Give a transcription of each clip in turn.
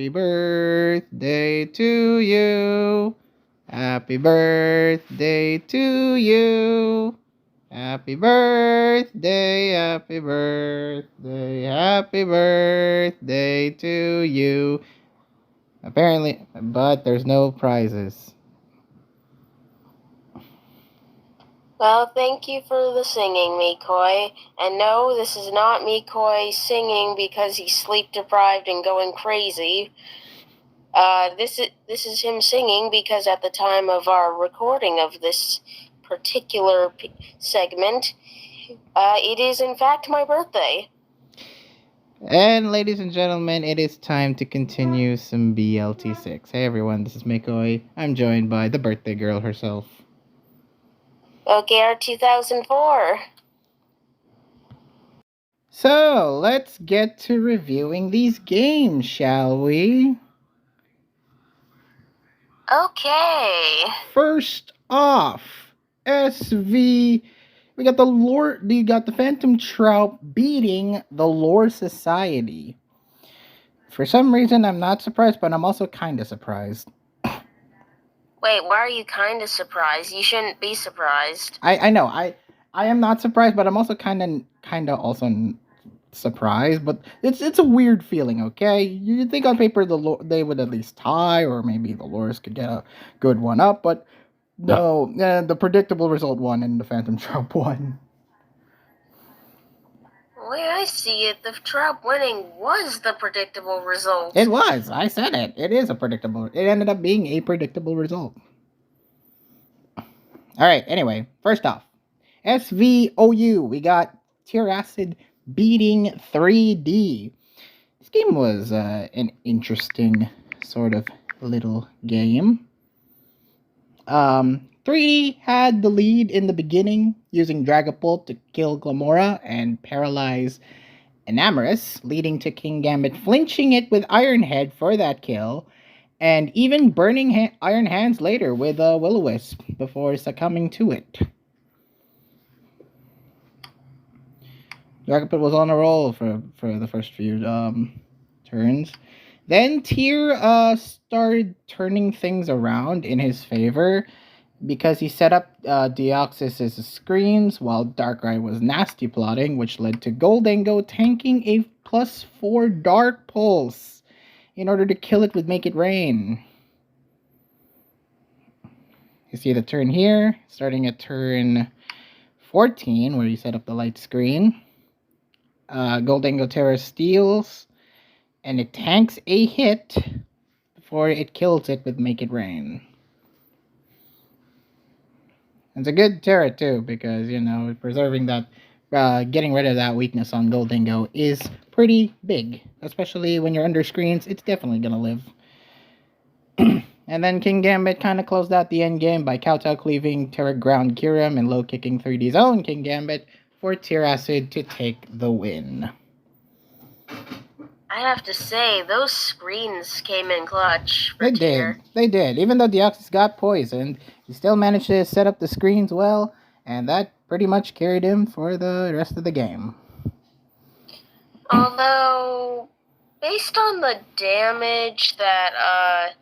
Happy birthday to you. Happy birthday to you. Happy birthday, happy birthday, happy birthday to you. Apparently, but there's no prizes. Well, thank you for the singing, Mikoi. And no, this is not Mikoi singing because he's sleep deprived and going crazy. This is him singing because at the time of our recording of this particular segment, it is in fact my birthday. And ladies and gentlemen, it is time to continue some BLT6. Hey everyone, this is Mikoi. I'm joined by the birthday girl herself. Okay, 2004. So, let's get to reviewing these games, shall we? Okay. First off, SV. We got the Phantom Trout beating the Lore Society. For some reason, I'm not surprised, but I'm also kind of surprised. Wait, why are you kind of surprised? You shouldn't be surprised. I know. I am not surprised, but I'm also kind of also surprised. But it's a weird feeling. Okay, you think on paper they would at least tie, or maybe the Lores could get a good one up, but no, the predictable result won, and the Phantom Trout won. The way I see it, the Trout winning was the predictable result. It was. I said it. It is a predictable. It ended up being a predictable result. All right. Anyway, first off, SVOU. We got Tear Acid beating 3D. This game was an interesting sort of little game. 3D had the lead in the beginning, using Dragapult to kill Glamora and paralyze Enamorus, leading to King Gambit flinching it with Iron Head for that kill, and even burning Iron Hands later with Will-O-Wisp before succumbing to it. Dragapult was on a roll for the first few turns. Then Tyr started turning things around in his favor because he set up Deoxys' screens while Darkrai was nasty plotting, which led to Goldango tanking a +4 Dark Pulse in order to kill it with Make It Rain. You see the turn here, starting at turn 14, where you set up the light screen. Goldango Terra steals, and it tanks a hit before it kills it with Make It Rain. It's a good Terra too, because, you know, preserving that, getting rid of that weakness on Goldango is pretty big. Especially when you're under screens, it's definitely gonna live. And then King Gambit kind of closed out the end game by kowtow cleaving Terra Ground Kyurem and low kicking 3D's own King Gambit for Tear Acid to take the win. I have to say, those screens came in clutch. They did. Even though Deoxys got poisoned, he still managed to set up the screens well, and that pretty much carried him for the rest of the game. Although, based on the damage that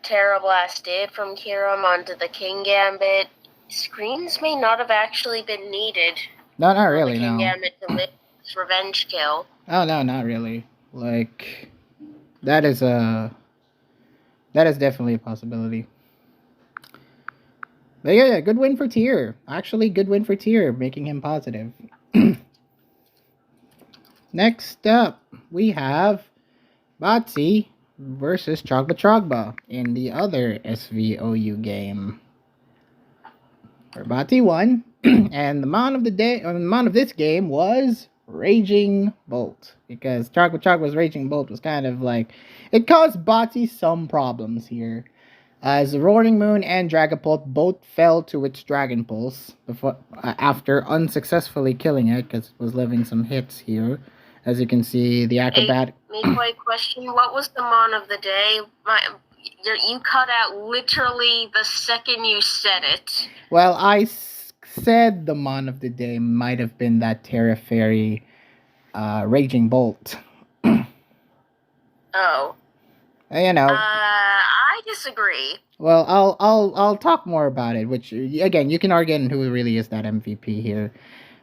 Terra Blast did from Kyurem onto the King Gambit, screens may not have actually been needed. No, not really, King Gambit to live his revenge kill. Oh, no, not really. Like, that is definitely a possibility. But yeah, good win for Tyr. Actually, good win for Tyr, making him positive. Next up, we have Batsy versus Chogba in the other SVOU game. Batsy won, and the mon of this game was Raging Bolt, because Chogba's Raging Bolt was kind of like, it caused Batsy some problems here, as Roaring Moon and Dragapult both fell to its Dragon Pulse after unsuccessfully killing it, because it was living some hits here. As you can see, the acrobatic... Hey, question, what was the mon of the day? You cut out literally the second you said it. Well, I said the mon of the day might have been that Terra Fairy Raging Bolt. Oh. You know. I disagree. Well, I'll talk more about it. Which again, you can argue on who really is that MVP here.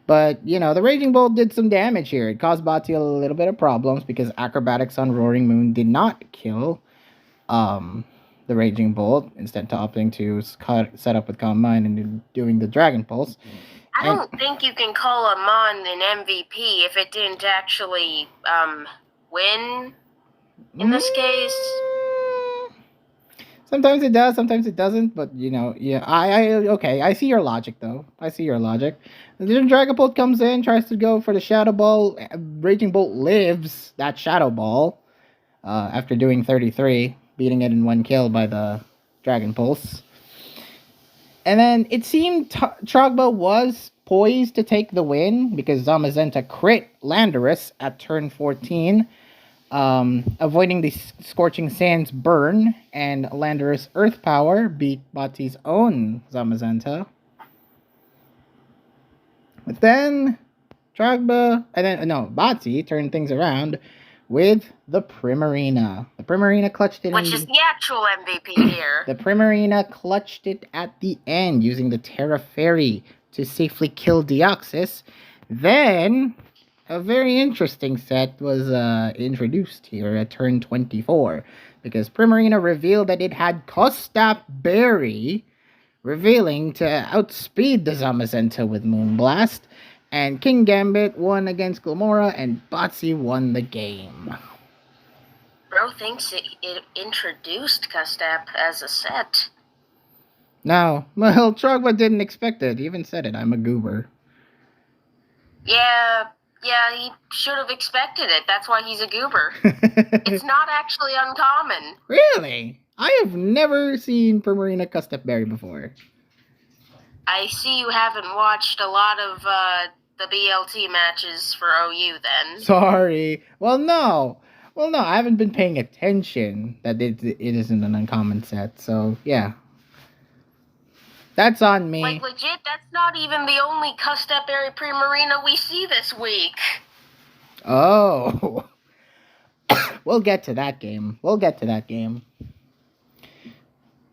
But the Raging Bolt did some damage here. It caused Bati a little bit of problems because acrobatics on Roaring Moon did not kill the Raging Bolt, instead opting to set up with Calm Mind and doing the Dragon Pulse. I don't think you can call a Mon an MVP if it didn't actually win in this case. Sometimes it does, sometimes it doesn't. But yeah, okay. I see your logic, though. I see your logic. The Dragon Bolt comes in, tries to go for the Shadow Ball. Raging Bolt lives that Shadow Ball after doing 33, beating it in one kill by the Dragon Pulse. And then it seemed Trogba was poised to take the win because Zamazenta crit Landorus at turn 14. Avoiding the Scorching Sands burn, and Landorus Earth Power beat Bati's own Zamazenta. But then Bati turned things around with the Primarina. The Primarina clutched it, which is the actual MVP here. The Primarina clutched it at the end using the Terra Fairy to safely kill Deoxys. Then a very interesting set was introduced here at turn 24, because Primarina revealed that it had Kostap Berry, revealing to outspeed the Zamazenta with Moonblast, and King Gambit won against Glamora, and Botsy won the game. Bro thinks it introduced Kostap as a set. No, well, Trogba didn't expect it. He even said it, I'm a goober. Yeah, he should have expected it. That's why he's a goober. It's not actually uncommon. Really? I have never seen Primarina Kostap Berry before. I see you haven't watched a lot of the BLT matches for OU then. Sorry. Well, no, I haven't been paying attention that it isn't an uncommon set, so yeah. That's on me. Like, legit, that's not even the only Kostap Berry Primarina we see this week. Oh. We'll get to that game.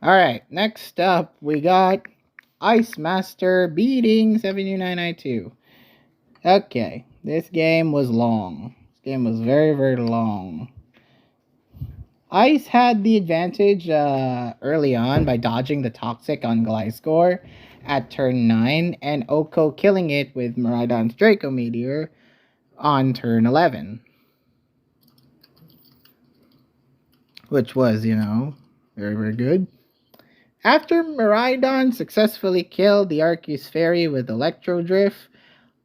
Alright, next up, we got Ice Master beating 7U992. Okay, this game was long. This game was very, very long. Ice had the advantage early on by dodging the Toxic on Gliscor at turn 9, and Oko killing it with Miraidon's Draco Meteor on turn 11. Which was, very, very good. After Miraidon successfully killed the Arceus Fairy with Electro Drift,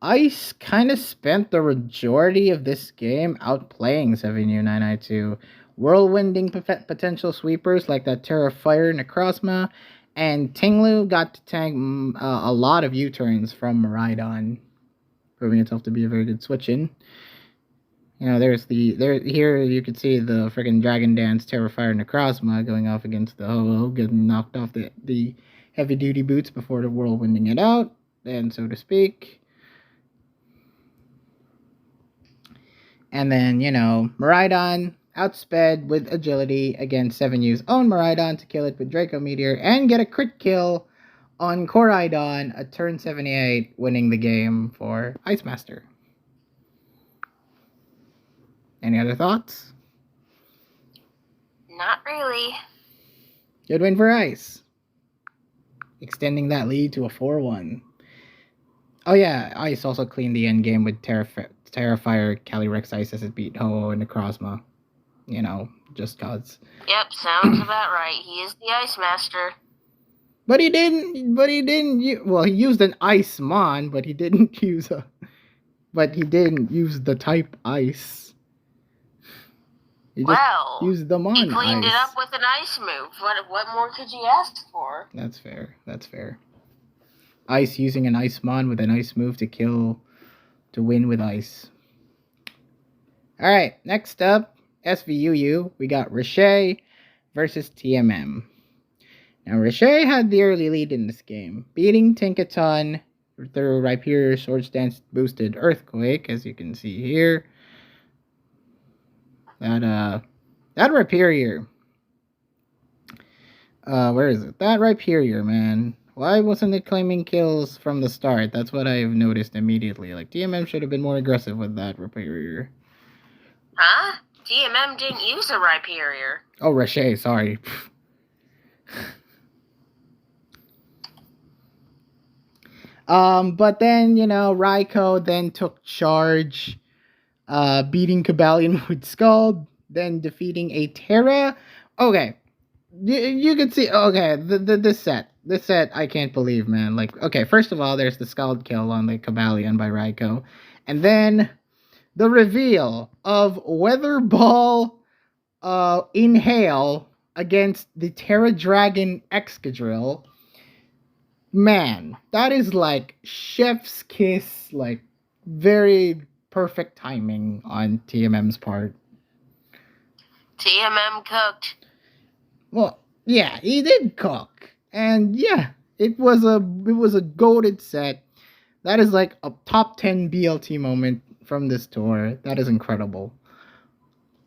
Ice kind of spent the majority of this game outplaying 7U992, whirlwinding potential sweepers like that Terra Fire Necrozma, and Tinglu got to tank a lot of U-turns from Miraidon, proving itself to be a very good switch-in. Here you can see the freaking Dragon Dance Terra Fire Necrozma going off against the Ho-Oh, getting knocked off the heavy-duty boots before the whirlwinding it out, and so to speak. And then, Miraidon outsped with agility against 7U's own Miraidon to kill it with Draco Meteor and get a crit kill on Koraidon at turn 78, winning the game for Ice Master. Any other thoughts? Not really. Good win for Ice, extending that lead to a 4-1. Oh yeah, Ice also cleaned the end game with Terrafire Calyrex Ice as it beat Ho-Oh and Necrozma. Just cause. Yep, sounds about right. He is the Ice Master. But he didn't. He used an Ice Mon, but he didn't use the type Ice. He used the Mon. He cleaned Ice. it up with an Ice move. What more could you ask for? That's fair. Ice using an Ice Mon with an Ice move to win with Ice. Alright, next up, SVUU, we got Riche versus TMM. Now, Riche had the early lead in this game, beating Tinkaton through Rhyperior Swords Dance boosted Earthquake, as you can see here. That That Rhyperior. Where is it? That Rhyperior, man. Why wasn't it claiming kills from the start? That's what I've noticed immediately. Like, TMM should have been more aggressive with that Rhyperior. Huh? TMM didn't use a Rhyperior. Oh, Rashay, sorry. But then, Raikou then took charge, beating Kabalion with Scald, then defeating a Terra. Okay, you can see. Okay, this set, I can't believe, man. Like, okay, first of all, there's the Scald kill on the Kabalion by Raikou, and then the reveal of Weather Ball, Inhale against the Terra Dragon Excadrill. Man, that is like chef's kiss, like very perfect timing on TMM's part. TMM cooked. Well, yeah, he did cook. And yeah, it was a goated set. That is like a top 10 BLT moment from this tour. That is incredible.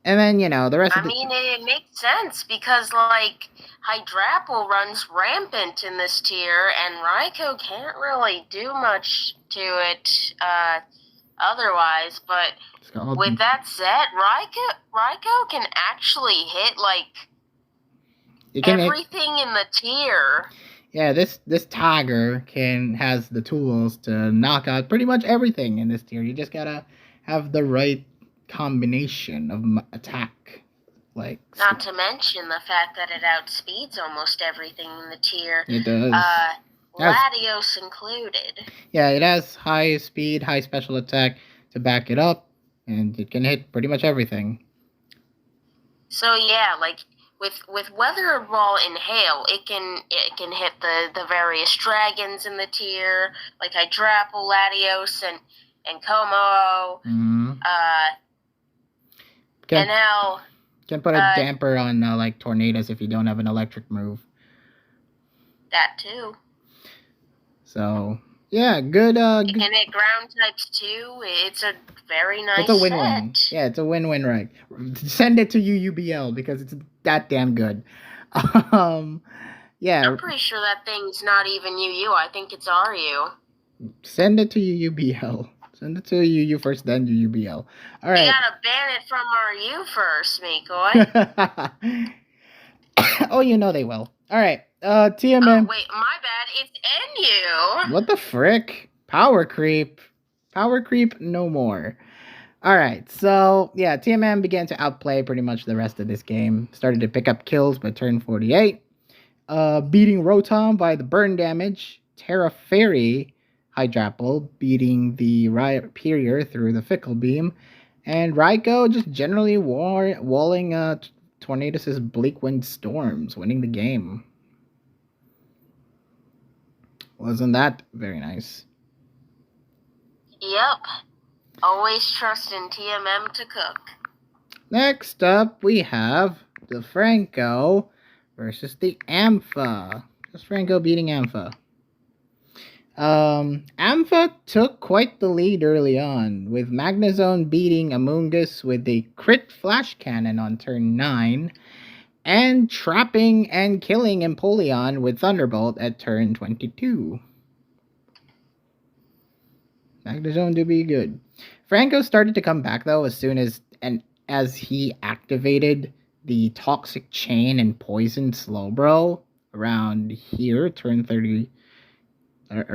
And then, the rest of the... it makes sense because, like, Hydrapple runs rampant in this tier, and Raikou can't really do much to it otherwise. But with that set, Raikou can actually hit, like, everything in the tier. Yeah, this Tiger has the tools to knock out pretty much everything in this tier. You just gotta have the right combination of attack. Like, not to mention the fact that it outspeeds almost everything in the tier. It does. Latios included. Yeah, it has high speed, high special attack to back it up, and it can hit pretty much everything. So yeah, like with Weather Ball Inhale, it can hit the various dragons in the tier, like Hydrapple, Latios, and Como. Mm-hmm. And now can put a damper on like tornadoes if you don't have an electric move. That too. So yeah, good. You can hit ground types too. It's a very nice. It's a win-win. Set. Yeah, it's a win-win, right? Send it to UUBL because it's that damn good. Yeah. I'm pretty sure that thing's not even UU. I think it's RU. Send it to UUBL. Send it to UU first, then UUBL. All right. You gotta ban it from RU first, Mikoi. Oh, they will. All right. TMM. Oh, wait, my bad. It's NU. What the frick? Power creep. Power creep no more. All right. So, yeah, TMM began to outplay pretty much the rest of this game. Started to pick up kills by turn 48. Beating Rotom by the burn damage. Terra Fairy Hydrapple beating the Rhyperior through the Fickle Beam. And Raikou just generally walling Tornadus' Bleak Wind Storms, winning the game. Wasn't that very nice? Yep. Always trust in TMM to cook. Next up, we have the Franco versus the Ampha. Just Franco beating Ampha. Ampha took quite the lead early on, with Magnezone beating Amoonguss with a crit flash cannon on turn 9, and trapping and killing Empoleon with Thunderbolt at turn 22. Magnezone do be good. Franco started to come back though as soon as he activated the Toxic Chain and Poison Slowbro around here, turn 30. And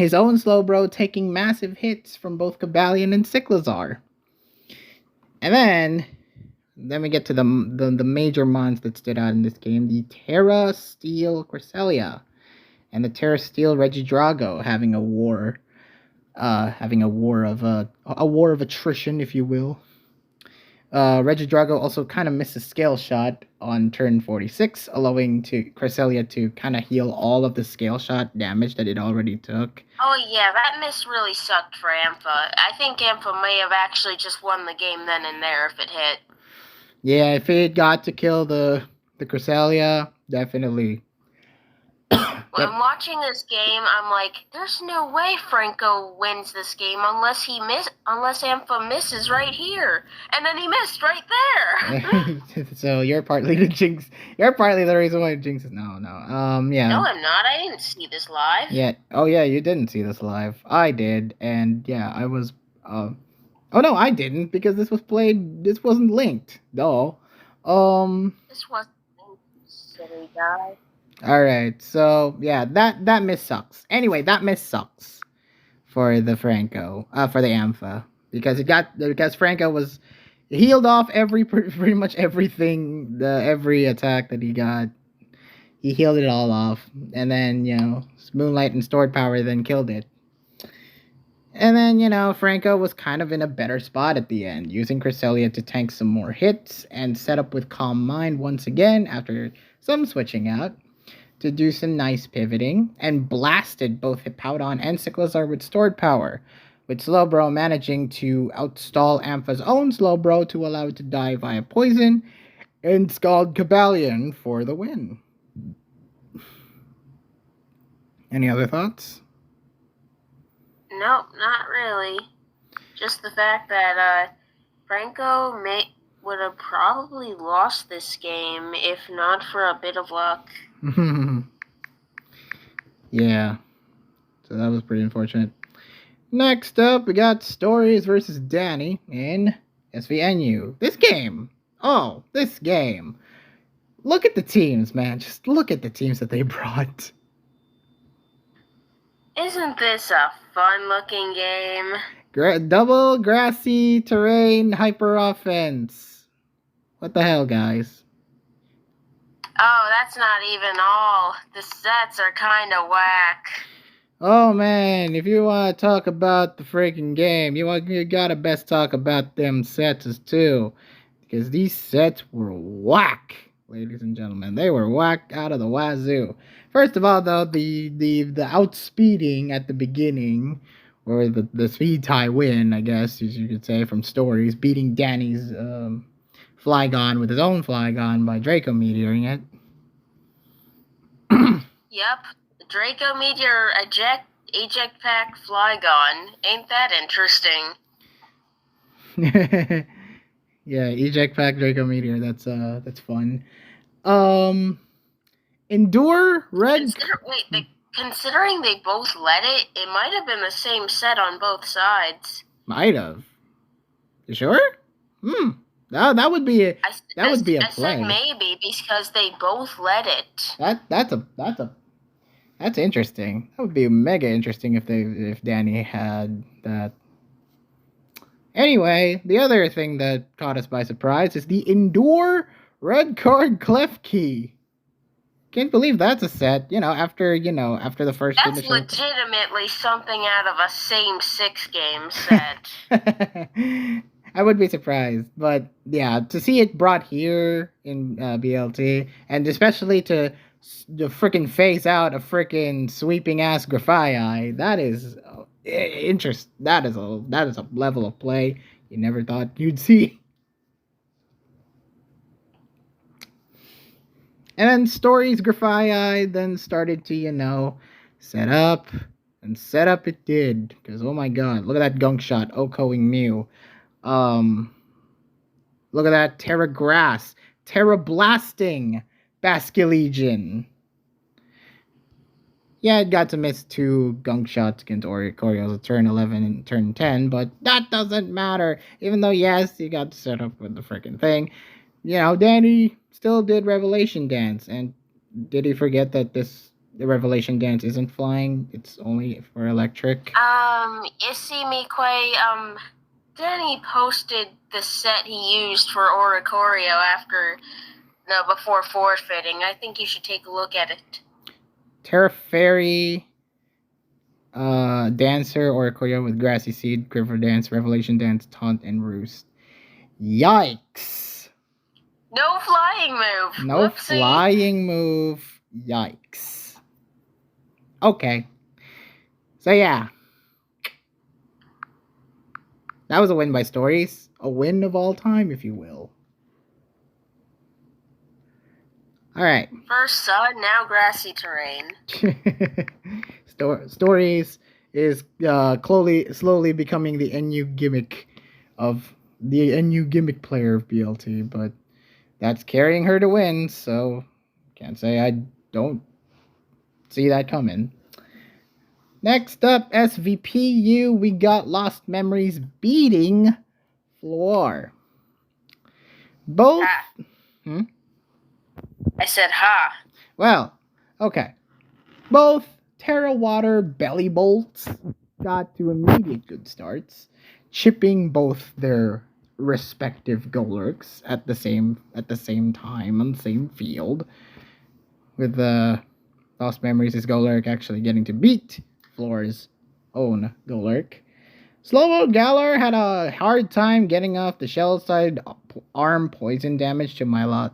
his own Slowbro taking massive hits from both Kabalion and Cyclizar. And then we get to the major mons that stood out in this game, the Terra Steel Cresselia and the Terra Steel Regidrago having a war of attrition, if you will. Regidrago also kind of missed a scale shot on turn 46, allowing Cresselia to kind of heal all of the scale shot damage that it already took. Oh yeah, that miss really sucked for Ampha. I think Ampha may have actually just won the game then and there if it hit. Yeah, if it got to kill the Cresselia, definitely When I'm watching this game, I'm like, there's no way Franco wins this game unless Ampha misses right here. And then he missed right there. So you're partly the jinx. You're partly the reason why jinx is yeah. No, I'm not. I didn't see this live. Yeah. Oh yeah, you didn't see this live. I did, and yeah, I was. Oh no, I didn't because this wasn't linked. No. This wasn't linked, silly guy. All right. So yeah, that miss sucks. Anyway, that miss sucks for the for the Ampha because Franco was healed off pretty much everything, every attack that he got. He healed it all off, and then Moonlight and Stored Power then killed it. And then Franco was kind of in a better spot at the end, using Cresselia to tank some more hits and set up with Calm Mind once again after some switching out to do some nice pivoting, and blasted both Hippowdon and Cyclozar with Stored Power, with Slowbro managing to outstall Ampha's own Slowbro to allow it to die via poison, and Scald Cabalion for the win. Any other thoughts? Nope, not really. Just the fact that Franco would have probably lost this game if not for a bit of luck. Yeah. So that was pretty unfortunate. Next up, we got Stories versus Danny in SVNU. This game. Look at the teams, man. Just look at the teams that they brought. Isn't this a fun-looking game? Double grassy terrain hyper offense. What the hell, guys? Oh, that's not even all. The sets are kind of whack. Oh man, if you want to talk about the freaking game, you gotta best talk about them sets too, because these sets were whack, ladies and gentlemen. They were whack out of the wazoo. First of all, though, the outspeeding at the beginning, or the speed tie win, I guess you could say, from Stories, beating Danny's Flygon with his own Flygon by Draco Meteoring it. Yep, Draco Meteor eject pack Flygon. Ain't that interesting? Yeah, eject pack Draco Meteor. That's fun. Endure Red. Considering they both led it might have been the same set on both sides. Might have. You sure? That would be a play. I said maybe because they both led it. That's interesting. That would be mega interesting if Danny had that. Anyway, the other thing that caught us by surprise is the Endure Red Card Klefki. Can't believe that's a set, after the first That's initial... legitimately something out of a same 6 game set. I would be surprised, but yeah, to see it brought here in BLT, and especially to freaking phase out a freaking sweeping ass Grafai, that is that is a level of play you never thought you'd see. And then Stories Grafai then started to, set up, and set up it did. Because, oh my god, look at that gunk shot, Okoing Mew. Look at that Terra Grass, Terra Blasting, Basculegion. Yeah, it got to miss 2 gunk shots against Orioles at turn 11 and turn 10, but that doesn't matter. Even though, yes, you got to set up with the freaking thing. Danny still did Revelation Dance, and did he forget that the Revelation Dance isn't flying? It's only for electric. You see, Mikoi, Danny posted the set he used for Oricorio before forfeiting. I think you should take a look at it. Terra Fairy, Dancer, Oricorio with Grassy Seed, Quiver Dance, Revelation Dance, Taunt, and Roost. Yikes! No flying move. No Whoopsie. flying move. Yikes. Okay. So yeah. That was a win by Stories. A win of all time, if you will. Alright. First sun, now grassy terrain. Stories is slowly becoming the NU gimmick of the NU gimmick player of BLT, but that's carrying her to win, so can't say I don't see that coming. Next up, SVPU, we got Lost Memories beating Floor. Both. Ha. I said ha. Well, okay. Both Terra Water Belly Bolts got to immediate good starts, chipping both their respective Golurks at the same time on the same field. With the Lost Memories' Golurk actually getting to beat Floor's own Golurk. Slow Galar had a hard time getting off the shell side arm poison damage to Milotic,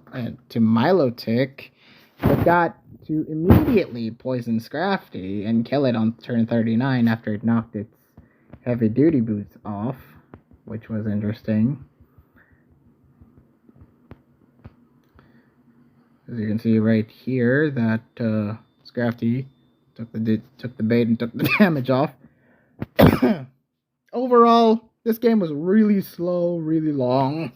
but got to immediately poison Scrafty and kill it on turn 39 after it knocked its heavy duty boots off, which was interesting. As you can see right here, that Scrafty took the bait and took the damage off. Overall, this game was really slow, really long.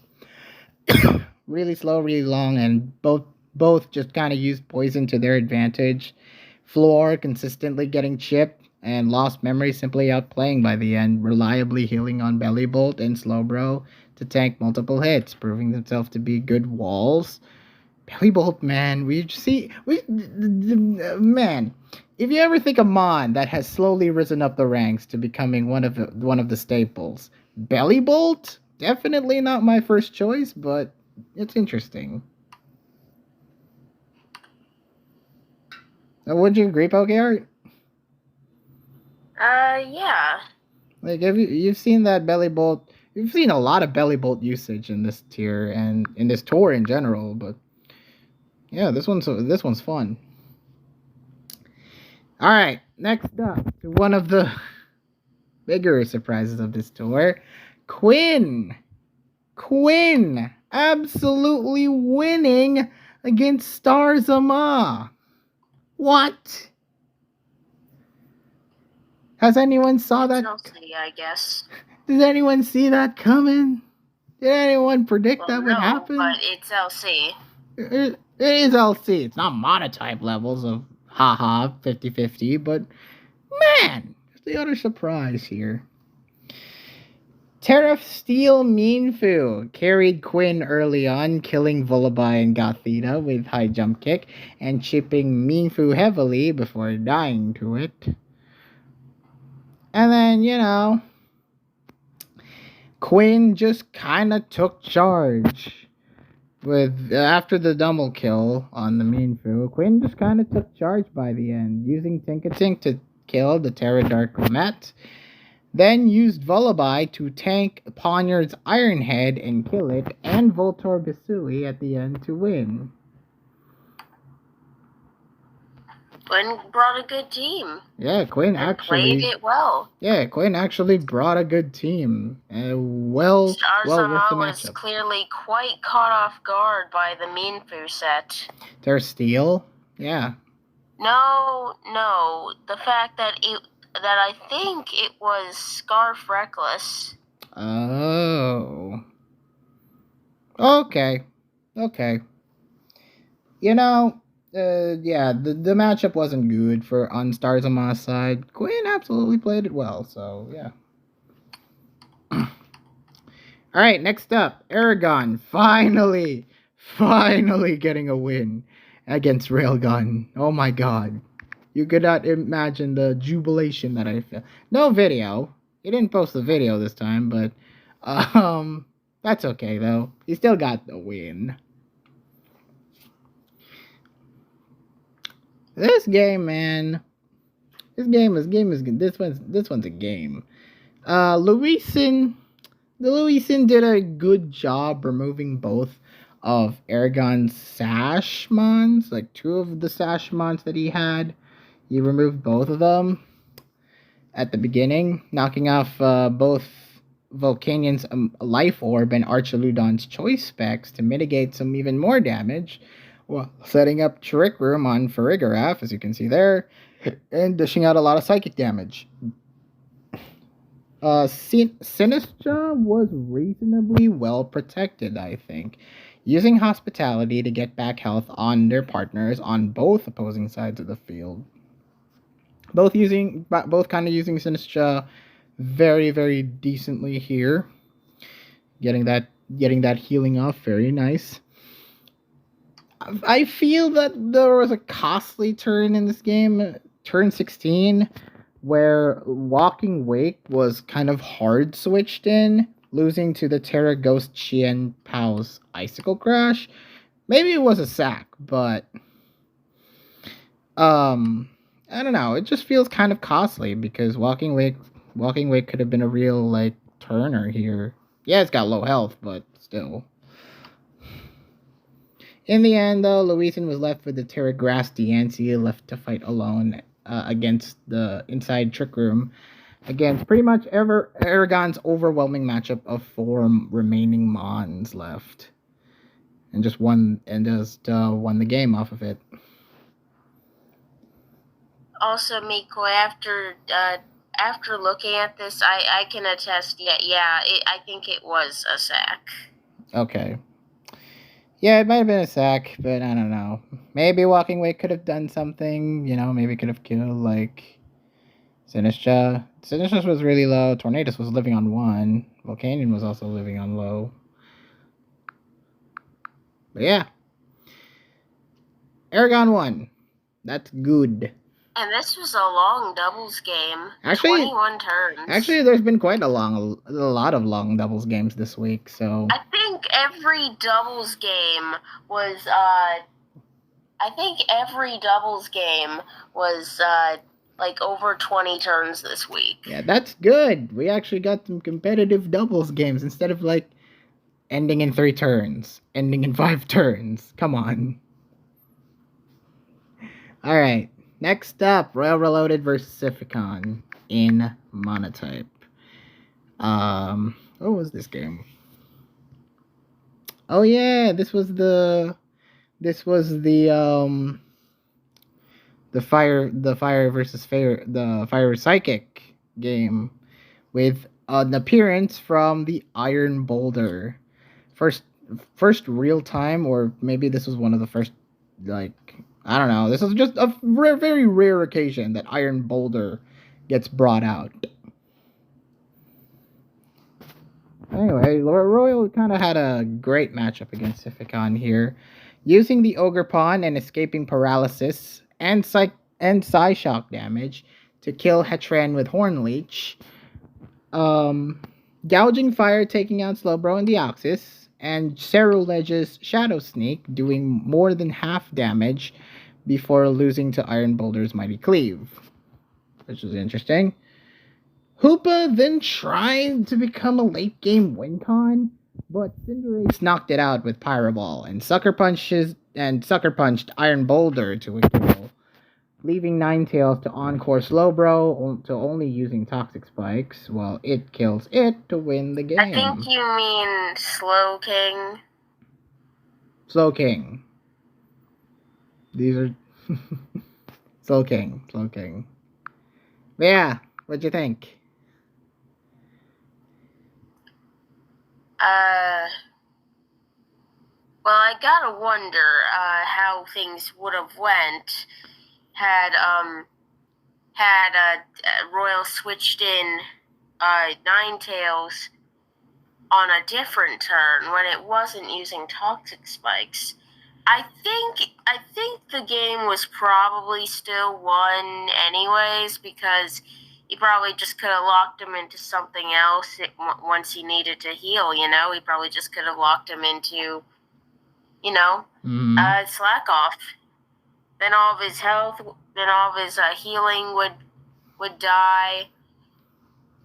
Really slow, really long, and both just kind of used poison to their advantage. Floor consistently getting chipped, and Lost Memory simply outplaying by the end, reliably healing on Belly Bolt and Slowbro to tank multiple hits, proving themselves to be good walls. Belly Bolt, man, man. If you ever think of Mon that has slowly risen up the ranks to becoming one of the staples, Belly Bolt, definitely not my first choice, but it's interesting. Would you agree, Pokeart? Yeah. Like, you've seen that Belly Bolt? You've seen a lot of Belly Bolt usage in this tier and in this tour in general, but yeah, this one's fun. All right, next up, one of the bigger surprises of this tour, Quinn absolutely winning against Starzama. What? Has anyone saw that? Chelsea, I guess. Did anyone see that coming? Did anyone predict that would happen? But it's LC. It is LC. It's not monotype levels of haha 50-50, but man, it's the other surprise here. Tariff Steel Meanfu carried Quinn early on, killing Vullaby and Gothita with high jump kick and chipping Meanfu heavily before dying to it. And then, Quinn just kind of took charge. After the double kill on the Meanfu, Quinn just kind of took charge by the end, using Tinkatink to kill the Terra Dark Met, then used Vullaby to tank Poniard's Iron Head and kill it, and Voltor Bisui at the end to win. Quinn brought a good team. Yeah, Quinn actually played it well. Yeah, Quinn actually brought a good team. Well worth the was matchup. Clearly quite caught off guard by the Meanfu set. Their Steel? Yeah. No. The fact that I think it was Scarf Reckless. Oh. Okay. Yeah, the matchup wasn't good on Starzama's side. Quinn absolutely played it well, so yeah. Alright, next up, Aragon finally getting a win against Railgun. Oh my god. You could not imagine the jubilation that I felt. No video. He didn't post the video this time, but that's okay though. He still got the win. This game, man. This one's a game. Luisin did a good job removing both of Aragon's Sash Mons, like 2 of the Sash Mons that he had. He removed both of them at the beginning, knocking off both Volcanian's Life Orb and Archaludon's Choice Specs to mitigate some even more damage, Well, setting up Trick Room on Farigarath, as you can see there, and dishing out a lot of psychic damage. Sinistra was reasonably well protected, I think, using hospitality to get back health on their partners on both opposing sides of the field. Both kind of using Sinistra very, very decently here. Getting that healing off, very nice. I feel that there was a costly turn in this game, turn 16, where Walking Wake was kind of hard switched in, losing to the Terra Ghost Chien Pao's Icicle Crash. Maybe it was a sack, but I don't know. It just feels kind of costly because Walking Wake could have been a real like turner here. Yeah, it's got low health, but still. In the end, though, Louisan was left with the Terragrass Diancie left to fight alone against the inside Trick Room, against pretty much Aragon's overwhelming matchup of 4 remaining Mons left, and just won the game off of it. Also, Miko, after looking at this, I can attest. I think it was a sack. Okay. Yeah, it might have been a sack, but I don't know. Maybe Walking Wake could have done something. Maybe could have killed like Sinistra. Sinistra was really low. Tornadus was living on 1. Volcanion was also living on low. But yeah. Aragon won. That's good. And this was a long doubles game. Actually, 21 turns. Actually, there's been quite a lot of long doubles games this week. So I think every doubles game was. Like over 20 turns this week. Yeah, that's good. We actually got some competitive doubles games instead of like ending in 3 turns, ending in 5 turns. Come on. All right. Next up, Royal Reloaded versus Siphicon in Monotype. What was this game? Oh yeah, this was the fire versus fire, the fire psychic game with an appearance from the Iron Boulder. First real time, or maybe this was one of the first, like, I don't know. This is just a very rare occasion that Iron Boulder gets brought out. Anyway, Royal kind of had a great matchup against Siphicon here, using the Ogre Pawn and escaping paralysis and Psyshock damage to kill Hetran with Horn Leech. Gouging Fire taking out Slowbro and Deoxys, and Cerulege's Shadow Sneak doing more than half damage before losing to Iron Boulder's Mighty Cleave, which was interesting. Hoopa then tried to become a late game win con, but Cinderace knocked it out with Pyroball and sucker punched Iron Boulder to a kill, leaving Ninetales to encore Slowbro to only using Toxic Spikes while it kills it to win the game. I think you mean Slow King. Slow King. These are Slow King. But yeah, what'd you think? Well, I gotta wonder how things would have went had Royal switched in Ninetales on a different turn when it wasn't using Toxic Spikes. I think the game was probably still won anyways, because he probably just could have locked him into something else once he needed to heal, He probably just could have locked him into, slack off. Then all of his health, then all of his healing would die,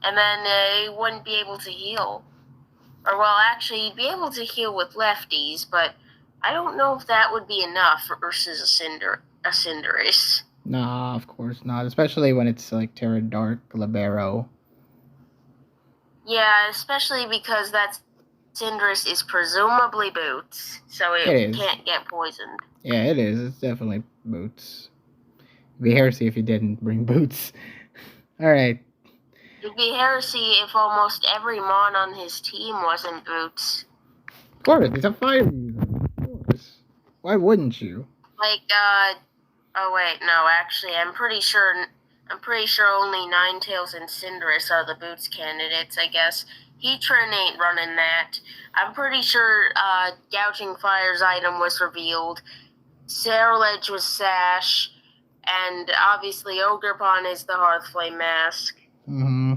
and then he wouldn't be able to heal. Or, well, actually, he'd be able to heal with lefties, but I don't know if that would be enough versus a Cinderace. Nah, of course not. Especially when it's like Terra Dark, Libero. Yeah, especially because that's Cinderace is presumably Boots, so it can't get poisoned. Yeah, it is. It's definitely Boots. It'd be heresy if you didn't bring Boots. Alright. It'd be heresy if almost every Mon on his team wasn't Boots. Of course, it's a fire user. Of course. Why wouldn't you? Like, oh wait, no, actually, I'm pretty sure only Ninetales and Cinderace are the Boots candidates, I guess. Heatran ain't running that. I'm pretty sure, Gouging Fire's item was revealed. Saroledge was Sash. And obviously Ogerpon is the Hearthflame Mask. Mm-hmm.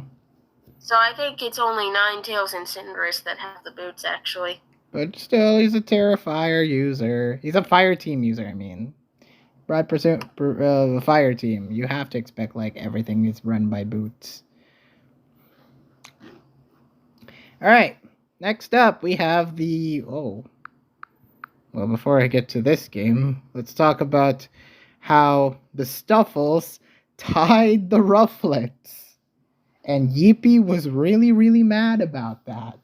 So I think it's only Ninetales and Cinderace that have the boots, actually. But still, he's a Terra Fire user. He's a Fire Team user, I mean. The Fire Team. You have to expect, like, everything is run by Boots. Alright. Next up, we have the... Oh. Well, before I get to this game, let's talk about how the Stuffles tied the Rufflets. And Yippee was really, really mad about that.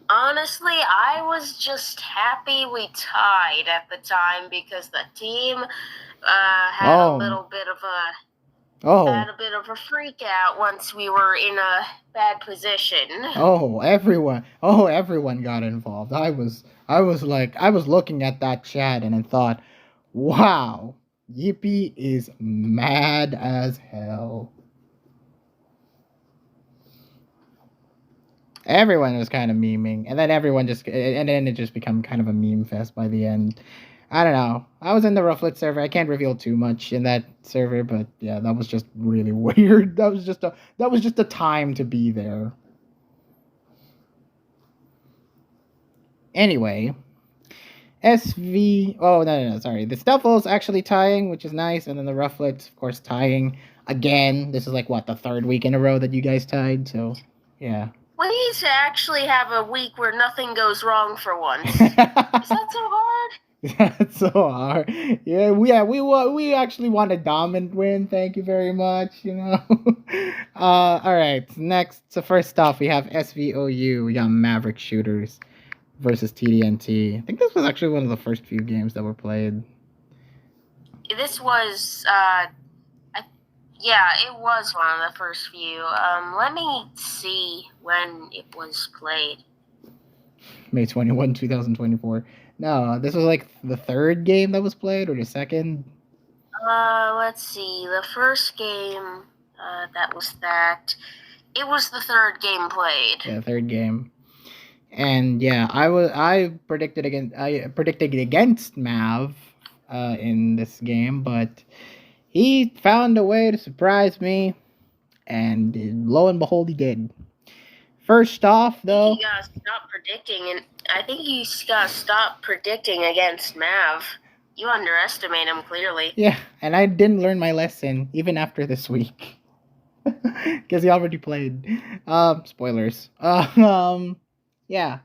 Honestly, I was just happy we tied at the time because the team had a little bit of a freak out once we were in a bad position. Everyone got involved. I was looking at that chat and I thought, wow, Yippee is mad as hell. Everyone was kind of memeing, and then it just became kind of a meme fest by the end. I don't know. I was in the Rufflet server. I can't reveal too much in that server, but yeah, that was just really weird. That was just a time to be there. Anyway, SV. Oh no, sorry. The Stuffles actually tying, which is nice, and then the Rufflets, of course, tying again. This is like what, the third week in a row that you guys tied. So yeah. We need to actually have a week where nothing goes wrong for once. Is that so hard? That's so hard. Yeah, we actually want a dominant win. Thank you very much. You know. All right. Next, so first off, we have SVOU. We got Maverick Shooters versus TDNT. I think this was actually one of the first few games that were played. This was yeah, it was one of the first few. Let me see when it was played. May 21, 2024. No, this was like the third game that was played, or the second? Let's see. The first game, that was that. It was the third game played. Yeah, third game. And yeah, I predicted against Mav in this game, but he found a way to surprise me, and lo and behold, he did. First off, though, he gotta stop predicting, and I think you gotta stop predicting against Mav. You underestimate him clearly. Yeah, and I didn't learn my lesson even after this week because he already played. Spoilers. Yeah.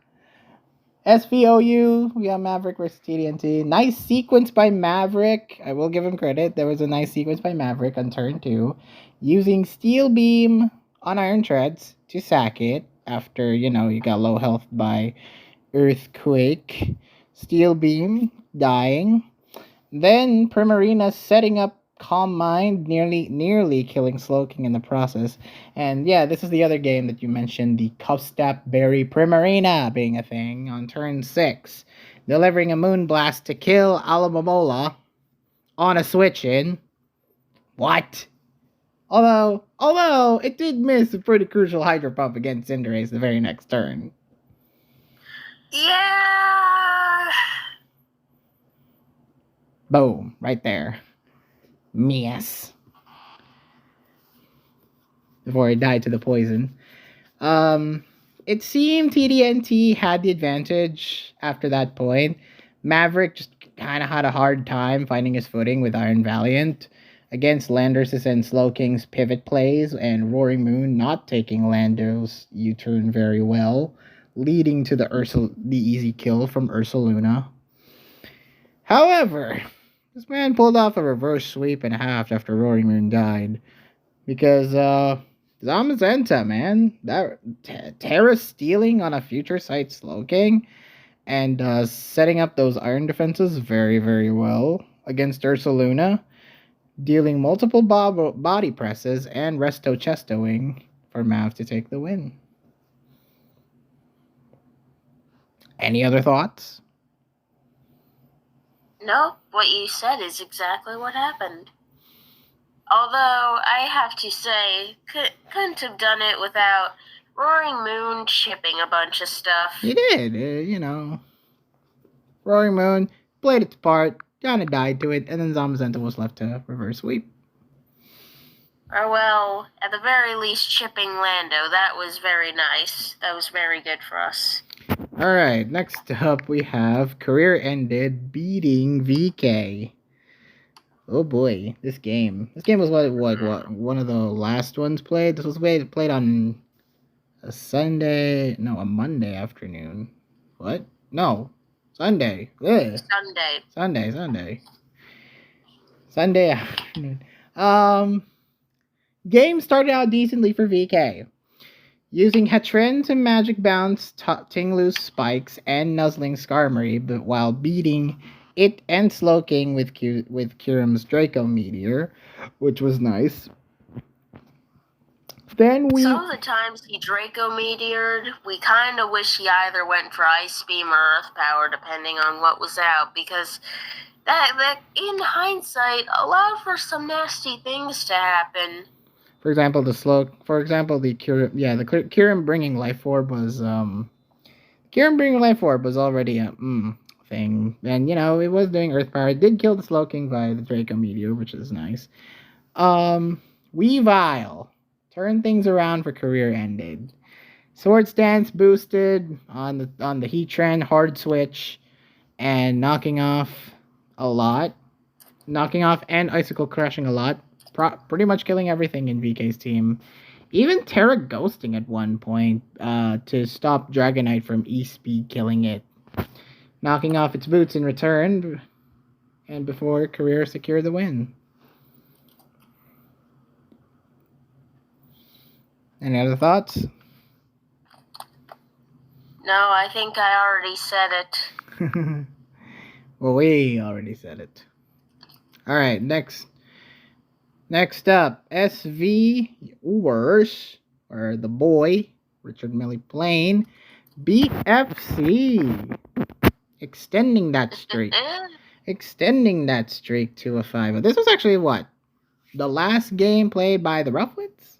SVOU, we got Maverick versus TDNT. Nice sequence by Maverick. I will give him credit. There was a nice sequence by Maverick on turn 2, using Steel Beam on Iron Treads to sack it after, you got low health by Earthquake. Steel Beam dying. Then Primarina setting up Calm Mind, nearly killing Slowking in the process. And yeah, this is the other game that you mentioned, the Cuffstap Berry Primarina being a thing on turn 6. Delivering a Moonblast to kill Alamomola on a switch-in. What? Although it did miss a pretty crucial Hydro Pump against Cinderace the very next turn. Yeah. Boom, right there. Yes. Before he died to the poison. It seemed TDNT had the advantage after that point. Maverick just kind of had a hard time finding his footing with Iron Valiant against Landers' and Slowking's pivot plays, and Roaring Moon not taking Lando's U-turn very well, leading to the easy kill from Ursaluna. However, this man pulled off a reverse sweep and a half after Roaring Moon died, because Zamazenta, man. That Terra stealing on a future sight Slowking and setting up those iron defenses very, very well against Ursaluna, dealing multiple body presses and resto chestoing for Mav to take the win. Any other thoughts? No, what you said is exactly what happened. Although, I have to say, couldn't have done it without Roaring Moon chipping a bunch of stuff. He did, Roaring Moon played its part, kind of died to it, and then Zamazenta was left to reverse sweep. Or, well, at the very least, chipping Lando. That was very nice. That was very good for us. Alright, next up we have Career Ended beating VK. Oh boy, this game. This game was what one of the last ones played. This was played on a Monday afternoon. What? No, Sunday. Ugh. Sunday afternoon. Game started out decently for VK. Using Hetren to magic bounce Tinglu's spikes and Nuzzling Skarmory, but while beating it and Slowking with Kyurem's Draco Meteor, which was nice. Then some of the times he Draco Meteored, we kind of wish he either went for Ice Beam or Earth Power, depending on what was out, because that in hindsight allowed for some nasty things to happen. For example, the Kyurem bringing Life Orb was already a thing, and it was doing Earth Power. It did kill the Slowking by the Draco Meteor, which is nice. Weavile turned things around for Career Ended. Swords Dance boosted on the Heatran hard switch, and knocking off and Icicle crushing a lot. Pretty much killing everything in VK's team. Even Terra ghosting at one point to stop Dragonite from E-Speed killing it. Knocking off its boots in return, and before Career secured the win. Any other thoughts? No, I think I already said it. Well, we already said it. Alright, next up, SV Urs, or the boy, Richard Millie Plain, beat FC, extending that streak to a 5. This was actually what? The last game played by the Ruffwits?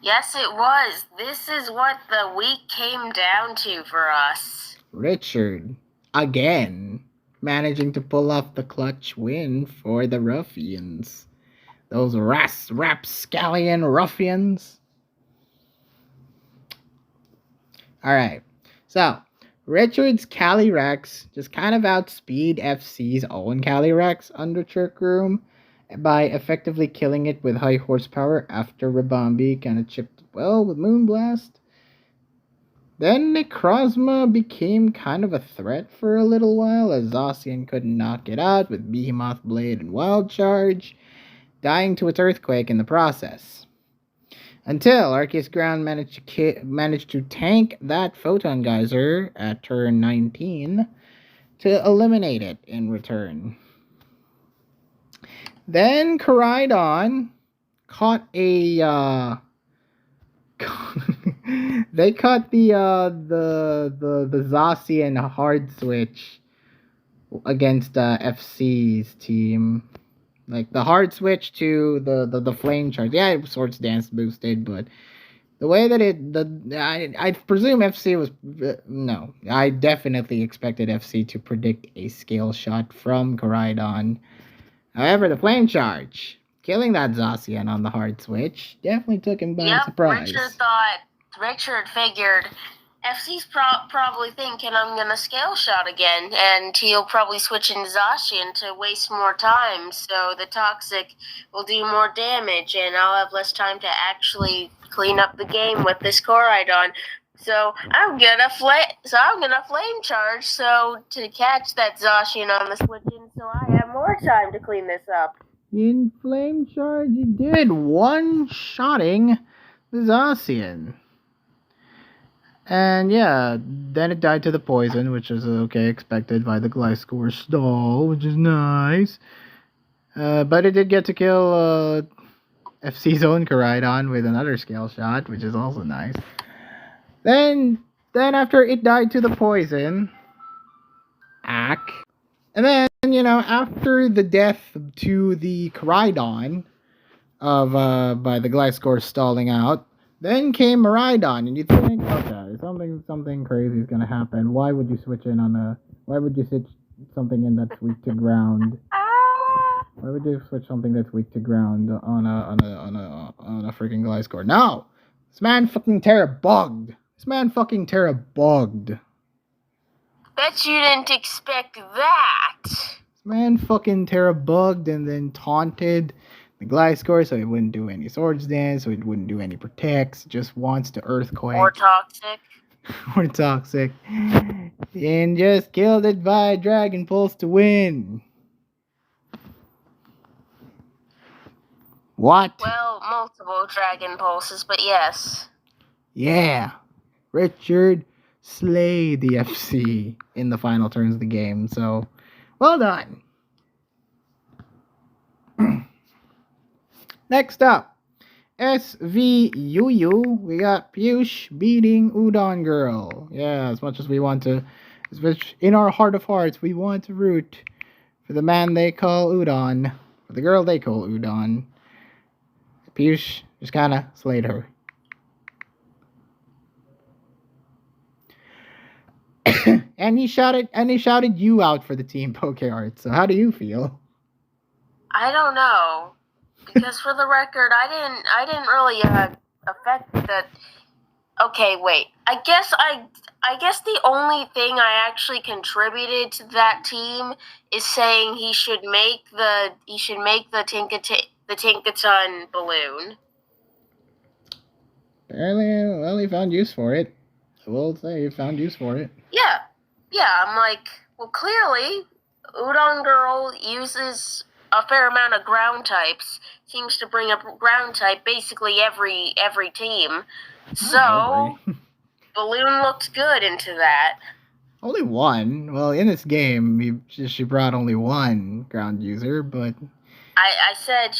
Yes, it was. This is what the week came down to for us. Richard, again, managing to pull off the clutch win for the Ruffians. Those rapscallion ruffians. Alright, so Richard's Calyrex just kind of outspeed FC's own Calyrex under Trick Room by effectively killing it with high horsepower after Ribombee kind of chipped well with Moonblast. Then Necrozma became kind of a threat for a little while as Zacian couldn't knock it out with Behemoth Blade and Wild Charge, dying to its Earthquake in the process. Until Arceus Ground managed to tank that Photon Geyser at turn 19 to eliminate it in return. Then Koraidon caught a they caught the Zacian hard switch against FC's team. Like the hard switch to the flame charge. Yeah, Swords Dance boosted, but the way that I presume FC was no. I definitely expected FC to predict a scale shot from Koraidon. However, the flame charge, killing that Zacian on the hard switch, definitely took him by surprise. Richard figured FC's probably thinking I'm going to scale shot again, and he'll probably switch into Zacian to waste more time, so the Toxic will do more damage, and I'll have less time to actually clean up the game with this Koraidon. So I'm gonna flame charge to catch that Zacian on the switch in, so I have more time to clean this up. In Flame Charge, he did one-shotting the Zacian. And yeah, then it died to the poison, which is okay, expected by the Gliscor stall, which is nice. But it did get to kill FC's own Koraidon with another scale shot, which is also nice. Then after it died to the poison, and then, after the death to the Koraidon of by the Gliscor stalling out, then came Miraidon, and you think, okay, something crazy is gonna happen. Why would you switch something in that's weak to ground? Why would you switch something that's weak to ground on a freaking Gliscor? No! This man fucking Terra bugged. Bet you didn't expect that. This man fucking Terra bugged and then taunted the Gliscor so it wouldn't do any Swords Dance, so it wouldn't do any Protects, just wants to Earthquake. Or Toxic. Or Toxic. And just killed it by Dragon Pulse to win. What? Well, multiple Dragon Pulses, but yes. Yeah. Richard slayed the FC in the final turns of the game, so well done. Next up, SVUU. We got Piyush beating Udon Girl. Yeah, as much as in our heart of hearts, we want to root for the man they call Udon, for the girl they call Udon. Piyush just kind of slayed her. and he shouted you out for the team Poke Art. So how do you feel? I don't know, because for the record, I didn't really affect that. Okay, wait. I guess the only thing I actually contributed to that team is saying he should make the Tinkaton balloon. Apparently, well, he found use for it. I will say he found use for it. Yeah. I'm like, well, clearly, Udon Girl uses a fair amount of ground types. Seems to bring up ground type basically every team. So, Balloon looked good into that. Only one. Well, in this game, she brought only one ground user, but I said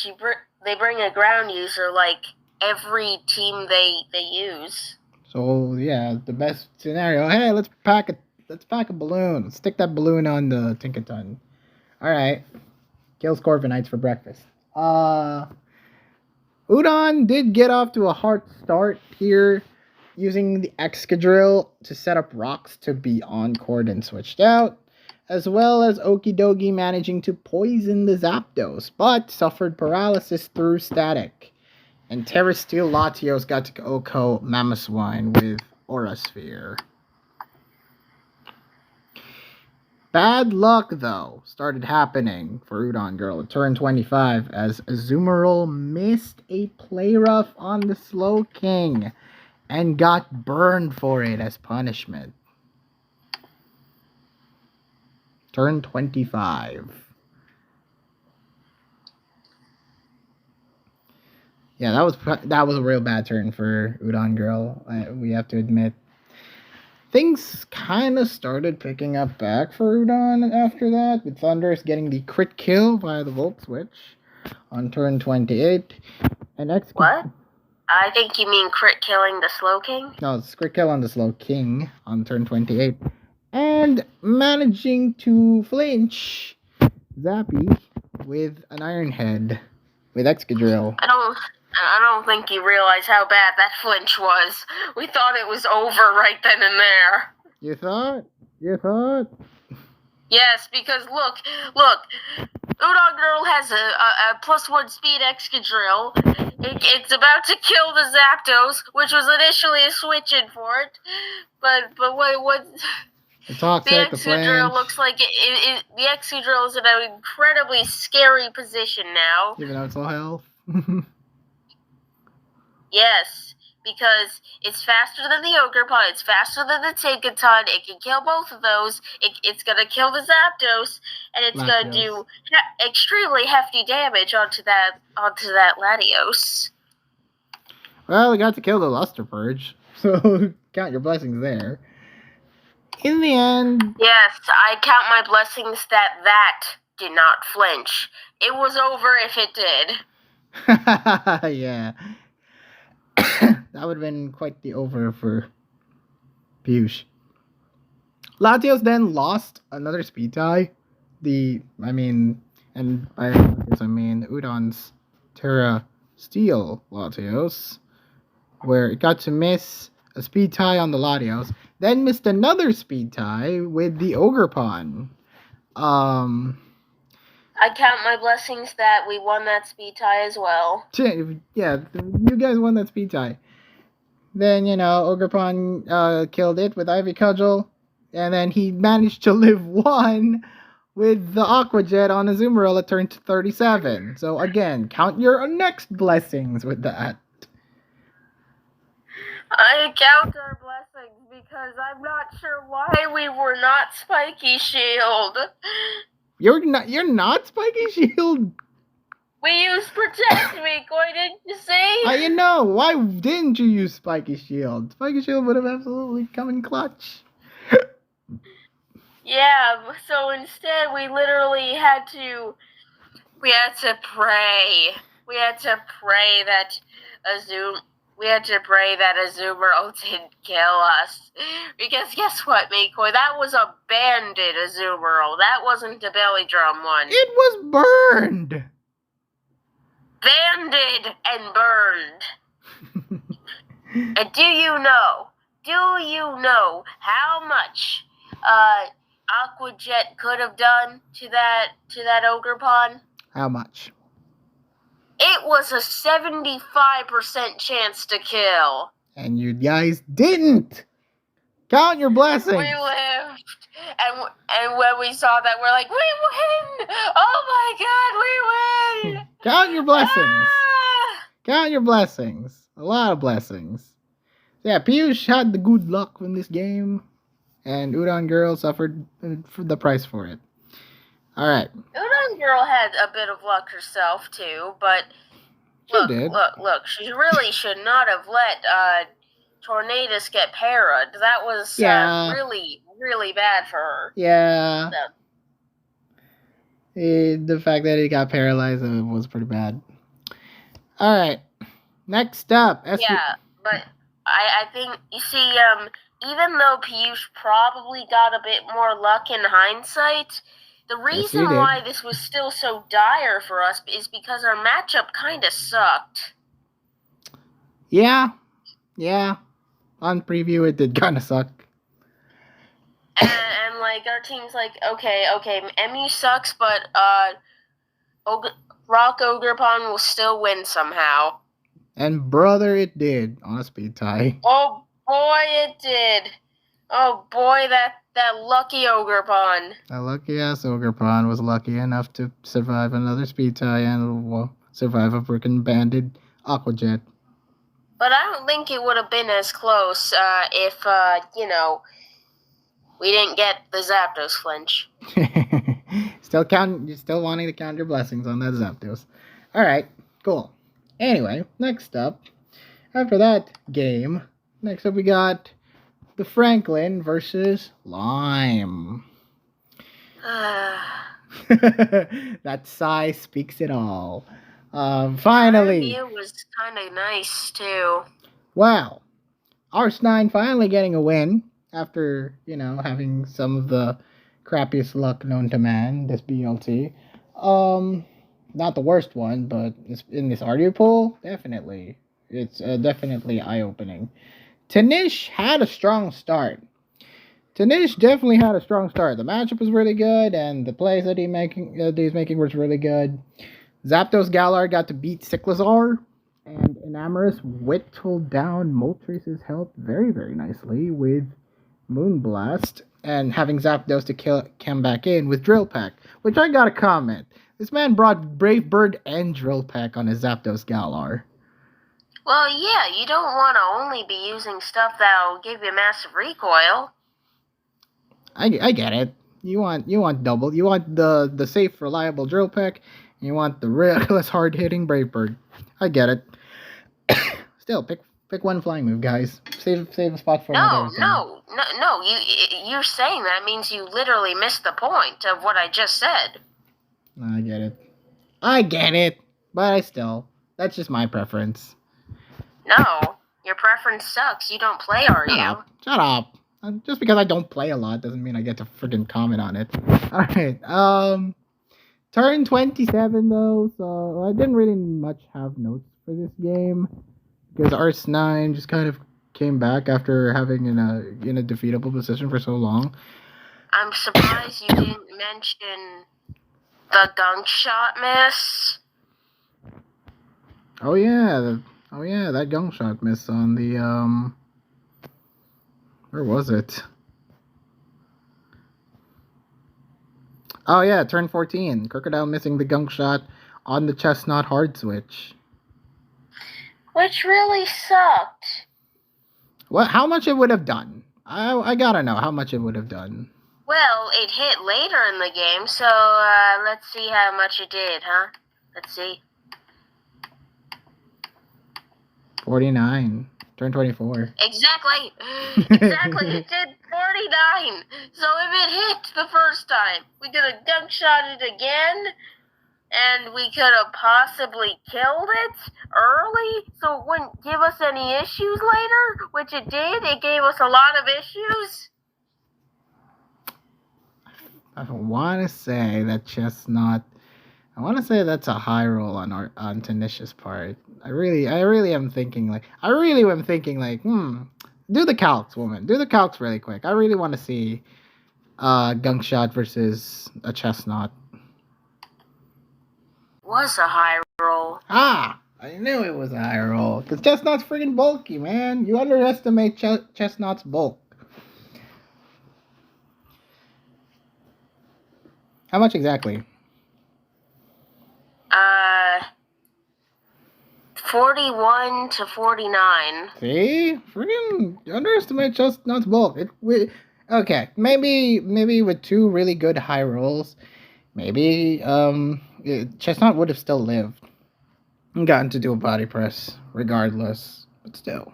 they bring a ground user like every team they use. So yeah, the best scenario. Hey, let's pack a balloon. Let's stick that balloon on the Tinkaton. All right, kills Corviknights for breakfast. Udon did get off to a hard start here, using the Excadrill to set up rocks to be on-court and switched out, as well as Okidogi managing to poison the Zapdos, but suffered paralysis through static. And Terra Steel Latios got to OHKO Mamoswine with Aura Sphere. Bad luck, though, started happening for Udon Girl at turn 25 as Azumarill missed a play rough on the Slow King and got burned for it as punishment. Turn 25. Yeah, that was a real bad turn for Udon Girl. We have to admit. Things kind of started picking up back for Udon after that, with Thundurus getting the crit kill via the Volt Switch on turn 28. And What? I think you mean crit killing the Slow King? No, it's crit kill on the Slow King on turn 28. And managing to flinch Zappy with an Iron Head with Excadrill. I don't think you realize how bad that flinch was. We thought it was over right then and there. You thought? Yes, because look, Udon Girl has a +1 speed Excadrill. It's about to kill the Zapdos, which was initially a switch-in for it. But what the Excadrill looks like the Excadrill is in an incredibly scary position now. Even though it's low health. Yes, because it's faster than the Ogerpon, it's faster than the Tinkaton, it can kill both of those, it's going to kill the Zapdos, and it's going to do extremely hefty damage onto that Latios. Well, we got to kill the Luster Purge, so count your blessings there. In the end... Yes, I count my blessings that did not flinch. It was over if it did. Yeah. That would have been quite the over for Piyush. Latios then lost another speed tie. And by this I mean Udon's Terra Steel Latios, where it got to miss a speed tie on the Latios, then missed another speed tie with the Ogerpon. I count my blessings that we won that speed tie as well. Yeah, you guys won that speed tie. Then, Ogerpon killed it with Ivy Cudgel, and then he managed to live one with the Aqua Jet on Azumarill that turned to 37. So again, count your next blessings with that. I count our blessings because I'm not sure why we were not Spiky Shield. You're not Spiky Shield? We used Protect Me, Koi, didn't you see? Why didn't you use Spiky Shield? Spiky Shield would have absolutely come in clutch. Yeah, so instead we literally had to pray. We had to pray that Azumarill didn't kill us. Because guess what, Mikoi? That was a banded Azumarill. That wasn't a belly drum one. It was burned. Banded and burned. And do you know how much Aqua Jet could have done to that Ogerpon? How much? It was a 75% chance to kill. And you guys didn't. Count your blessings. We lived. And when we saw that, we're like, we win! Oh my god, we win! Count your blessings. Count your blessings. A lot of blessings. Yeah, Piyush had the good luck in this game. And Udon Girl suffered the price for it. Alright. Udon Girl had a bit of luck herself, too, but look, she really should not have let Tornadus get para'd. That was really, really bad for her. Yeah. The fact that he got paralyzed was pretty bad. Alright. Next up. Yeah, but I think, you see, even though Piyush probably got a bit more luck in hindsight, the reason why this was still so dire for us is because our matchup kind of sucked. Yeah. On preview, it did kind of suck. And our team's like, okay, MU sucks, but Rock Ogerpon will still win somehow. And brother, it did on a speed tie. Oh boy, it did. Oh boy, that lucky Ogerpon. That lucky ass Ogerpon was lucky enough to survive another speed tie and survive a freaking banded Aqua Jet. But I don't think it would have been as close if we didn't get the Zapdos flinch. Still wanting to count your blessings on that Zapdos. Alright, cool. Anyway, next up, after that game, we got the Franklin versus Lime. That sigh speaks it all. Finally. Our view was kind of nice, too. Wow. Arse9 finally getting a win after, having some of the crappiest luck known to man, this BLT. Not the worst one, but in this RU pool, definitely. It's definitely eye-opening. Tanish had a strong start. The matchup was really good, and the plays that he's making was really good. Zapdos Galar got to beat Cyclizar, and Enamorous whittled down Moltres' health very, very nicely with Moonblast, and having Zapdos to come back in with Drill Peck, which I gotta comment. This man brought Brave Bird and Drill Peck on his Zapdos Galar. Well, yeah, you don't want to only be using stuff that'll give you massive recoil. I get it. You want double. You want the safe, reliable drill pick. And you want the reckless, hard hitting Brave Bird. I get it. Still, pick one flying move, guys. Save a spot for another. No. You're saying that means you literally missed the point of what I just said. I get it. But that's just my preference. No, your preference sucks. You don't play, are you? Shut up. Just because I don't play a lot doesn't mean I get to freaking comment on it. Alright, turn 27 though, so I didn't really much have notes for this game. Because Ars9 just kind of came back after having in a defeatable position for so long. I'm surprised you didn't mention the gunk shot miss. Oh yeah, that gunk shot miss on the where was it? Oh yeah, turn 14. Crocodile missing the gunk shot on the chestnut hard switch. Which really sucked. What? How much it would have done? I gotta know how much it would have done. Well, it hit later in the game, so let's see how much it did, huh? Let's see. 49. Turn 24. Exactly. It did 49. So if it hit the first time, we could have gunk shot it again, and we could have possibly killed it early, so it wouldn't give us any issues later, which it did. It gave us a lot of issues. I want to say that chestnut. I want to say that's a high roll on Tanish's part. I really am thinking like. Do the calcs, woman. Do the calcs really quick. I really want to see, gunk shot versus a chestnut. Was a high roll. Ah, I knew it was a high roll. Because chestnut's freaking bulky, man. You underestimate chestnut's bulk. How much exactly? 41 to 49. See? Freaking underestimate chestnut's bulk. Okay, maybe with two really good high rolls, maybe chestnut would have still lived and gotten to do a body press regardless, but still.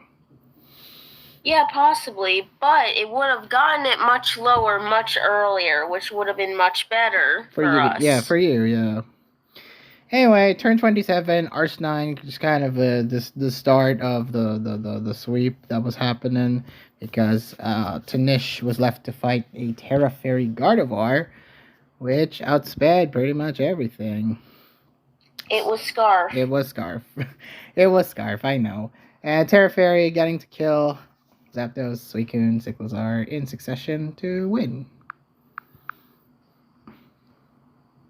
Yeah, possibly, but it would have gotten it much lower, much earlier, which would have been much better for us. Yeah, for you, yeah. Anyway, turn 27, Ars9, just kind of the start of the sweep that was happening, because Tanish was left to fight a Terra Fairy Gardevoir, which outsped pretty much everything. It was Scarf. It was Scarf, I know. And Terra Fairy getting to kill Zapdos, Suicune, Cyclizar in succession to win.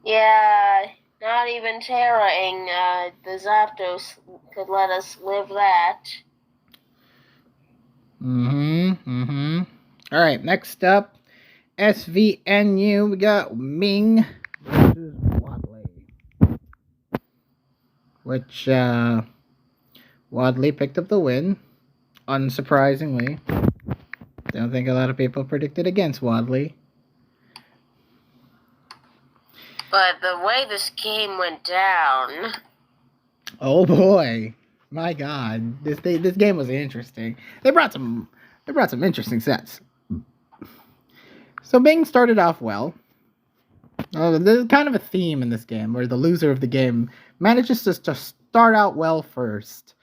Yeah, not even Terra-ing the Zapdos could let us live that. Alright, next up, SVNU, we got Ming versus Wadley. Which, Wadley picked up the win, unsurprisingly. Don't think a lot of people predicted against Wadley. But the way this game went down... Oh boy. My god. This game was interesting. They brought some interesting sets. So Bing started off well. There's kind of a theme in this game where the loser of the game manages to start out well first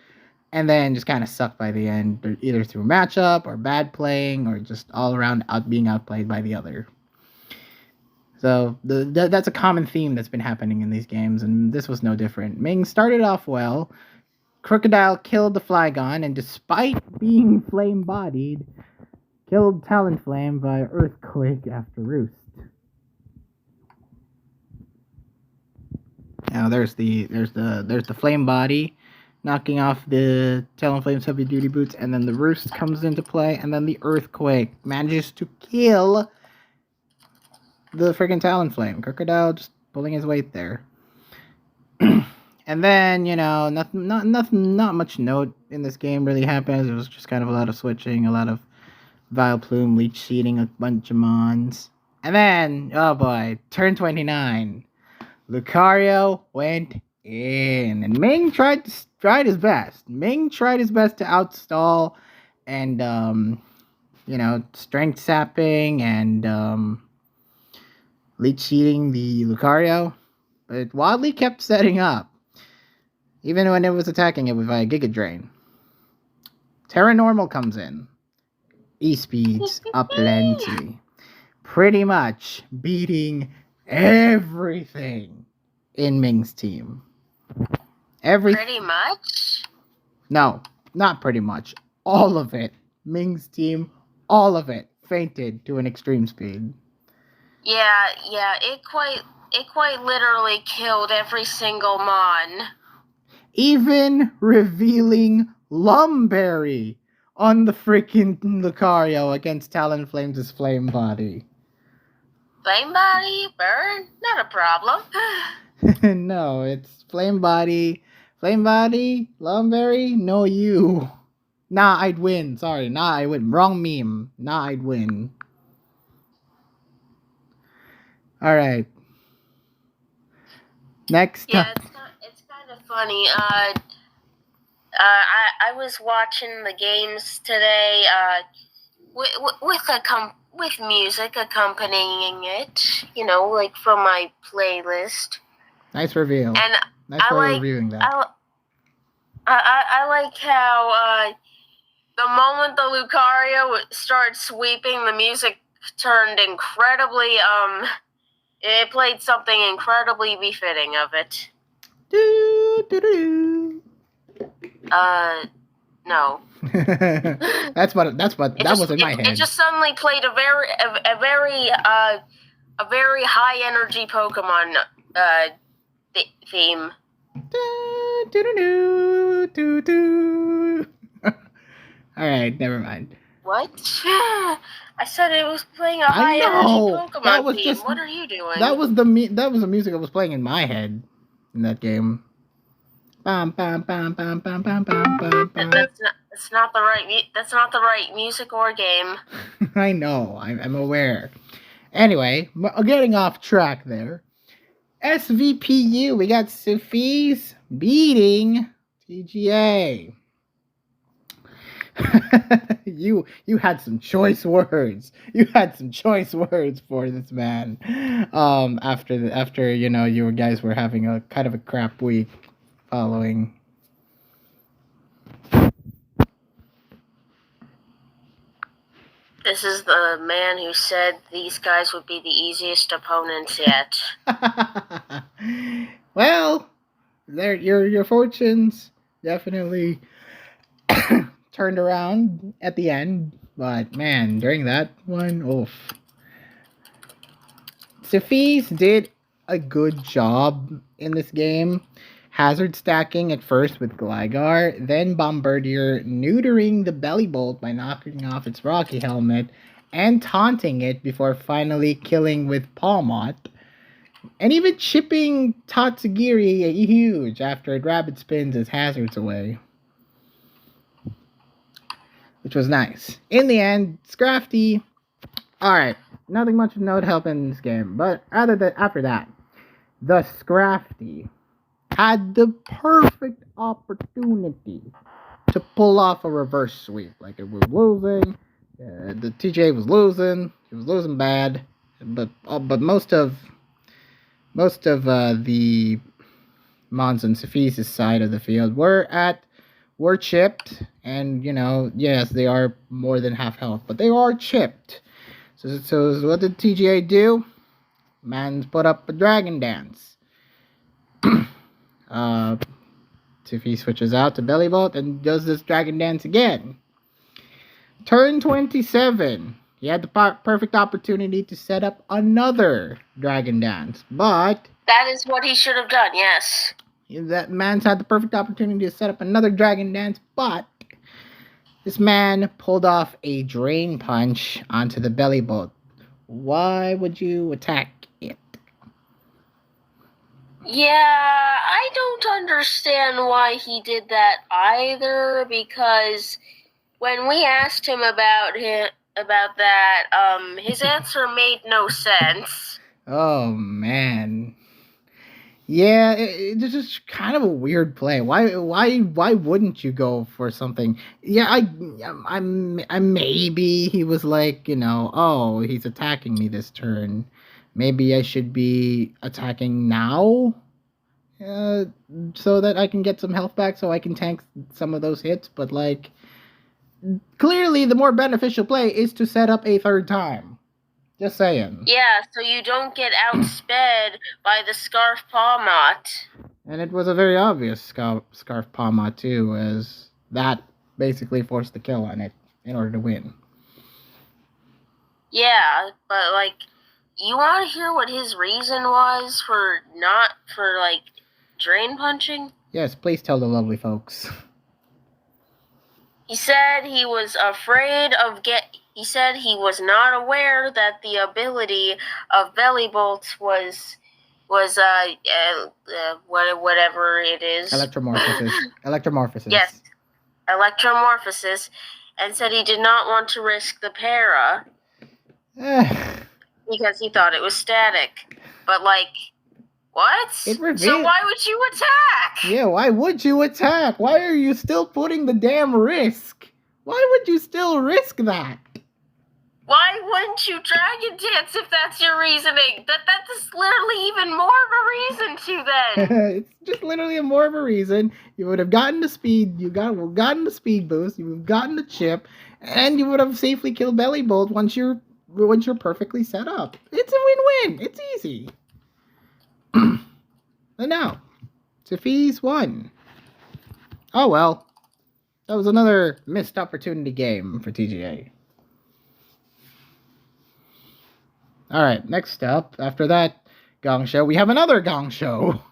and then just kind of suck by the end, either through matchup or bad playing or just all around being outplayed by the other. So that's a common theme that's been happening in these games, and this was no different. Ming started off well. Crocodile killed the Flygon, and despite being flame-bodied, killed Talonflame by Earthquake after Roost. Now there's the flame body, knocking off the Talonflame's heavy duty boots, and then the Roost comes into play, and then the Earthquake manages to kill the friggin' Talonflame. Crocodile just pulling his weight there. And then, not much note in this game really happens. It was just kind of a lot of switching, a lot of Vileplume leech seeding a bunch of mons. And then, oh boy, turn 29. Lucario went in. And Ming tried his best. Ming tried his best to outstall and, strength sapping and, leech seeding the Lucario. But Wadley kept setting up, even when it was attacking it with a Giga Drain. Terra Normal comes in. E-speeds up plenty. Pretty much beating everything in Ming's team. Pretty much? No, not pretty much. All of it. Ming's team, all of it, fainted to an extreme speed. Yeah, it quite literally killed every single mon. Even revealing Lumberry on the freaking Lucario against Talonflame's Flame Body. Flame Body? Burn? Not a problem. No, it's Flame Body. Flame Body? Lumberry? No, you. Nah, I'd win. Sorry, nah, I win. Wrong meme. Nah, I'd win. Alright. Next. Yeah, it's kind of funny. I was watching the games today, with music accompanying it, like from my playlist. Nice reveal. And nice for reviewing that. I like how the moment the Lucario started sweeping, the music turned incredibly it played something incredibly befitting of it. No. that was in my head. It just suddenly played a very high energy Pokemon theme. Alright, never mind. What? I said it was playing a high energy Pokemon theme. What are you doing? That was the music that was playing in my head in that game. Bam, bam, bam, bam, bam, bam, bam, bam, bam. That's not the right music or game. I know. I'm aware. Anyway, getting off track there. SVPU, we got Sophie's beating TGA. you had some choice words. You had some choice words for this man. After you guys were having a kind of a crap week following. This is the man who said these guys would be the easiest opponents yet. Well, your fortunes definitely turned around at the end, but man, during that one, oof. Sophie's did a good job in this game. Hazard stacking at first with Gligar, then Bombardier neutering the Bellybolt by knocking off its Rocky Helmet and taunting it before finally killing with Palmot, and even chipping Tatsugiri huge after it Rabbit spins its hazards away, which was nice. In the end, Scrafty, alright, nothing much of note happened in this game, but after that, the Scrafty had the perfect opportunity to pull off a reverse sweep. Like, it was losing, the TJ was losing, he was losing bad, but most of the Mons and Sophie's side of the field were chipped, and yes, they are more than half health, but they are chipped. So what did TGA do? Man's put up a Dragon Dance. Sophie switches out to Bellybolt and does this Dragon Dance again. Turn 27. He had the perfect opportunity to set up another Dragon Dance, but that is what he should have done, yes. That man's had the perfect opportunity to set up another Dragon Dance, but this man pulled off a Drain Punch onto the Bellybolt. Why would you attack it? Yeah, I don't understand why he did that either, because when we asked him about that, his answer made no sense. Oh man. Yeah, it's just kind of a weird play. Why wouldn't you go for something? Yeah, I maybe he was like, oh, he's attacking me this turn. Maybe I should be attacking now, uh, so that I can get some health back, so I can tank some of those hits. But like, clearly, the more beneficial play is to set up a third time. Just saying. Yeah, so you don't get outsped by the Scarf Palmot. And it was a very obvious Scarf Palma too, as that basically forced the kill on it in order to win. Yeah, but like, you want to hear what his reason was for drain punching? Yes, please tell the lovely folks. He said he was afraid of He said he was not aware that the ability of Belly Bolt was whatever it is. Electromorphosis. Yes, electromorphosis, and said he did not want to risk the para because he thought it was static. But like, what? So why would you attack? Yeah, why would you attack? Why are you still putting the damn risk? Why would you still risk that? Why wouldn't you Dragon Dance if that's your reasoning? That's literally even more of a reason to then. It's just literally more of a reason. You would have gotten the speed. Gotten the speed boost. You would have gotten the chip, and you would have safely killed Belly Bolt once you're perfectly set up. It's a win-win. It's easy. And now, Sophie's won. Oh well, that was another missed opportunity game for TGA. All right, next up, after that gong show, we have another gong show.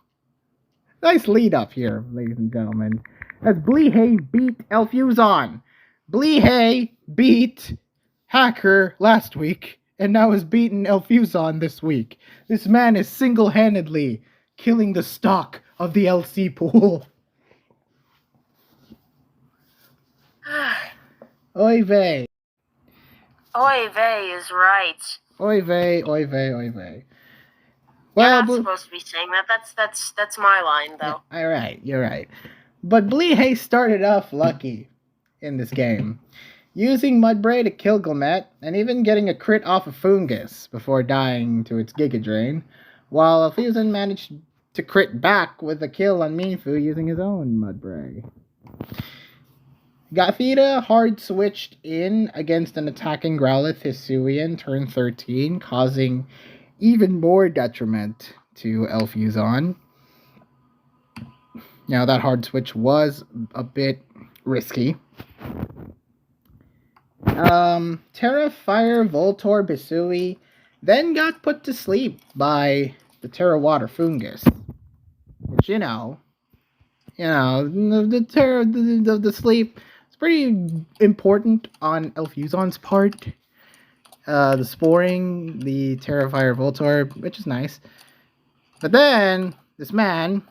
Nice lead up here, ladies and gentlemen. As Bleehay beat Elfuzon. Bleehay beat Hacker last week, and now has beaten Elfuzon this week. This man is single-handedly killing the stock of the LC pool. Oy vey. Oy vey is right. Oy vey, oy vey, oy vey. Well, you're not supposed to be saying that. That's my line, though. Yeah, all right, you're right. But Bleehay started off lucky in this game, using Mudbray to kill Glamet, and even getting a crit off of Fungus before dying to its Giga Drain, while Elfuzon managed to crit back with a kill on Minfu using his own Mudbray. Gothita hard switched in against an attacking Growlithe Hisuian turn 13, causing even more detriment to Elfuzon. Now, that hard switch was a bit risky. Terra Fire Voltor Bisui then got put to sleep by the Terra Water Fungus. Which, the Terra, the sleep is pretty important on Elfuzon's part. The sporing, the Terra Fire Voltor, which is nice. But then, this man,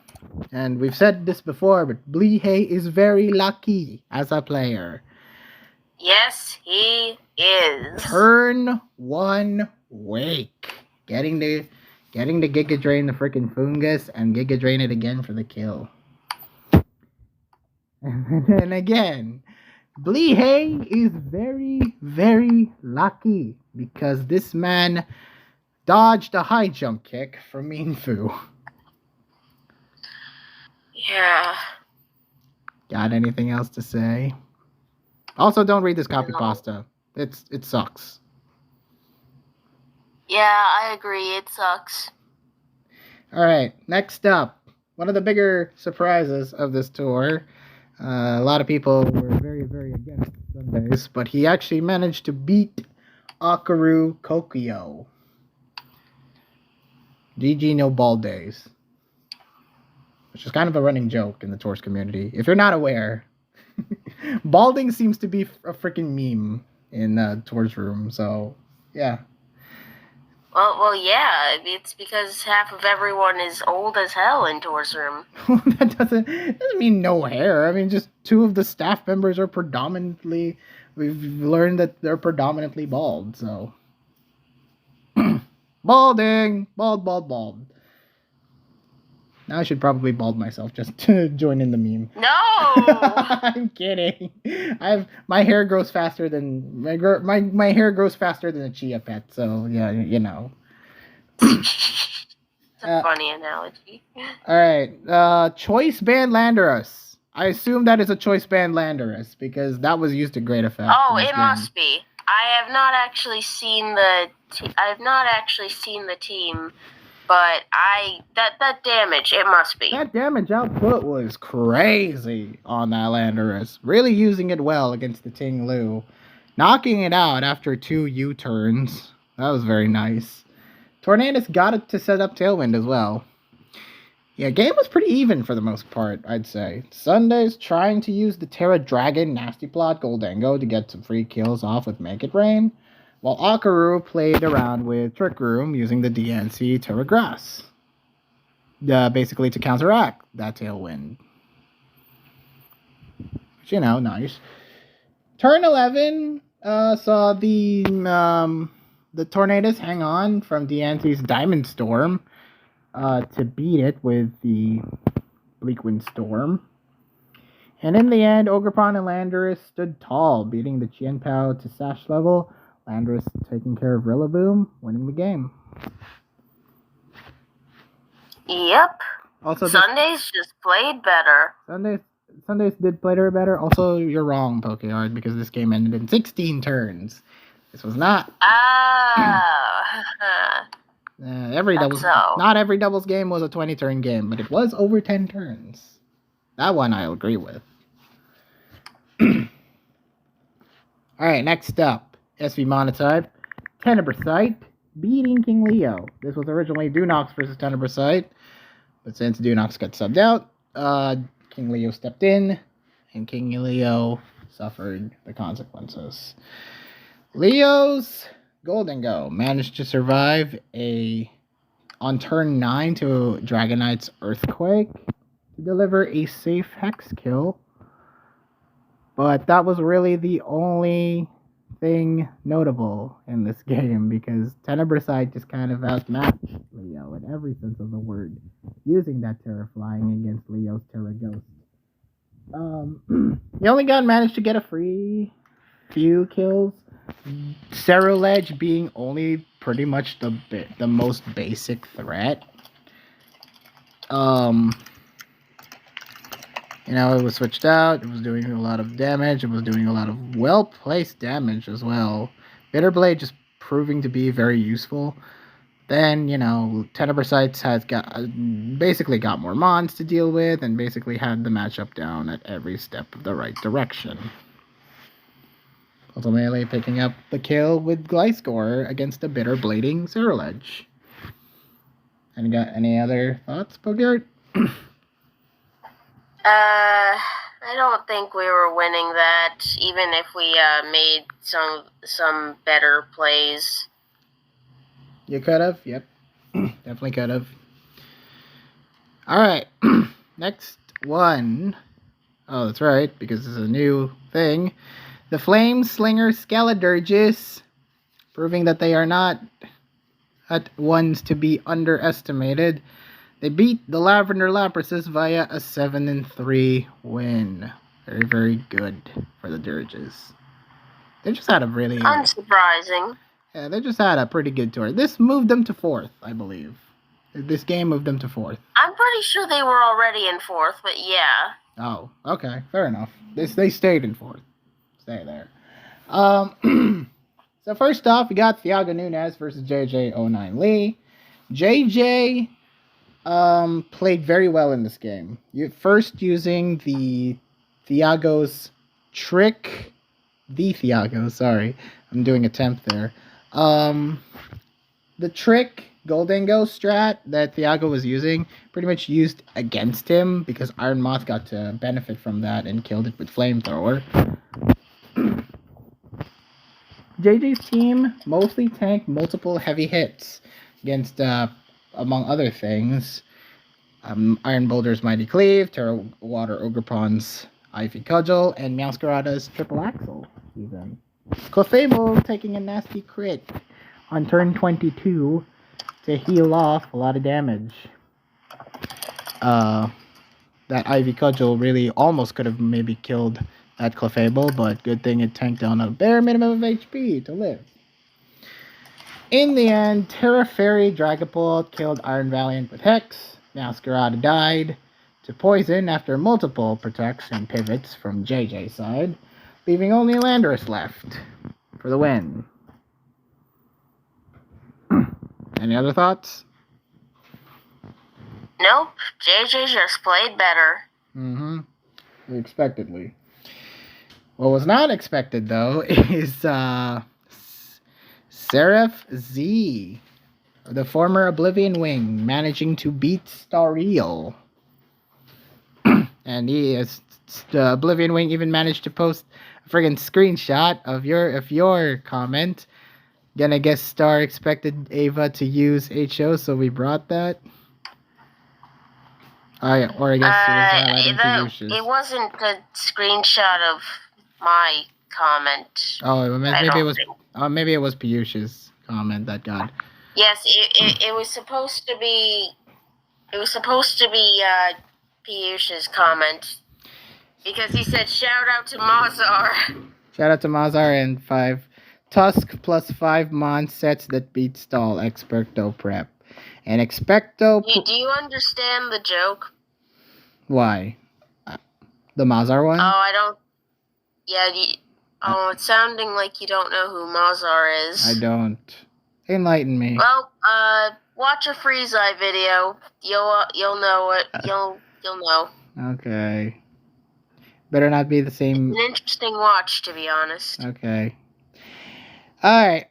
and we've said this before, but Bleehay is very lucky as a player. Yes, he is. Turn 1 Wake. Getting to Giga Drain the freaking Fungus and Giga Drain it again for the kill. And again, Bleehay is very, very lucky because this man dodged a high jump kick from Minfu. Yeah. Got anything else to say? Also, don't read this copy pasta. It sucks. Yeah, I agree. It sucks. Alright, next up. One of the bigger surprises of this tour. A lot of people were very, very against Sundays, but he actually managed to beat Akaru Kokyo. GG no ball days. Which is kind of a running joke in the tours community. If you're not aware, balding seems to be a freaking meme in tours room. So, yeah. Well, yeah. It's because half of everyone is old as hell in Tor's room. That doesn't mean no hair. I mean, just two of the staff members are predominantly. We've learned that they're predominantly bald. So, balding, bald. Now I should probably bald myself just to join in the meme. No. I'm kidding. My hair grows faster than my hair grows faster than a chia pet. So yeah, you know. It's a funny analogy. All right. Choice band Landorus. I assume that is a choice band Landorus because that was used to great effect. Oh, it must be. I have not actually seen the. I have not actually seen the team, but that damage. It must be. That damage output was crazy on that Landorus. Really using it well against the Ting Lu, knocking it out after 2 U-turns. That was very nice. Tornadus got it to set up Tailwind as well. Yeah, game was pretty even for the most part, I'd say. Sunday's trying to use the Terra Dragon Nasty Plot Goldango to get some free kills off with Make It Rain, while Akaru played around with Trick Room using the DNC Terra Grass. Basically to counteract that Tailwind. Which, you know, nice. Turn 11 saw the Tornadus hang on from DNC's Diamond Storm to beat it with the Bleakwind Storm. And in the end, Ogrepon and Landorus stood tall, beating the Qianpao to Sash level. Landorus taking care of Rillaboom, winning the game. Yep. Also, Sundays just played better. Sundays did play better. Also, you're wrong, Pokeyard, because this game ended in 16 turns. This was not. Not every doubles game was a 20-turn game, but it was over 10 turns. That one I'll agree with. Alright, next up, SV Monotype. Tenebrasite beating King Leo. This was originally Dunox versus Tenebrasite, but since Dunox got subbed out, King Leo stepped in, and King Leo suffered the consequences. Leo's Goldango managed to survive on turn 9 to Dragonite's Earthquake to deliver a safe Hex kill. But that was really the only thing notable in this game because Tenebrasite just kind of outmatched Leo in every sense of the word, using that Terra Flying against Leo's Terra Ghost. The only gun managed to get a free few kills. Ceruledge being only pretty much the most basic threat. You know, it was switched out. It was doing a lot of damage. It was doing a lot of well-placed damage as well. Bitterblade just proving to be very useful. Then, you know, Tenebrasites has basically got more mons to deal with and basically had the matchup down at every step of the right direction. Ultimately picking up the kill with Gliscor against a bitter-blading Ceruledge. And you got any other thoughts, Pogert? I don't think we were winning that, even if we made some better plays. You could have, yep. Definitely could have. Alright, next one. Oh, that's right, because this is a new thing. The Flame Slinger Skeledurgis, proving that they are not ones to be underestimated. They beat the Lavender Laprases via a 7-3 win. Very, very good for the Dirges. They just had a really... Unsurprising. Yeah, they just had a pretty good tour. This moved them to 4th, I believe. This game moved them to 4th. I'm pretty sure they were already in 4th, but yeah. Oh, okay. Fair enough. They stayed in 4th. Stay there. So first off, we got Thiago Nunes versus JJ09 Lee. JJ... played very well in this game. First using the Thiago's trick. The Thiago, sorry. I'm doing a temp there. The trick Goldango strat that Thiago was using pretty much used against him because Iron Moth got to benefit from that and killed it with Flamethrower. JJ's team mostly tanked multiple heavy hits against, among other things, Iron Boulder's Mighty Cleave, Terra Water Ogrepon's Ivy Cudgel, and Meowscarada's Triple Axle. Even Clefable taking a nasty crit on turn 22 to heal off a lot of damage. That Ivy Cudgel really almost could have maybe killed that Clefable, but good thing it tanked down a bare minimum of HP to live. In the end, Terra Fairy Dragapult killed Iron Valiant with Hex. Meowscarada died to poison after multiple protection pivots from JJ's side, leaving only Landorus left for the win. Any other thoughts? Nope, JJ just played better. Expectedly. What was not expected, though, is Seraph Z, the former Oblivion Wing, managing to beat Stariel. And the Oblivion Wing even managed to post a friggin' screenshot of your comment. Gonna guess Star expected Ava to use HO, so we brought that. I guess it was highlighting Piyush's. It wasn't a screenshot of my comment. Oh, maybe it was Piyush's comment that got. Yes, it was supposed to be. It was supposed to be Piyush's comment because he said, "Shout out to Mazar." Shout out to Mazar and 5 Tusk plus 5 Mon sets that beat Stall Expecto Prep. And Expecto... Do you understand the joke? Why? The Mazar one? Oh, I don't... Yeah, it's sounding like you don't know who Mazar is. I don't. Enlighten me. Well, watch a Freeze Eye video. You'll know it. You'll know. Okay. Better not be the same... It's an interesting watch, to be honest. Okay. Alright.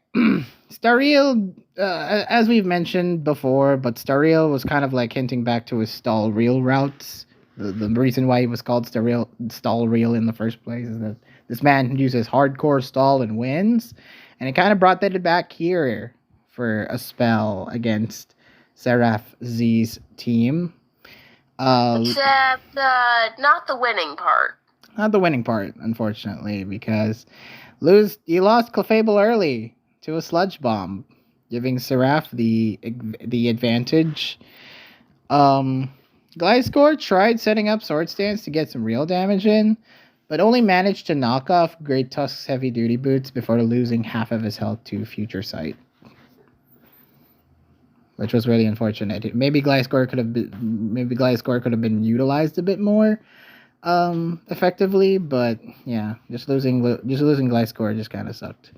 Stariel, as we've mentioned before, but Stariel was kind of like hinting back to his stall reel routes. The reason why he was called stall reel in the first place is that this man uses hardcore stall and wins, and it kind of brought that back here for a spell against Seraph Z's team. Except not the winning part. Not the winning part, unfortunately, because he lost Clefable early to a sludge bomb, giving Seraph the advantage. Gliscor tried setting up Sword Stance to get some real damage in, but only managed to knock off Great Tusk's heavy duty boots before losing half of his health to Future Sight, which was really unfortunate. Maybe Gliscor could have been utilized a bit more effectively, but yeah, just losing Gliscor just kind of sucked.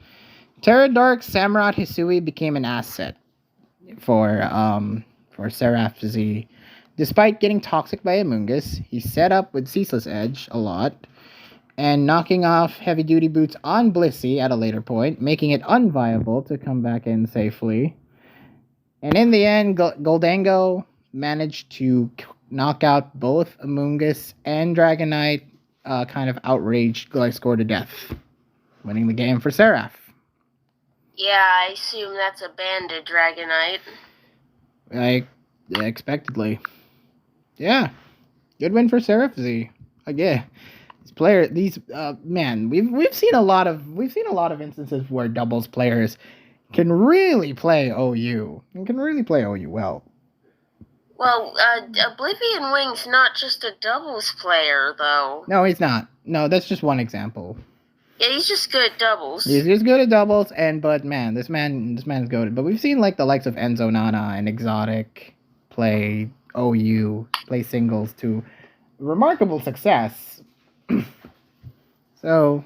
Terra Dark Samurott Hisui became an asset for Seraph Z. Despite getting toxic by Amoonguss, he set up with Ceaseless Edge a lot, and knocking off heavy duty boots on Blissey at a later point, making it unviable to come back in safely. And in the end, Goldango managed to knock out both Amoonguss and Dragonite, kind of outraged Gliscor to death, winning the game for Seraph. Yeah, I assume that's a banded Dragonite. Expectedly. Yeah. Good win for Seraph Z. Again, we've seen a lot of instances where doubles players can really play OU and can really play OU well. Well, Oblivion Wing's not just a doubles player, though. No, he's not. No, that's just one example. Yeah, he's just good at doubles. He's just good at doubles, but man, this man's goated. But we've seen like the likes of Enzo Nana and Exotic play OU, play singles to remarkable success. So,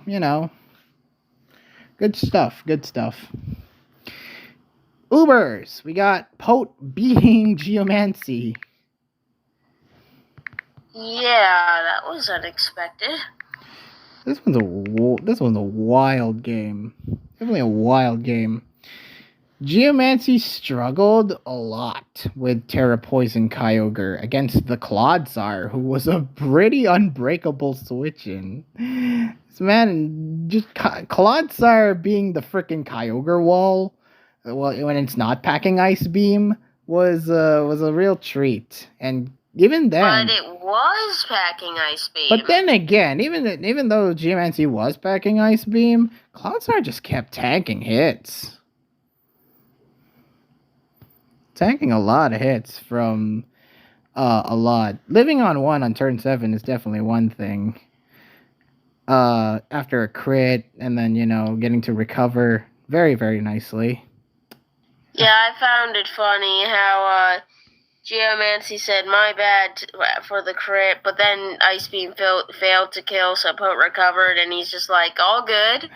good stuff. Ubers, we got Pote beating Geomancy. Yeah, that was unexpected. This one's a wild game. Definitely a wild game. Geomancy struggled a lot with Terra Poison Kyogre against the Clodsar, who was a pretty unbreakable switch-in. This man, just Clodsar being the freaking Kyogre wall, well, when it's not packing Ice Beam, was a real treat. And even then, But it was packing Ice Beam. but then again, even though Geomancy was packing Ice Beam, Clodsar just kept tanking hits. Tanking a lot of hits from a lot. Living on 1 on turn 7 is definitely one thing. After a crit, and then, getting to recover very, very nicely. Yeah, I found it funny how Geomancy said, "My bad for the crit," but then Ice Beam failed to kill, so Pote recovered, and he's just like, all good.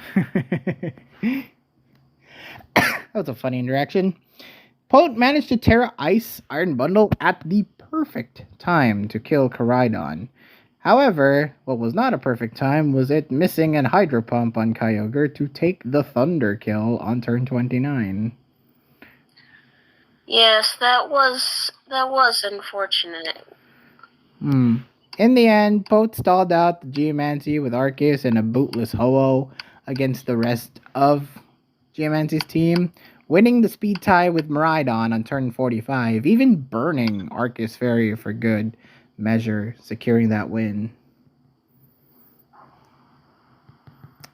That was a funny interaction. Pote managed to Terra Ice Iron Bundle at the perfect time to kill Koraidon. However, what was not a perfect time was it missing an Hydro Pump on Kyogre to take the Thunder kill on turn 29. Yes, that was unfortunate. In the end, Pote stalled out the Geomancy with Arceus and a bootless Ho-Oh against the rest of Geomancy's team, winning the speed tie with Miraidon on turn 45, even burning Arceus Fairy for good measure, securing that win.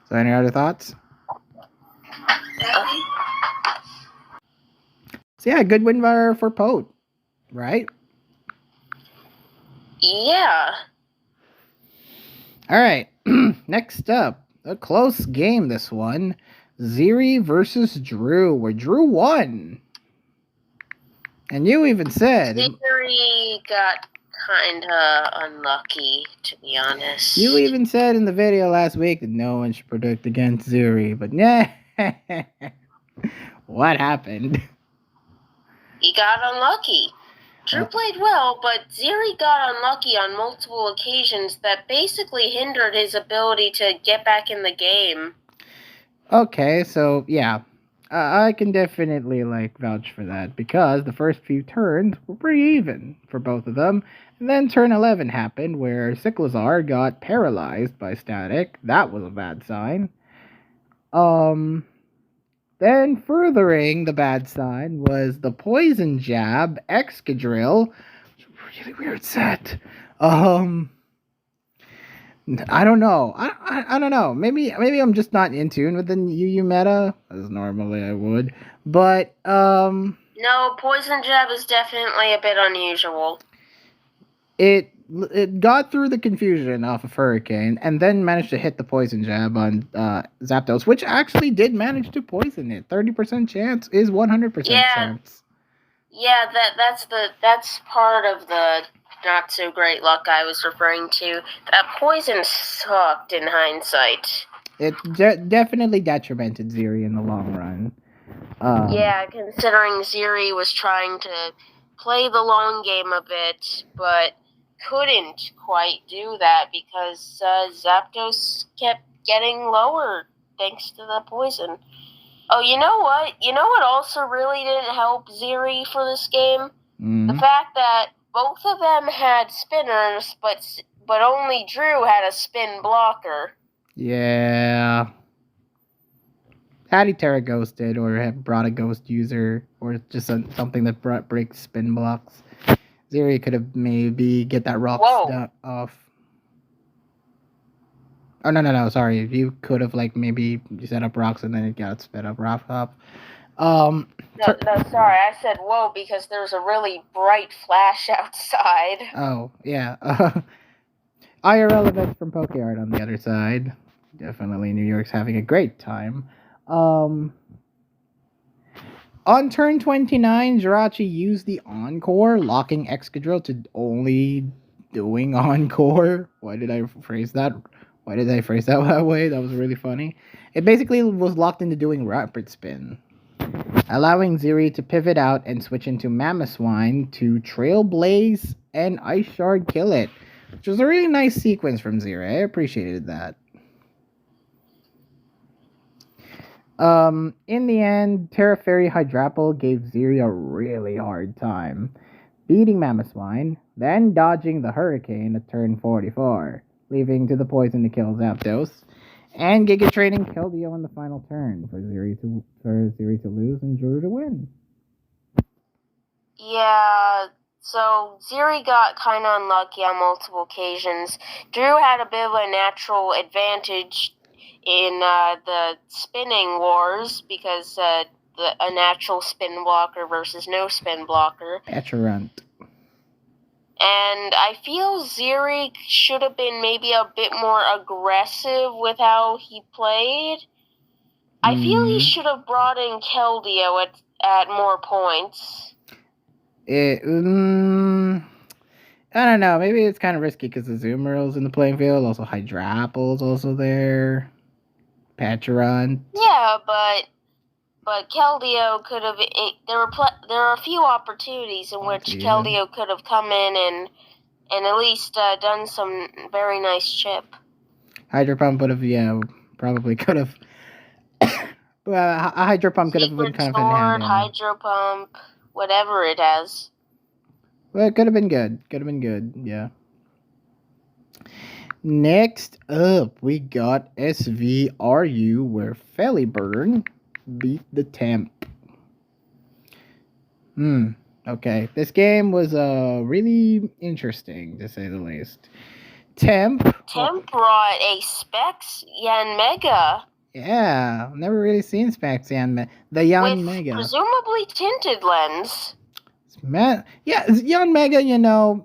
So any other thoughts? So yeah, good win for Pote, right? Yeah. Alright, next up, a close game this one. Ziri versus Drew, where Drew won. And you even said... Ziri got kinda unlucky, to be honest. You even said in the video last week that no one should predict against Ziri, but yeah, what happened? He got unlucky. Drew played well, but Ziri got unlucky on multiple occasions that basically hindered his ability to get back in the game. Okay, so yeah, I can definitely vouch for that, because the first few turns were pretty even for both of them. And then turn 11 happened where Cyclizar got paralyzed by static. That was a bad sign. Then furthering the bad sign was the Poison Jab Excadrill. Really weird set. I don't know. I don't know. Maybe I'm just not in tune with the UU meta, as normally I would. But no, Poison Jab is definitely a bit unusual. It got through the confusion off of Hurricane, and then managed to hit the Poison Jab on Zapdos, which actually did manage to poison it. 30% chance is 100% chance. Yeah, that's part of the not so great luck I was referring to. That poison sucked in hindsight. It definitely detrimented Ziri in the long run. Yeah, considering Ziri was trying to play the long game a bit, but couldn't quite do that because Zapdos kept getting lower thanks to the poison. Oh, you know what? You know what also really didn't help Ziri for this game? Mm-hmm. The fact that both of them had spinners, but only Drew had a spin blocker. Yeah. Had he Terra Ghosted or had brought a Ghost user or just something that breaks spin blocks, Ziri could have maybe get that rock off. Oh, no, sorry. You could have, maybe set up rocks and then it got sped up rock up. No, sorry. I said whoa because there's a really bright flash outside. Oh, yeah. IRL events from PokeArt on the other side. Definitely New York's having a great time. On turn 29, Jirachi used the Encore, locking Excadrill to only doing Encore. Why did I phrase that that way? That was really funny. It basically was locked into doing Rapid Spin, allowing Ziri to pivot out and switch into Mamoswine to Trailblaze and Ice Shard kill it, which was a really nice sequence from Ziri. I appreciated that. In the end, Terra Fairy Hydrapple gave Ziri a really hard time, beating Mamoswine, then dodging the Hurricane at turn 44, leaving to the poison to kill Zapdos, and Giga Training Keldeo on the final turn for Ziri to lose and Drew to win. Yeah, so Ziri got kind of unlucky on multiple occasions. Drew had a bit of a natural advantage in the spinning wars because a natural spin blocker versus no spin blocker. Petulant. And I feel Ziri should have been maybe a bit more aggressive with how he played. I feel he should have brought in Keldeo at more points. I don't know. Maybe it's kind of risky because the Zoomerl's in the playing field. Also, Hydrapple's also there. Petulant. Yeah, but Keldeo could have. There are a few opportunities in which Keldeo could have come in and at least done some very nice chip. Hydro Pump would have, probably could have. Well, a Hydro Pump could have been kind of in hand. Hydro Pump, whatever it has. Well, it could have been good. Yeah. Next up, we got SVRU, where Fellyburn beat the Temp. Okay. This game was really interesting, to say the least. Temp brought a Specs Yanmega. Yeah, never really seen Specs the Yanmega. Presumably tinted lens. Man, yeah, Yanmega,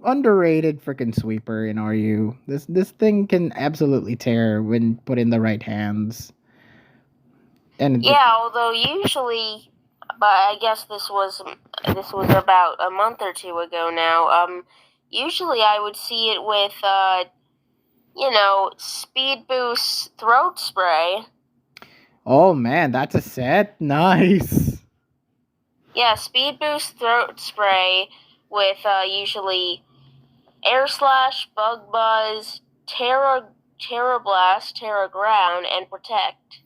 underrated freaking sweeper in RU. This thing can absolutely tear when put in the right hands. And although usually, but I guess this was about a month or two ago now. Usually I would see it with Speed Boost throat spray. Oh man, that's a set. Nice. Yeah, Speed Boost throat spray with usually Air Slash, Bug Buzz, Terra Blast, Terra Ground, and Protect.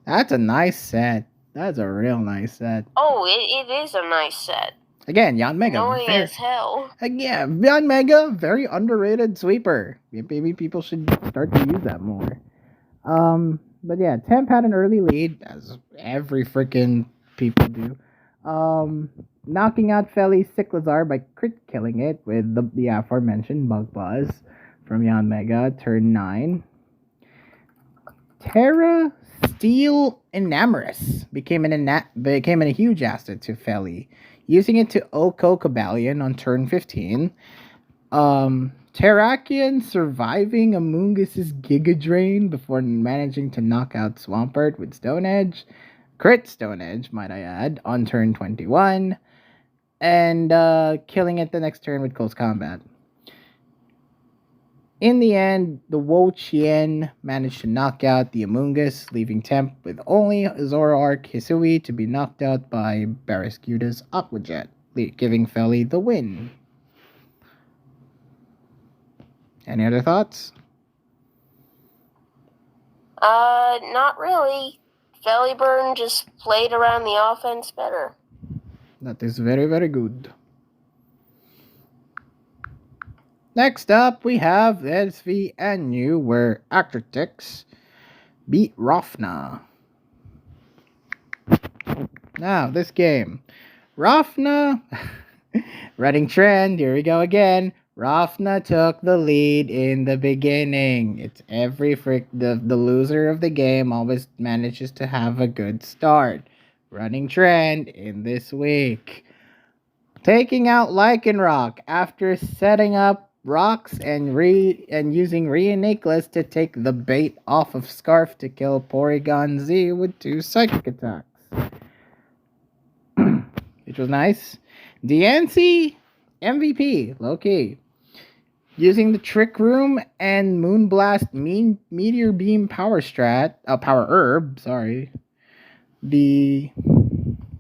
That's a nice set. That's a real nice set. Oh, it is a nice set. Again, Yanmega. Annoying as hell. Yeah, Yanmega, very underrated sweeper. Maybe people should start to use that more. But yeah, Temp had an early lead, as every freaking people do. Knocking out Felly's Cyclizar by crit killing it with the aforementioned Bug Buzz from Yanmega, turn 9. Terra Steel Enamorous became a huge asset to Felly, using it to Oko Cobalion on turn 15. Terrakion surviving Amoonguss's Giga Drain before managing to knock out Swampert with Stone Edge. Crit Stone Edge, might I add, on turn 21. And killing it the next turn with Close Combat. In the end, the Wo-Chien managed to knock out the Amoonguss, leaving Temp with only Zoroark Hisui to be knocked out by Barraskewda's Aqua Jet, giving Felly the win. Any other thoughts? Not really. Fellyburn just played around the offense better. That is very, very good. Next up, we have SVNU, where Acrotix beat Rafna. Now, this game. Rafna, running trend, here we go again. Rafna took the lead in the beginning. It's the loser of the game always manages to have a good start. Running trend in this week. Taking out Lycanroc after setting up rocks and using Rhea to take the bait off of Scarf to kill Porygon Z with 2 psychic attacks. Which was nice. DNC MVP, low key. Using the Trick Room and Moonblast Meteor Beam Power Herb, the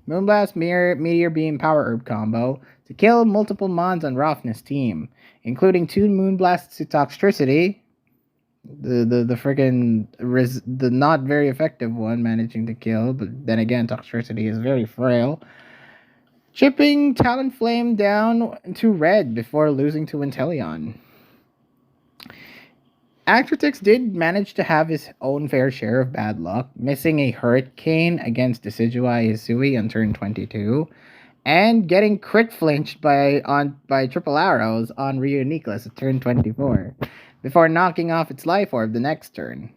Moonblast Meteor Beam Power Herb combo to kill multiple Mons on Rafna's team, including 2 Moonblasts to Toxtricity, The freaking the not very effective one managing to kill, but then again, Toxtricity is very frail. Chipping Talonflame down to red before losing to Inteleon. Acrotix did manage to have his own fair share of bad luck, missing a Hurricane against Decidueye Hisui on turn 22, and getting crit flinched by triple arrows on Ryu Nicholas at turn 24, before knocking off its life orb the next turn.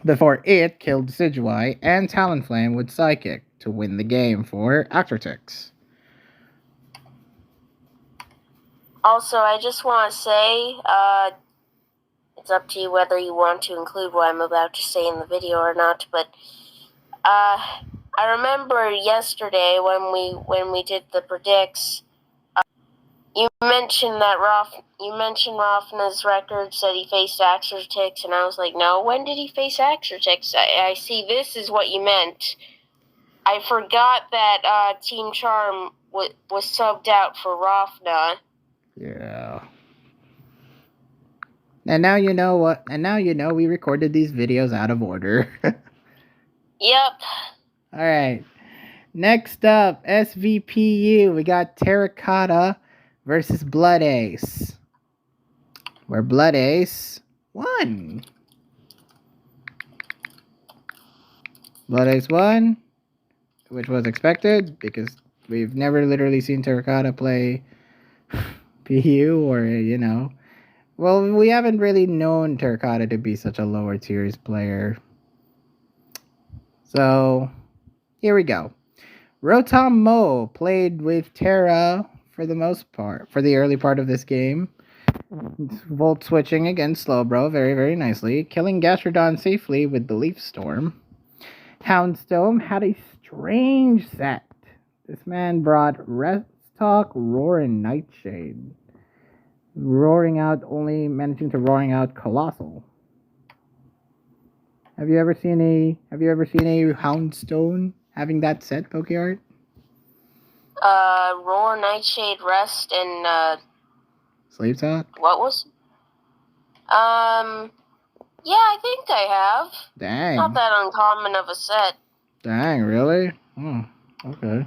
Before it killed Decidueye and Talonflame with Psychic to win the game for Acrotix. Also, I just want to say, it's up to you whether you want to include what I'm about to say in the video or not, but I remember yesterday when we did the predicts, you mentioned Rafna's record said he faced Axertix, and I was like, no, when did he face Axertix? I see this is what you meant. I forgot that Team Charm was subbed out for Rafna. Yeah. And now you know what. And now you know we recorded these videos out of order. Yep. All right. Next up, SVPU. We got Terracotta versus Blood Ace, where Blood Ace won. Blood Ace won, which was expected because we've never literally seen Terracotta play PU or, you know. Well, we haven't really known Terracotta to be such a lower tiers player. So, here we go. Rotom Mo played with Terra for the most part, for the early part of this game. Volt switching against Slowbro very, very nicely, killing Gastrodon safely with the Leaf Storm. Houndstone had a strange set. This man brought Restalk, Roar, and Nightshade. Only managing to roaring out Colossal. Have you ever seen a Houndstone having that set, Pokeart? Roar, Nightshade, Rest, and Sleep Talk? what was? Yeah, I think I have. Dang. Not that uncommon of a set. Dang, really? Oh, okay.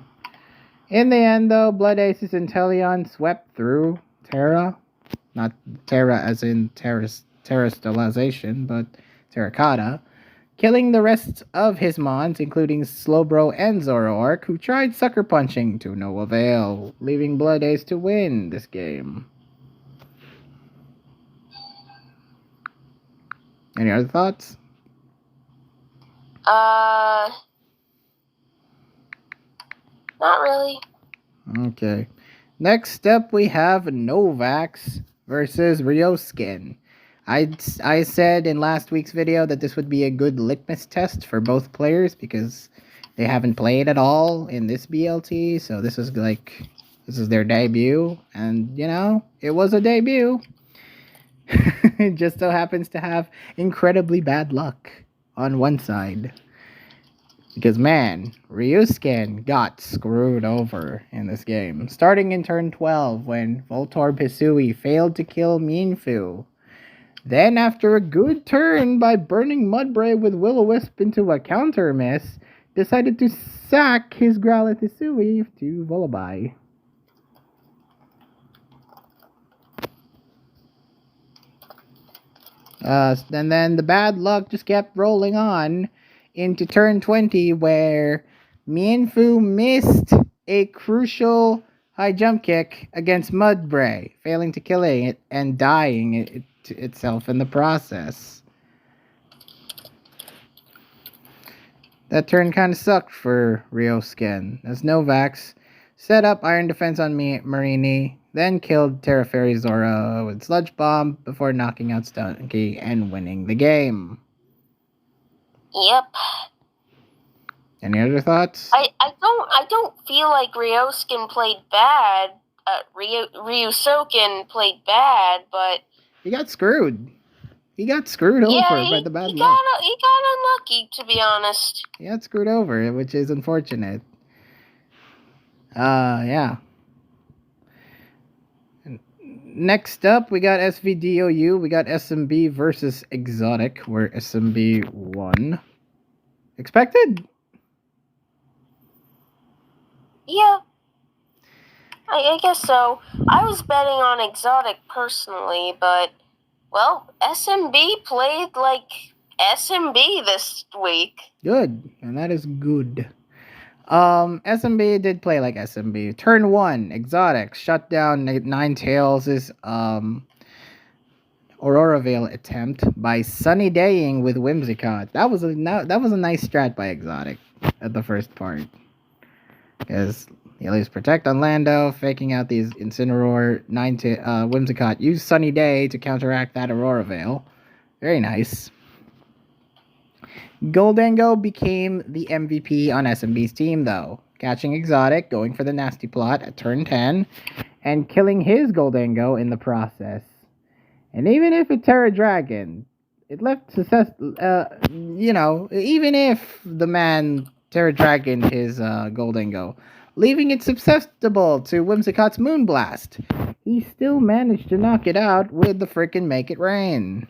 In the end, though, Blood Ace's Inteleon swept through Terra. Not Terra as in terrestrialization, but Terracotta. Killing the rest of his mons, including Slowbro and Zoroark, who tried sucker punching to no avail, leaving Blood Ace to win this game. Any other thoughts? Not really. Okay. Next up, we have Novax versus Rioskin. I said in last week's video that this would be a good litmus test for both players because they haven't played at all in this BLT, so this is their debut, and you know, it was a debut. It just so happens to have incredibly bad luck on one side. Because, man, Ryuskin got screwed over in this game. Starting in turn 12 when Voltorb Hisui failed to kill Mienfoo. Then, after a good turn by burning Mudbray with Will-O-Wisp into a counter miss, decided to sack his Growlithe Hisui to Vullaby. And then the bad luck just kept rolling on into turn 20 where Mienfoo missed a crucial high jump kick against Mudbray, failing to kill it and dying itself in the process. That turn kind of sucked for Ryoskin, as Novax set up Iron Defense on Marini, then killed Terra Fairy Zora with Sludge Bomb before knocking out Stunky and winning the game. Yep. Any other thoughts? I don't feel like Ryoskin played bad. Ryusoken played bad, but he got screwed. He got screwed over by the bad luck. He got unlucky, to be honest. He got screwed over, which is unfortunate. Yeah. Next up, we got SVDOU. We got SMB versus Exotic, where SMB won. Expected? Yeah, I guess so. I was betting on Exotic personally, but, well, SMB played like SMB this week. Good, and that is good. SMB did play like SMB. Turn 1, Exotic shut down Ninetales' Aurora Veil attempt by Sunny Daying with Whimsicott. That was a nice strat by Exotic at the first part. Because he leaves Protect on Lando, faking out these Incineroar, Whimsicott. Use Sunny Day to counteract that Aurora Veil. Very nice. Goldango became the MVP on SMB's team, though, catching Exotic, going for the nasty plot at turn 10, and killing his Goldango in the process. And even if it Terra Dragon, it left success. Even if the man Terra Dragon his Goldango, leaving it susceptible to Whimsicott's Moonblast, he still managed to knock it out with the frickin' Make It Rain.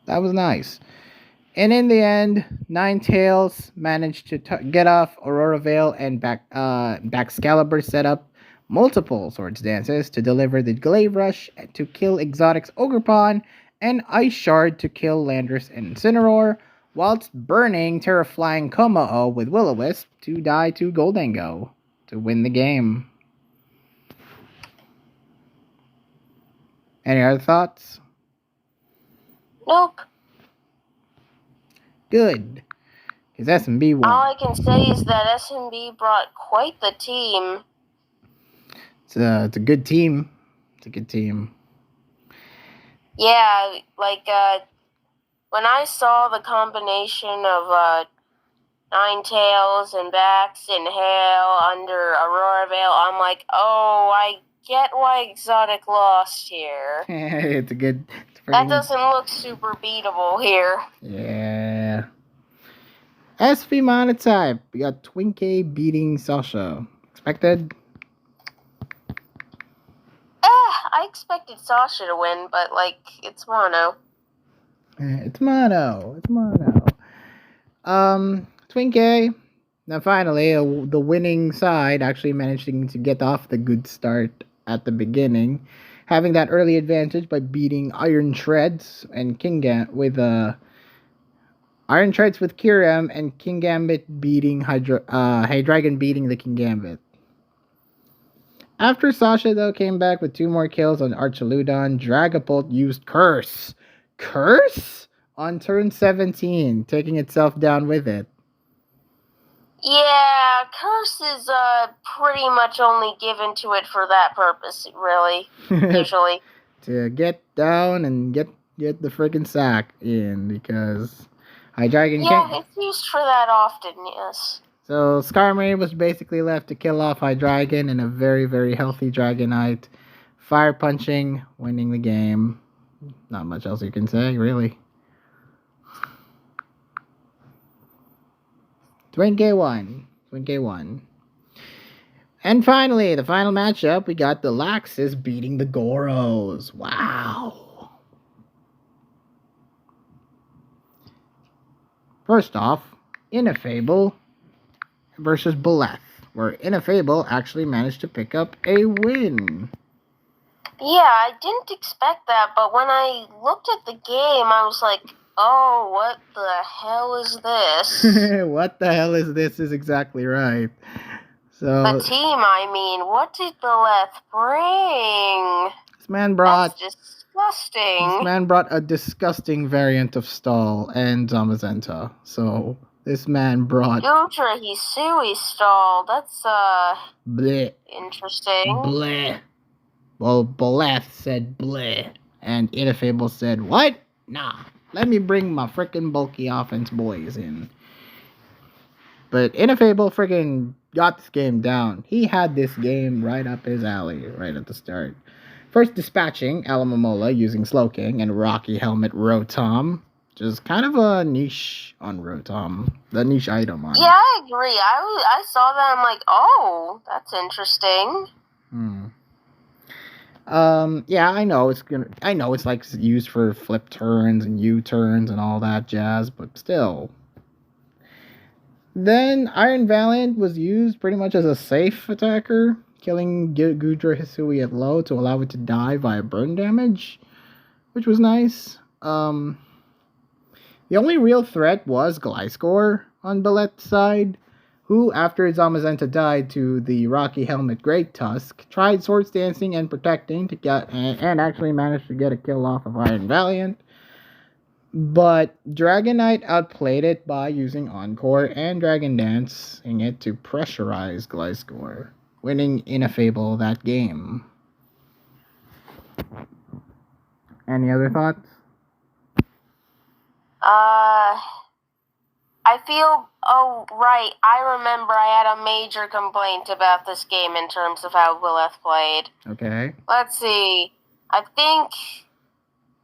That was nice. And in the end, Ninetales managed to get off Aurora Veil and Baxcalibur set up multiple Swords Dances to deliver the Glaive Rush to kill Exotic's Ogerpon and Ice Shard to kill Landorus and Incineroar, whilst burning Terraflying Komao with Will-O-Wisp to die to Goldango to win the game. Any other thoughts? Nope. Good. Because SMB won. All I can say is that SMB brought quite the team. It's a good team. It's a good team. Yeah, like, when I saw the combination of, Ninetales and Bax and Hail under Aurora Veil, I'm like, oh, I get why Exotic lost here. That doesn't look super beatable here. Yeah. SV Monotype. We got Twinkie beating Sasha. Expected? I expected Sasha to win, but, it's mono. It's mono. Twinkie. Now, finally, the winning side actually managing to get off the good start at the beginning, having that early advantage by beating Iron Treads and with Iron Treads with Kyurem and King Gambit beating Hydreigon beating the King Gambit. After Sasha, though, came back with 2 more kills on Archaludon, Dragapult used Curse on turn 17, taking itself down with it. Yeah, Curse is pretty much only given to it for that purpose, really, usually. To get down and get the freaking sack in, because Hydreigon can't... Yeah, it's used for that often, yes. So Skarmory was basically left to kill off Hydreigon and a very, very healthy Dragonite. Fire punching, winning the game. Not much else you can say, really. Twinkie won. And finally, the final matchup, we got the Laxus beating the Goros. Wow. First off, Ineffable versus Beleth, where Ineffable actually managed to pick up a win. Yeah, I didn't expect that, but when I looked at the game, I was like, oh, what the hell is this? What the hell is this is exactly right. So the team, I mean, what did Beleth bring? This man brought... That's disgusting. This man brought a disgusting variant of Stall and Zamazenta. So this man brought... Ultra Hisui Stall. That's, bleh. Interesting. Bleh. Well, Beleth said bleh. And Ineffable said, what? Nah. Let me bring my frickin' bulky offense boys in. But Ineffable frickin' got this game down. He had this game right up his alley right at the start. First dispatching Alamomola using Slowking and Rocky Helmet Rotom. Which is kind of a niche on Rotom. The niche item on Yeah, I agree. I saw that, I'm like, oh, that's interesting. Yeah, I know it's like used for flip turns and U-turns and all that jazz, but still. Then Iron Valiant was used pretty much as a safe attacker, killing Gudra Hisui at low to allow it to die via burn damage, which was nice. The only real threat was Gliscor on Balette's side, who, after Zamazenta died to the Rocky Helmet Great Tusk, tried Swords Dancing and Protecting to get and actually managed to get a kill off of Iron Valiant. But Dragon Knight outplayed it by using Encore and Dragon Dancing it to pressurize Gliscor, winning Ineffable that game. Any other thoughts? I feel, oh, right, I remember I had a major complaint about this game in terms of how Willeth played. Okay. Let's see, I think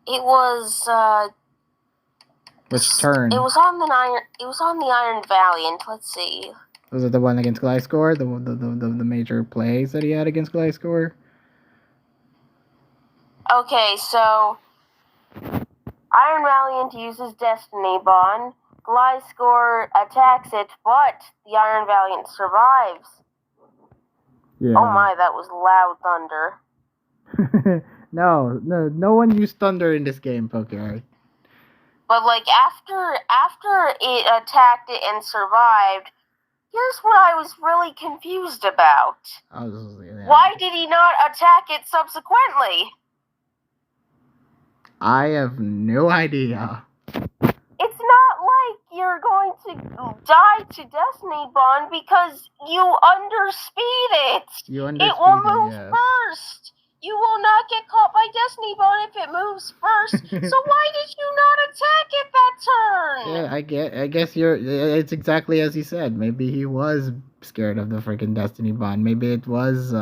it was, Which turn? It was on the Iron Valiant, let's see. Was it the one against Gliscor? The major plays that he had against Gliscor? Okay, so Iron Valiant uses Destiny Bond. Gliscor attacks it, but the Iron Valiant survives. Yeah. Oh my, that was loud thunder. No one used thunder in this game, Pokemon. But like after it attacked it and survived, here's what I was really confused about. Why did he not attack it subsequently? I have no idea. It's not like you're going to die to Destiny Bond because you underspeed it. It will move first. You will not get caught by Destiny Bond if it moves first. So why did you not attack it that turn? Yeah, I guess it's exactly as he said. Maybe he was scared of the freaking Destiny Bond. Maybe it was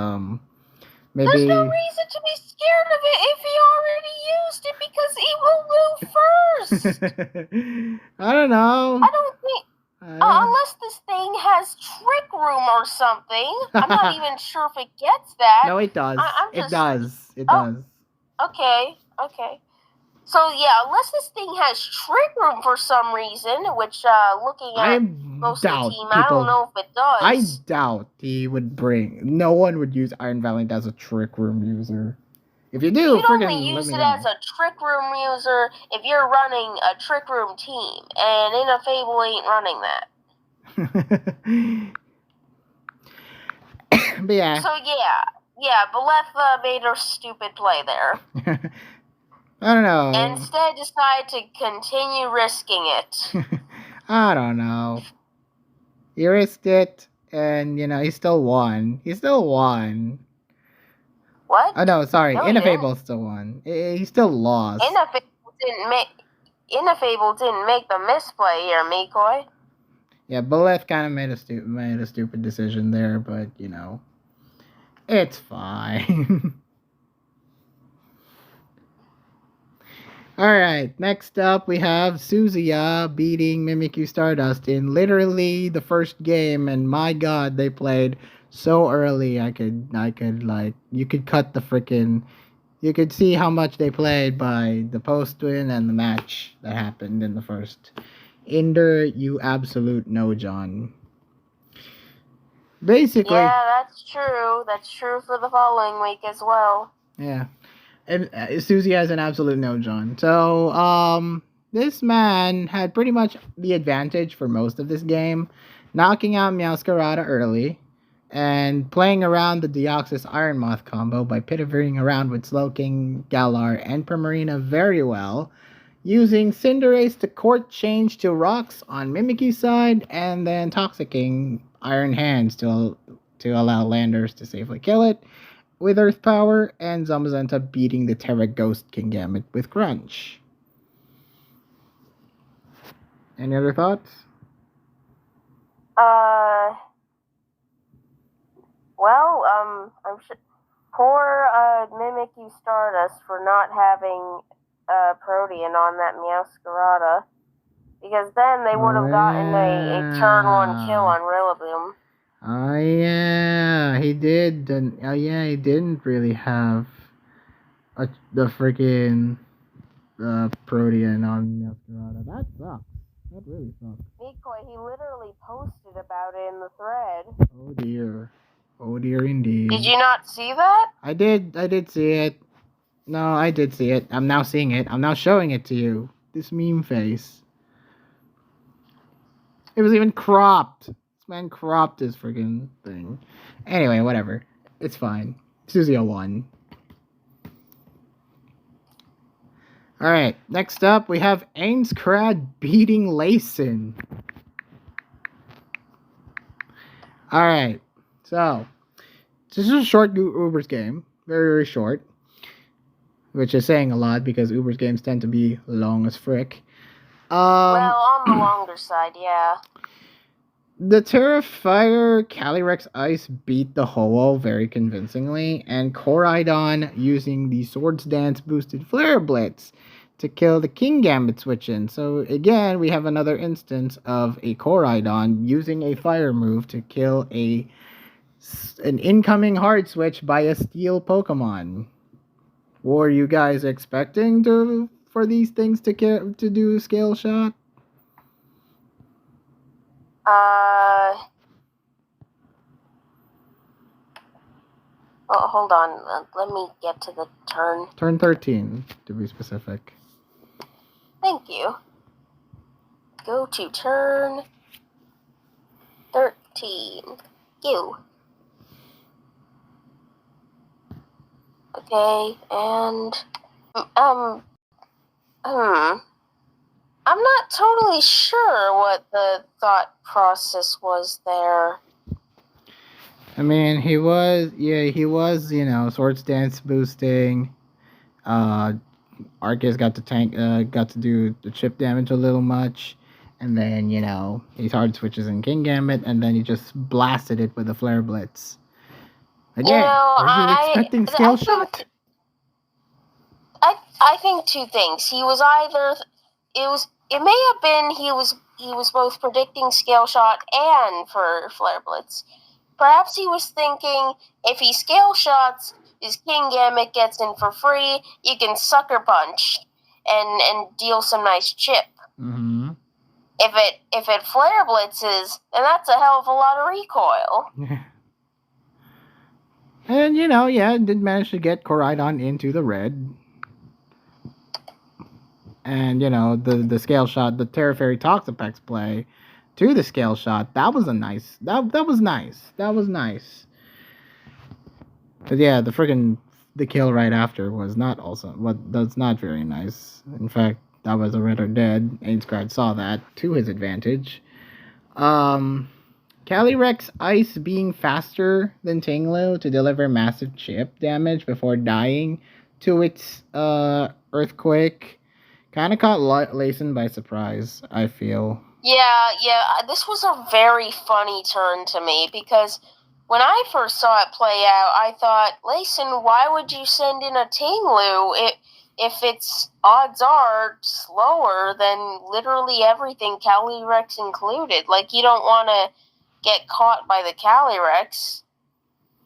maybe there's no reason to be scared of it if he already used it because it will move first. I don't know. I don't think unless this thing has Trick Room or something. I'm not even sure if it gets that. No, it does. It does. Okay. So yeah, unless this thing has Trick Room for some reason, which looking at most of the team, I don't know if it does. I doubt he would bring. No one would use Iron Valiant as a Trick Room user. If you do, you'd only use it as a Trick Room user if you're running a Trick Room team, and Ineffable ain't running that. But yeah. So yeah, Beleth made her stupid play there. I don't know. And instead decided to continue risking it. I don't know. He risked it, and he still won. What? Oh no, sorry. No, Ineffable still won. He still lost. Ineffable didn't make the misplay here, Mikoi. Yeah, Beleth kind of made a stupid decision there, but it's fine. Alright, next up we have Suzuya beating Mimikyu Stardust in literally the first game, and my god, they played so early. You could cut the freaking, you could see how much they played by the post-win and the match that happened in the first. Inder, you absolute no John. Basically. Yeah, that's true. That's true for the following week as well. Yeah. And Susie has an absolute no John. So, this man had pretty much the advantage for most of this game, knocking out Meowscarada early, and playing around the Deoxys Iron Moth combo by pivoting around with Slowking, Galar, and Primarina very well, using Cinderace to court change to Rocks on Mimikyu's side, and then Toxicking Iron Hands to allow Landers to safely kill it with Earth Power, and Zamazenta beating the Terra Ghost Kingambit with Crunch. Any other thoughts? Well, I'm sure poor Mimikyu Stardust for not having Protean on that Meowscarada, because then they would have gotten a turn 1 kill on Rillaboom. Oh yeah, he did. Oh yeah, he didn't really have the freaking Protean on Masquerada. That sucks. That really sucks. Nikoi, he literally posted about it in the thread. Oh dear. Oh dear indeed. Did you not see that? I did see it. No, I did see it. I'm now seeing it. I'm now showing it to you. This meme face. It was even cropped. This man cropped his freaking thing. Anyway, whatever. It's fine. Susie 01. Alright, next up we have Ainscrad beating Layson. Alright, so this is a short Uber's game. Very, very short. Which is saying a lot because Uber's games tend to be long as frick. Well, on the longer side, yeah. The Terrifier Calyrex Ice beat the Ho-Oh very convincingly, and Koraidon using the Swords Dance boosted Flare Blitz to kill the King Gambit switch in. So again, we have another instance of a Koraidon using a fire move to kill an incoming hard switch by a steel Pokemon. Were you guys expecting for these things to do Scale Shot? Oh, hold on. Let me get to the turn. Turn 13, to be specific. Thank you. Go to turn 13. You. Okay, and I'm not totally sure what the thought process was there. I mean, he was, Swords Dance boosting. Arceus got to do the chip damage a little much. And then, he hard switches in King Gambit, and then he just blasted it with a Flare Blitz. Again, were you expecting Scale Shot? I think two things. He was either it may have been he was both predicting Scale Shot and for Flare Blitz. Perhaps he was thinking if he Scale Shots, his King Gambit gets in for free, you can Sucker Punch and deal some nice chip. Mm-hmm. If it Flare Blitzes, then that's a hell of a lot of recoil. And did manage to get Koraidon into the red. And the Scale Shot, the Terra Fairy Toxapex play to the Scale Shot, that was a nice that was nice. But yeah, the kill right after was not that's not very nice. In fact, that was a red or dead. Ainscrad saw that to his advantage. Calyrex Ice being faster than Tinglu to deliver massive chip damage before dying to its Earthquake kind of caught Layson by surprise, I feel. Yeah, this was a very funny turn to me because when I first saw it play out, I thought, Layson, why would you send in a Tinglu if its odds are slower than literally everything, Calyrex included? Like, you don't want to get caught by the Calyrex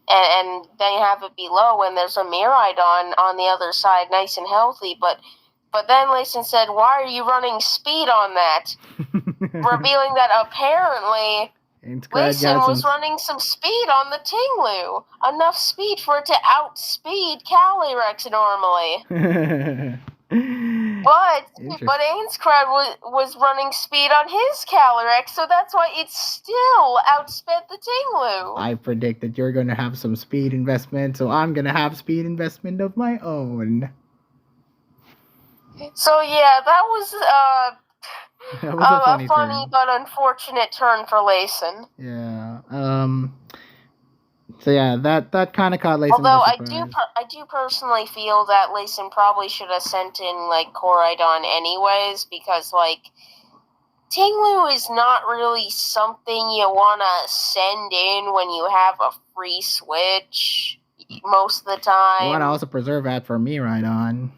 and then have it be low when there's a Miraidon on the other side nice and healthy, But then Layson said, why are you running speed on that? Revealing that apparently Layson was running some speed on the Tinglu. Enough speed for it to outspeed Calyrex normally. But Ainscrad was running speed on his Calyrex, so that's why it still outsped the Tinglu. I predict that you're going to have some speed investment, so I'm going to have speed investment of my own. So yeah, that was a funny but unfortunate turn for Layson. Yeah. So yeah, that kind of caught Layson. Although I do personally feel that Layson probably should have sent in like Koraidon anyways, because like Tinglu is not really something you wanna send in when you have a free switch most of the time. You wanna also preserve that for Miraidon.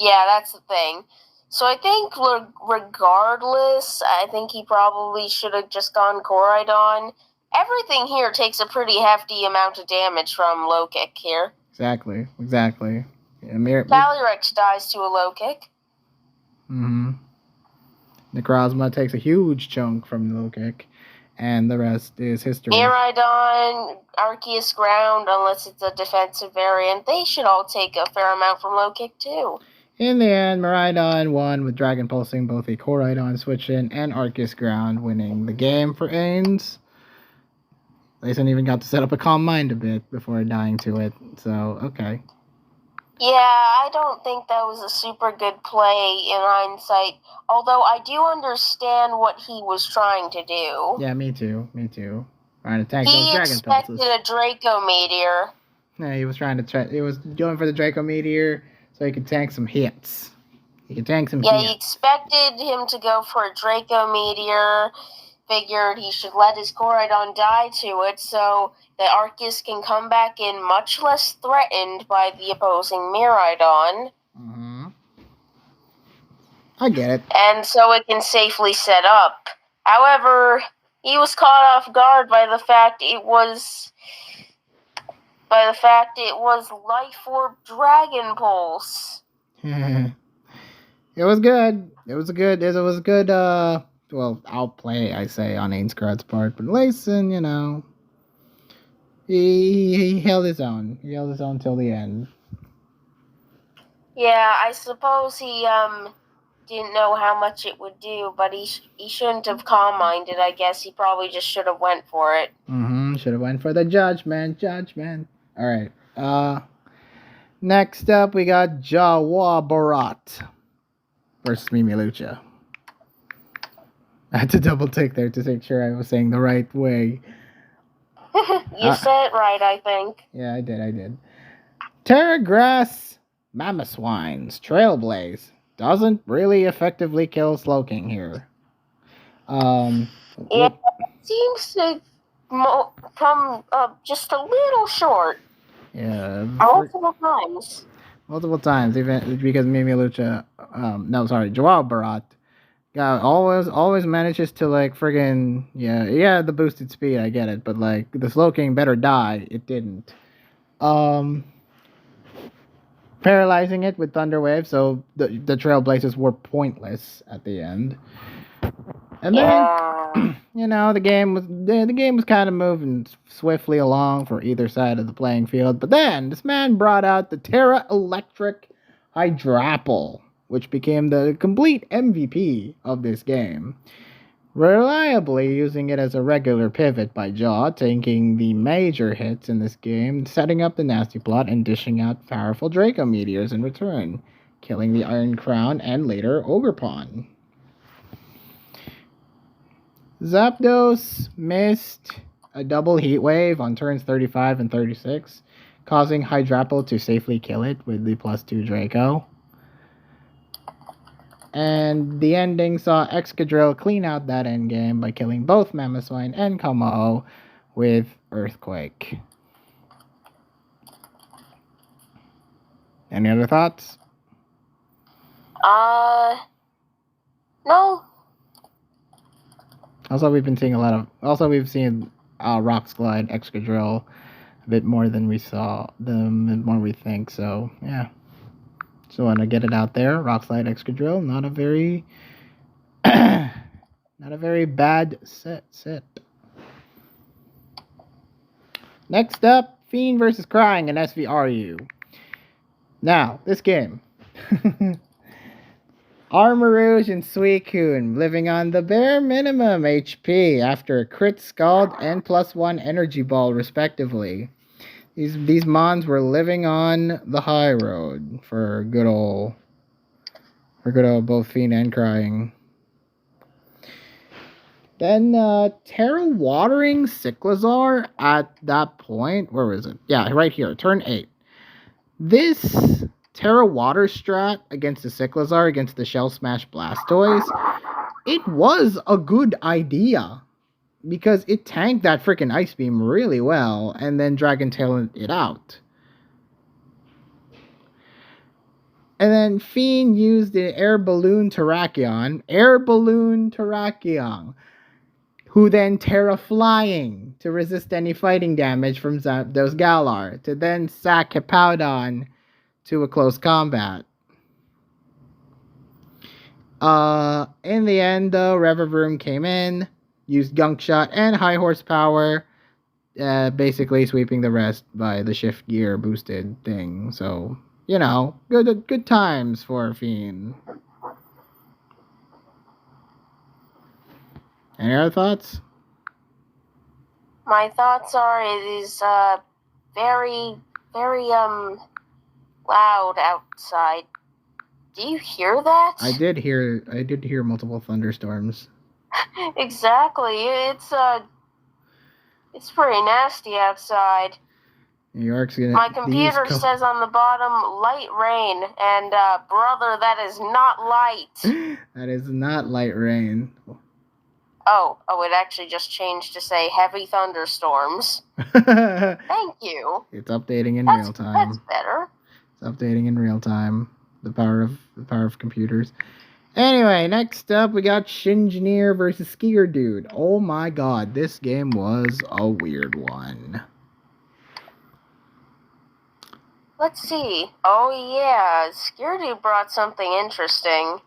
Yeah, that's the thing. So I think regardless, I think he probably should have just gone Koraidon. everything here takes a pretty hefty amount of damage from low kick here. Exactly. Yeah, Calyrex dies to a low kick. Necrozma takes a huge chunk from the low kick, and the rest is history. Miraidon, Arceus Ground, unless it's a defensive variant, they should all take a fair amount from low kick too. In the end, Miraidon won with Dragon Pulsing both a Koraidon switch-in and Arceus Ground, winning the game for Ains. Layson even got to set up a Calm Mind a bit before dying to it, so okay. Yeah, I don't think that was a super good play in hindsight, although I do understand what he was trying to do. Yeah, me too. Trying to tank those Dragon Pulses. He expected a Draco Meteor. Yeah, he was going for the Draco Meteor so he could tank some hits. He expected him to go for a Draco Meteor, figured he should let his Koraidon die to it so that Arceus can come back in much less threatened by the opposing Miraidon. I get it. And so it can safely set up. However, he was caught off guard by the fact it was Life Orb Dragon Pulse. It was good. It was a good outplay, I say, on Ainscrod's part. But Layson, he held his own. He held his own till the end. Yeah, I suppose he didn't know how much it would do, but he shouldn't have calm-minded, I guess. He probably just should have went for it. Should have went for the judgment. Alright. Next up, we got Jawa Barat versus Mimilucha. I had to double take there to make sure I was saying the right way. You said it right, I think. Yeah, I did. Terragrass Mamoswine's Trailblaze doesn't really effectively kill Slowking here. It seems to come up just a little short. Yeah. Multiple times, even because Mimilucha, Joao Barat, always manages to friggin' the boosted speed, I get it, but the Slowking better die, it didn't. Paralyzing it with Thunder Wave, so the Trailblazers were pointless at the end. And then, the game was kind of moving swiftly along for either side of the playing field. But then this man brought out the Terra Electric Hydrapple, which became the complete MVP of this game. Reliably using it as a regular pivot by Jaw, taking the major hits in this game, setting up the nasty plot, and dishing out powerful Draco Meteors in return, killing the Iron Crown and later Ogerpon. Zapdos missed a double Heat Wave on turns 35 and 36, causing Hydrapple to safely kill it with the +2 Draco. And the ending saw Excadrill clean out that endgame by killing both Mamoswine and Komao with Earthquake. Any other thoughts? No. Also, we've seen Rock Slide, Excadrill a bit more than we saw them, and more we think, so yeah. So I want to get it out there. Rock Slide, Excadrill, not a very bad set. Next up, Fiend versus Crying in SVRU. Now, this game. Armarouge and Suicune living on the bare minimum HP after a crit Scald and +1 Energy Ball, respectively. These mons were living on the high road for good old both Fiend and Crying. Then Terra Watering Cyclizar at that point, where is it? Yeah, right here, turn 8. This Terra Water strat against the Cyclizar, against the Shell Smash Blastoise, it was a good idea. Because it tanked that freaking Ice Beam really well, and then Dragon Tailed it out. And then Fiend used the Air Balloon Terrakion. who then Terra flying to resist any fighting damage from Zapdos Galar, to then sack Hippowdon to a close combat. In the end, though, Revavroom came in, used Gunk Shot and High Horsepower, basically sweeping the rest by the Shift Gear boosted thing. So, you know, good times for Fiend. Any other thoughts? My thoughts are it is very, very loud outside. Do you hear that? I did hear multiple thunderstorms. Exactly. It's pretty nasty outside. New York's gonna. My computer says on the bottom light rain, and brother, that is not light. That is not light rain. Oh, it actually just changed to say heavy thunderstorms. Thank you. It's updating in real time. That's better. It's updating in real time. The power of computers. Anyway, next up we got Shinjineer versus Skier Dude. Oh my god, this game was a weird one. Let's see. Oh yeah, Skier Dude brought something interesting.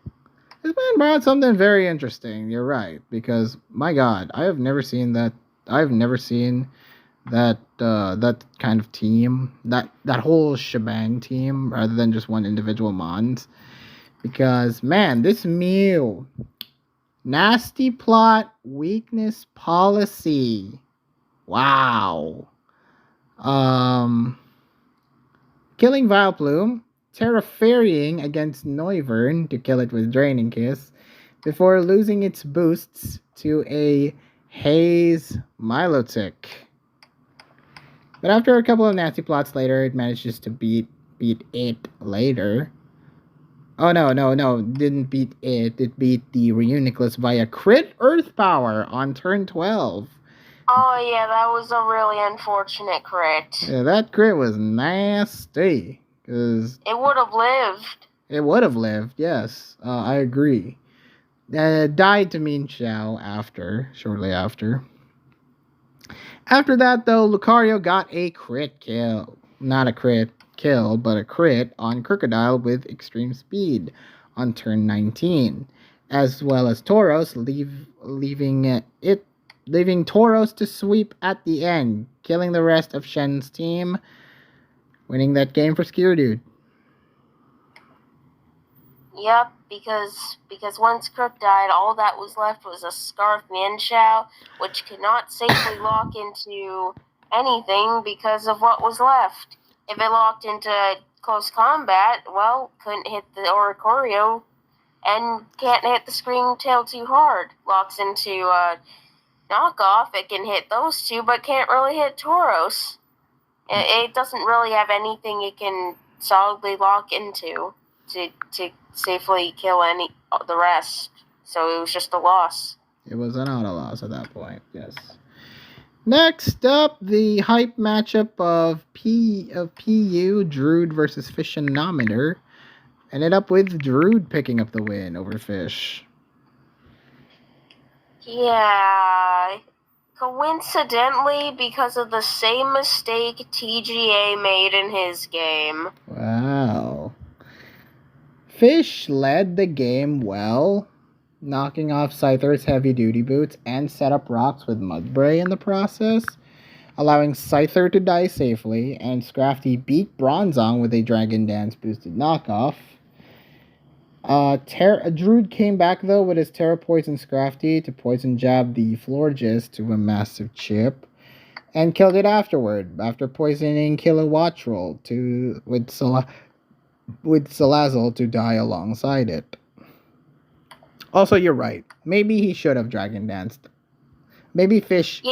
This man brought something very interesting. You're right, because my god, I have never seen that. I've never seen that kind of team, that whole shebang team, rather than just one individual Mons. Because man, this Mew, nasty plot, weakness policy. Wow. Killing Vileplume, Terra ferrying against Noivern to kill it with Draining Kiss, before losing its boosts to a Haze Milotic. But after a couple of nasty plots later, it manages to beat it later. Oh no, didn't beat it. It beat the Reuniclus via crit Earth Power on turn 12. Oh yeah, that was a really unfortunate crit. Yeah, that crit was nasty. Cause it would have lived. It would have lived, yes. I agree. Died to Mean Xiao shortly after. After that, though, Lucario got a crit kill. Not a crit kill, but a crit on Crocodile with extreme speed on turn 19. As well as Tauros, leaving Tauros to sweep at the end, killing the rest of Shen's team, winning that game for Skier Dude. Yep, because once Crook died, all that was left was a Scarf Mienshao, which could not safely lock into anything because of what was left. If it locked into close combat, well, couldn't hit the Oricorio and can't hit the Scream Tail too hard. Locks into knockoff, it can hit those two, but can't really hit Tauros. It doesn't really have anything it can solidly lock into to safely kill the rest. So it was just a loss. It was an auto loss at that point, yes. Next up, the hype matchup of PU, Druid versus Fissionometer. Ended up with Druid picking up the win over Fish. Yeah. Coincidentally, because of the same mistake TGA made in his game. Wow. Fish led the game well, knocking off Scyther's heavy-duty boots and set up rocks with Mudbray in the process, allowing Scyther to die safely, and Scrafty beat Bronzong with a Dragon Dance boosted knockoff. Druid came back though with his Terra Poison Scrafty to Poison Jab the Florges to a massive chip, and killed it afterward, after poisoning Kilowattrel with Salazzle to die alongside it. Also, you're right. Maybe he should have Dragon Danced. Maybe Fish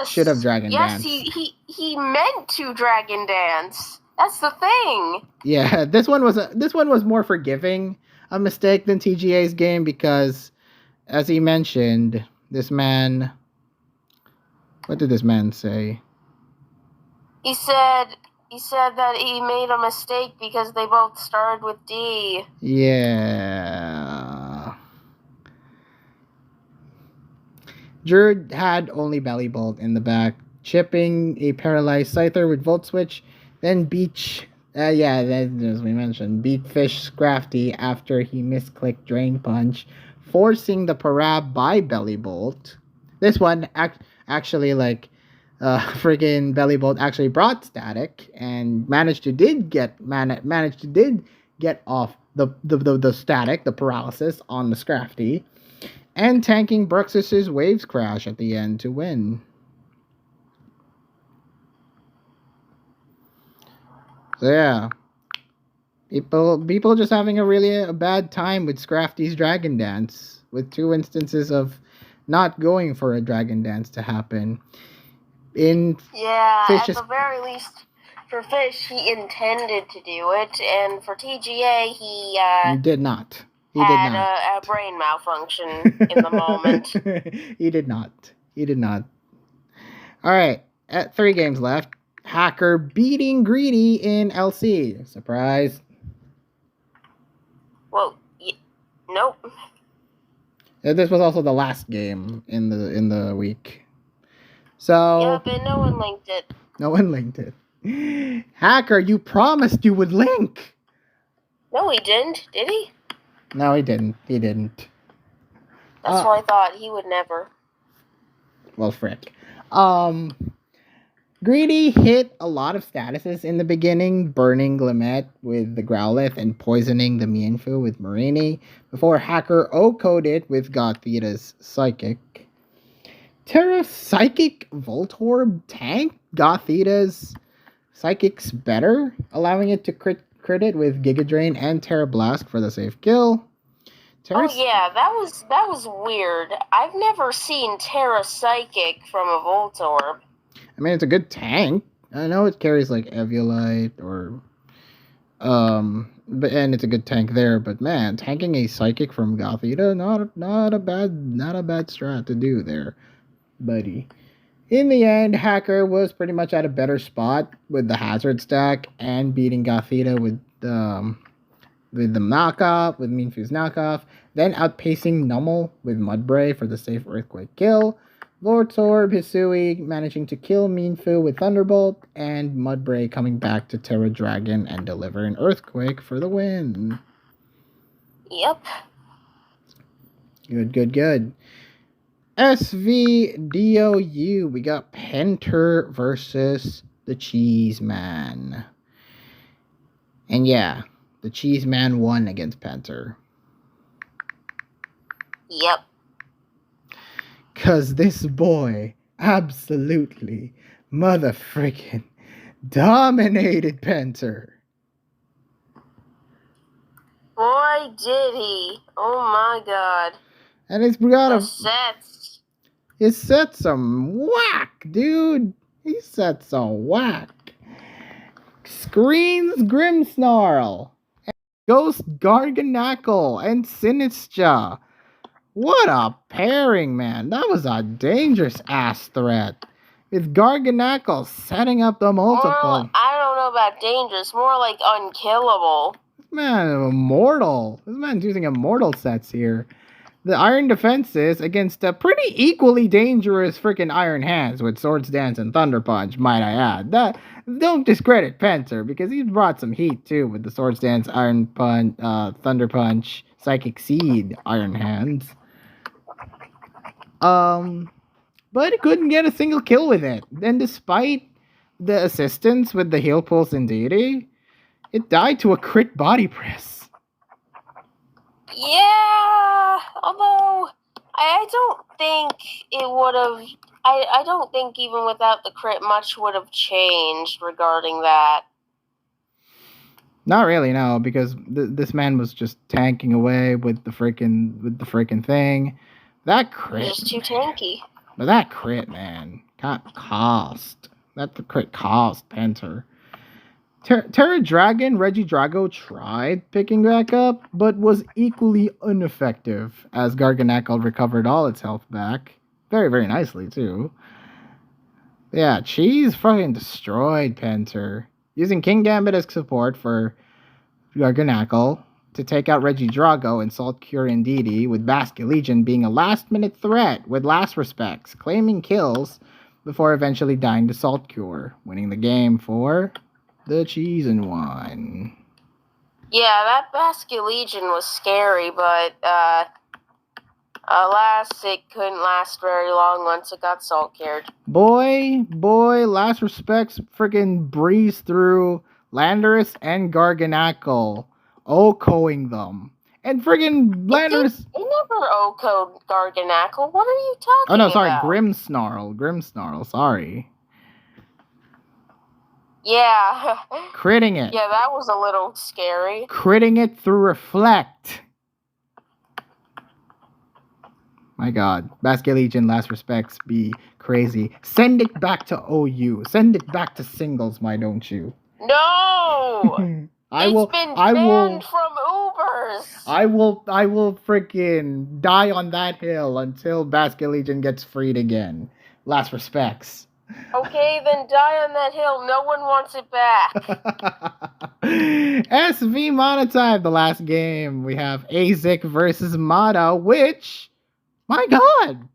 should have Dragon Danced. Yes, he meant to Dragon Dance. That's the thing. Yeah, this one was more forgiving a mistake than TGA's game because, as he mentioned, this man... What did this man say? He said that he made a mistake because they both started with D. Yeah. Jerd had only Belly Bolt in the back, chipping a paralyzed Scyther with Volt Switch, then as we mentioned, beat Fish Scrafty after he misclicked Drain Punch, forcing the Parab by Belly Bolt. This one actually friggin' Belly Bolt actually brought static and managed to get off the static, the paralysis on the Scrafty, and tanking Bruxus's Waves Crash at the end to win. So yeah, people just having a bad time with Scrafty's Dragon Dance, with 2 instances of not going for a Dragon Dance to happen. At the very least, for Fish, he intended to do it, and for TGA, he did not. He had did not. A brain malfunction in the moment. He did not. All right, at 3 games left. Hacker beating Greedy in LC. Surprise. Well, nope. This was also the last game in the week. So yeah, but no one linked it. No one linked it. Hacker, you promised you would link. No, he didn't. Did he? No, he didn't. That's what I thought. He would never. Well, frick. Greedy hit a lot of statuses in the beginning, burning Glimmet with the Growlithe and poisoning the Mienfoo with Marini, before Hacker O-coded with Gothita's Psychic. Terra Psychic Voltorb tank Gothita's Psychic's better, allowing it to crit it with Giga Drain and Terra Blast for the safe kill. That was weird. I've never seen Terra Psychic from a Voltorb. I mean, it's a good tank. I know it carries like Eviolite and it's a good tank there. But man, tanking a Psychic from Gothita, not a bad strat to do there, buddy. In the end, Hacker was pretty much at a better spot with the Hazard stack and beating Gothita with the knockoff, with Mienfoo's knockoff, then outpacing Nummel with Mudbray for the safe Earthquake kill. Voltorb Hisui managing to kill Mienfoo with Thunderbolt, and Mudbray coming back to Terra Dragon and deliver an Earthquake for the win. Yep. Good. SVDOU, we got Penter versus the Cheese Man. And yeah, the Cheese Man won against Penter. Yep. Cause this boy absolutely motherfrickin' dominated Penter. Boy, did he. Oh my god. And it's got sets. He set some whack, dude. He set some whack. Screens Grimmsnarl, and Ghost Garganackle, and Sinistra. What a pairing, man. That was a dangerous ass threat. With Garganackle setting up the multiple. I don't know about dangerous, more like unkillable. This man is immortal. This man's using immortal sets here. The Iron Defenses against a pretty equally dangerous freaking Iron Hands with Swords Dance and Thunder Punch, might I add. Don't discredit Penter, because he's brought some heat too with the Swords Dance, Iron Punch, Thunder Punch, Psychic Seed, Iron Hands. But he couldn't get a single kill with it. And despite the assistance with the Heal Pulse and Deity, it died to a crit body press. Yeah, although I don't think it would have. I don't think even without the crit much would have changed regarding that. Not really, no, because this man was just tanking away with the freaking thing. That crit, just too tanky. But that crit, man, cost. That crit cost Penter. Terra Dragon Regidrago tried picking back up, but was equally ineffective as Garganackle recovered all its health back. Very, very nicely, too. Yeah, Cheese fucking destroyed Penter. Using King Gambit as support for Garganackle, to take out Reggie Drago and Salt Cure Ndidi, with Basket Legion being a last-minute threat with Last Respects, claiming kills before eventually dying to Salt Cure, winning the game for the Cheese and One. Yeah, that Basket Legion was scary, but alas, it couldn't last very long once it got Salt Cured. Boy, Last Respects freaking breezed through Landorus and Garganackle, OHKOing them. And friggin' Landorus... It never OHKO'd Garganackle. What are you talking about? Oh, no, sorry, Grimmsnarl, sorry. Yeah. Critting it. Yeah, that was a little scary. Critting it through Reflect. My god. Basket Legion, Last Respects, be crazy. Send it back to OU. Send it back to singles, why don't you? No! It's been banned from Ubers. I will freaking die on that hill until Basket Legion gets freed again. Last Respects. Okay, then die on that hill. No one wants it back. SV Monotime, the last game. We have ASIC versus Mata, which, my god,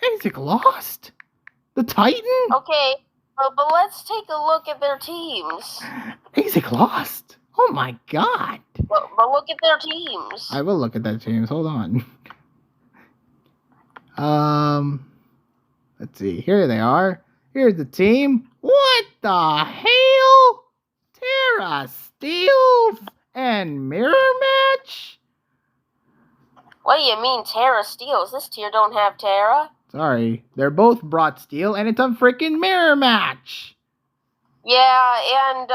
ASIC lost? The Titan? Okay, but let's take a look at their teams. ASIC lost? Oh my god. But look at their teams. I will look at their teams. Hold on. Let's see. Here they are. Here's the team. What the hell? Terra Steel and Mirror Match? What do you mean Terra Steals? This tier don't have Terra. Sorry. They're both brought steel and it's a freaking mirror match. Yeah, and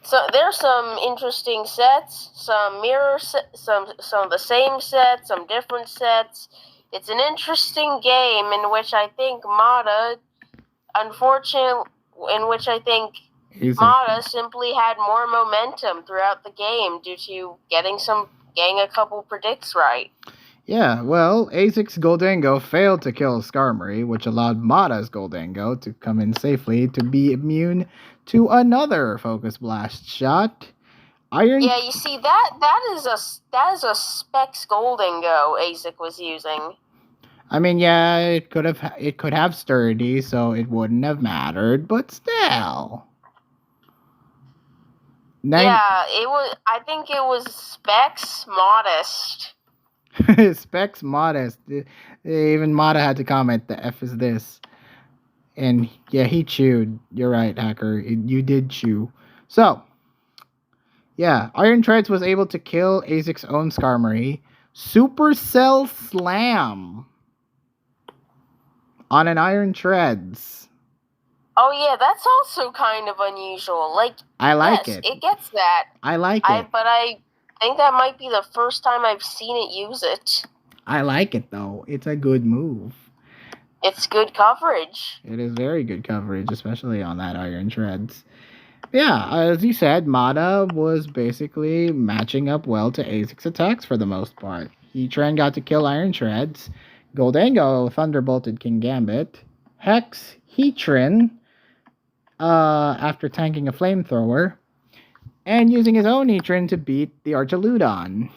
so there's some interesting sets, some mirror some of the same sets, some different sets. It's an interesting game in which I think Mata, Mata simply had more momentum throughout the game due to getting a couple predicts right. Yeah, well, ASIC's Goldango failed to kill Skarmory, which allowed Mata's Goldango to come in safely to be immune to another Focus Blast shot. Yeah, you see that is a Specs Goldango ASIC was using. I mean, yeah, it could have sturdy, so it wouldn't have mattered, but still. Yeah, it was. I think it was Specs Modest. Specs Modest. Even Mata had to comment, the F is this. And yeah, he chewed. You're right, Hacker. You did chew. So, yeah, Iron Treads was able to kill ASIC's own Skarmory. Supercell Slam on an Iron Treads. Oh yeah, that's also kind of unusual. Like, I like it. It gets that. I like it. But I think that might be the first time I've seen it use it. I like it though. It's a good move. It's good coverage. It is very good coverage, especially on that Iron Treads. Yeah, as you said, Mata was basically matching up well to ASIC's attacks for the most part. Heatran got to kill Iron Treads. Goldango thunderbolted King Gambit. Hex Heatran after tanking a flamethrower. And using his own Heatran to beat the Archaludon.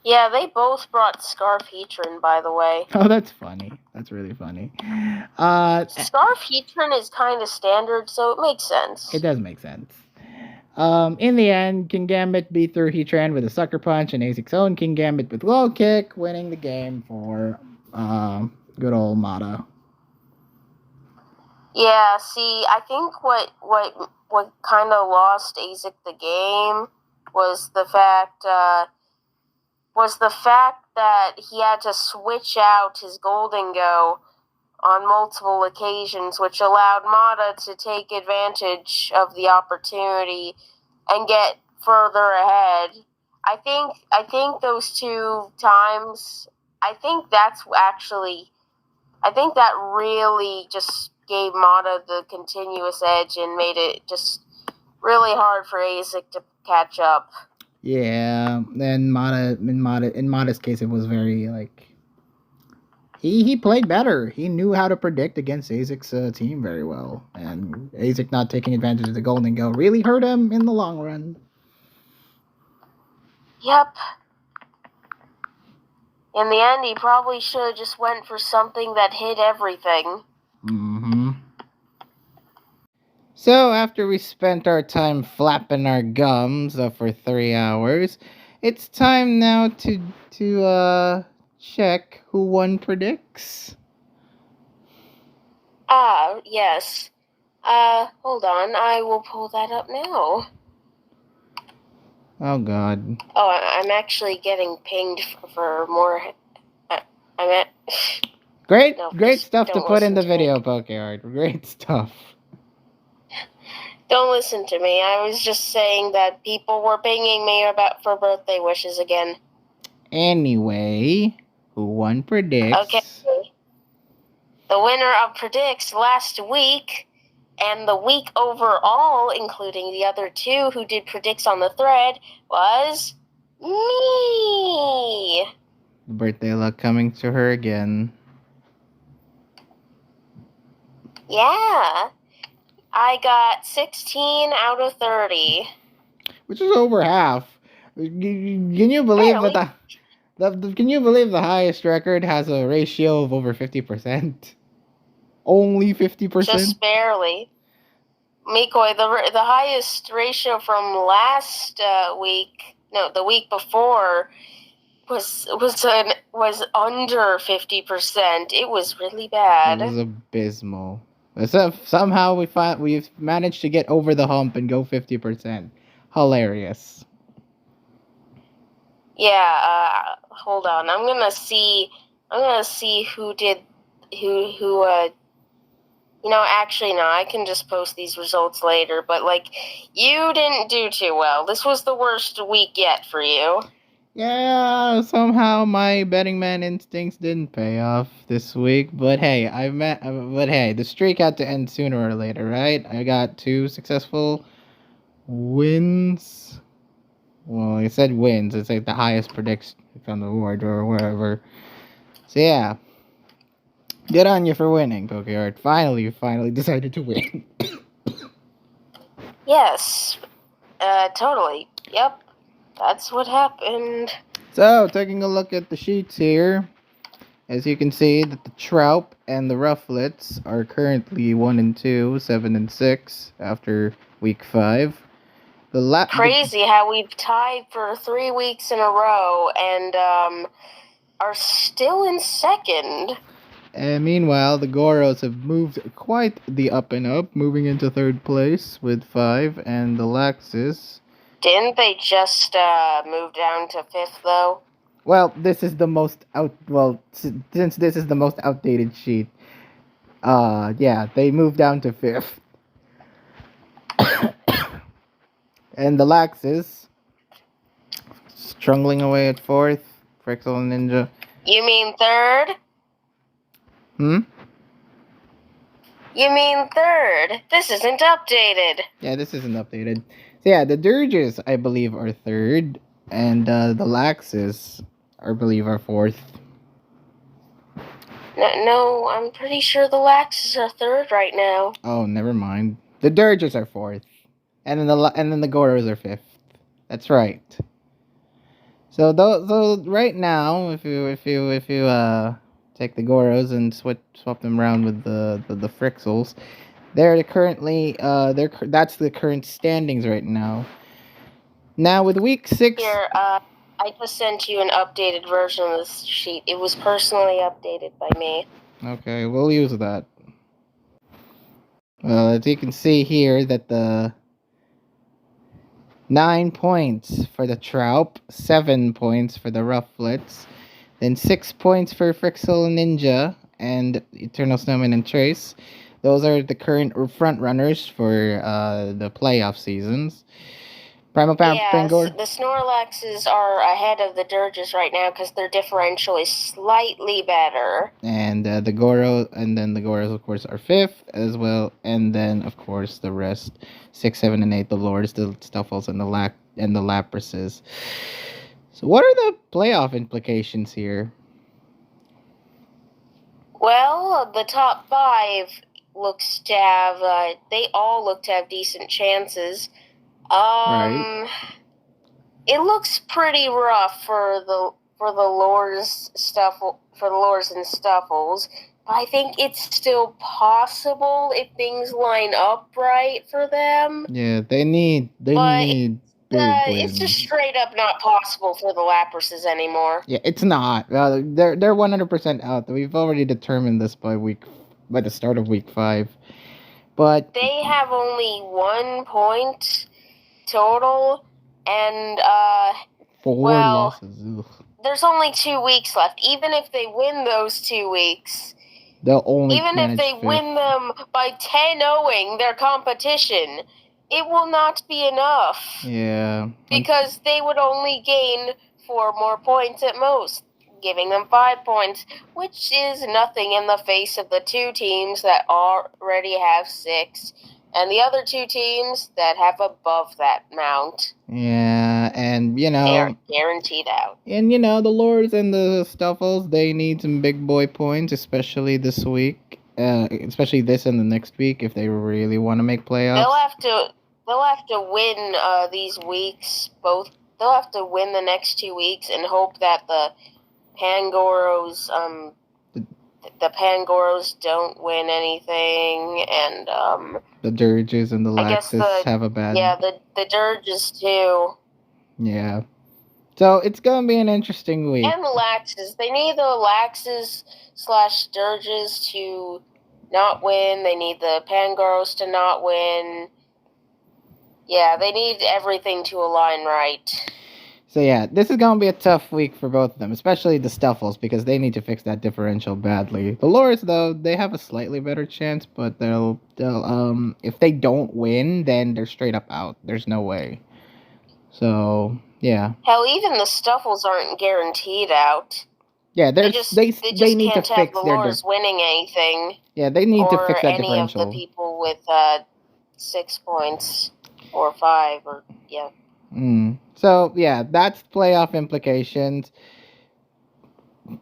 Yeah, they both brought Scarf Heatran, by the way. Oh, that's funny. That's really funny. Scarf Heatran is kind of standard, so it makes sense. It does make sense. In the end, King Gambit beat through Heatran with a Sucker Punch and ASIC's own King Gambit with Low Kick, winning the game for good old Mata. Yeah, see, I think what kind of lost ASIC the game was the fact that he had to switch out his Goldango on multiple occasions, which allowed Mata to take advantage of the opportunity and get further ahead. I think those two times, I think that really just gave Mata the continuous edge and made it just really hard for ASIC to catch up. Yeah, and in Mata's case, it was very, like, he played better. He knew how to predict against ASIC's team very well, and ASIC not taking advantage of the Goldango really hurt him in the long run. Yep. In the end, he probably should have just went for something that hit everything. Mm-hmm. So after we spent our time flapping our gums for 3 hours, it's time now to check who won predicts. Ah, yes. Hold on. I will pull that up now. Oh God. Oh, I'm actually getting pinged for more. I'm at. Great, No, great just stuff to don't put in listen the to me. video, Pokeart. Great stuff. Don't listen to me. I was just saying that people were pinging me for birthday wishes again. Anyway, who won predicts? Okay. The winner of predicts last week and the week overall, including the other two who did predicts on the thread, was me. Birthday luck coming to her again. Yeah. I got 16 out of 30. Which is over half. Can you believe Barely. that can you believe the highest record has a ratio of over 50%? Only 50%? Just barely. Mikoi, the highest ratio from last week, no, the week before, was under 50%. It was really bad. It was abysmal. Somehow we've managed to get over the hump and go 50%. Hilarious. Yeah. Hold on. I'm gonna see who did who. Actually, no. I can just post these results later. But you didn't do too well. This was the worst week yet for you. Yeah, somehow my betting man instincts didn't pay off this week, but hey, the streak had to end sooner or later, right? I got 2 successful wins. Well, I said wins. It's like the highest predicts on the board or wherever. So yeah, good on you for winning, Pokeart. Finally, you finally decided to win. Yes. Totally. Yep. That's what happened. So, taking a look at the sheets here, as you can see that the Trout and the Rufflets are currently 1 and 2, 7 and 6 after week 5. Crazy how we've tied for 3 weeks in a row and are still in second. And meanwhile, the Goros have moved quite the up and up, moving into 3rd place with 5, and the Laxus. Didn't they just move down to 5th though? Well, this is the most since this is the most outdated sheet. Yeah, they moved down to 5th. And the Laxus struggling away at 4th. Frexel and Ninja. You mean 3rd? You mean 3rd? This isn't updated. Yeah, this isn't updated. So yeah, the Dirges, I believe, are 3rd, and the Laxus, I believe, are 4th. No, I'm pretty sure the Laxes are 3rd right now. Oh, never mind. The Dirges are 4th, and then the Goros are 5th. That's right. So right now, if you take the Goros and swap them around with the Frixels, they're currently that's the current standings right now. Now with week 6. Here, I just sent you an updated version of this sheet. It was personally updated by me. Okay, we'll use that. Well, as you can see here, that the 9 points for the Troup, 7 points for the Rufflets, then 6 points for Frixel Ninja and Eternal Snowman and Trace. Those are the current front runners for the playoff seasons. Primal Pangor. The Snorlaxes are ahead of the Dirges right now because their differential is slightly better. And the Goros, of course, are 5th as well. And then, of course, the rest, 6, 7, and 8, the Lords, the Stuffles, and the Laprases. So what are the playoff implications here? Well, the top 5 looks to have, they all look to have decent chances. Right. it looks pretty rough for the lures and Stuffles. But I think it's still possible if things line up right for them. Yeah, they need big wins. It's just straight up not possible for the Laprases anymore. Yeah, it's not. They're 100% out. We've already determined this by the start of week 5. But they have only 1 point total, and 4 losses. Ugh. There's only 2 weeks left. Even if they win those 2 weeks, they'll only even if they win them by 10-0ing their competition, it will not be enough. Yeah. Because they would only gain 4 more points at most, giving them 5 points, which is nothing in the face of the 2 teams that already have 6, and the other 2 teams that have above that amount. Yeah, and they're guaranteed out. And the Lords and the Stuffles, they need some big boy points, especially this week. Especially this and the next week if they really want to make playoffs. They'll have to win these weeks both. They'll have to win the next 2 weeks and hope that the Pangoros don't win anything, and the Dirges and the Laxus have a bad. Yeah, the Dirges too. Yeah. So it's gonna be an interesting week. And the Laxus. They need the Laxus / Dirges to not win. They need the Pangoros to not win. Yeah, they need everything to align right. So yeah, this is gonna be a tough week for both of them, especially the Stuffles, because they need to fix that differential badly. The Lures, though, they have a slightly better chance, but they'll if they don't win, then they're straight up out. There's no way. So yeah. Hell, even the Stuffles aren't guaranteed out. Yeah, they need to fix the Lures winning anything. Yeah, they need to fix that differential. Or any of the people with 6 points or 5 or yeah. So yeah, that's playoff implications.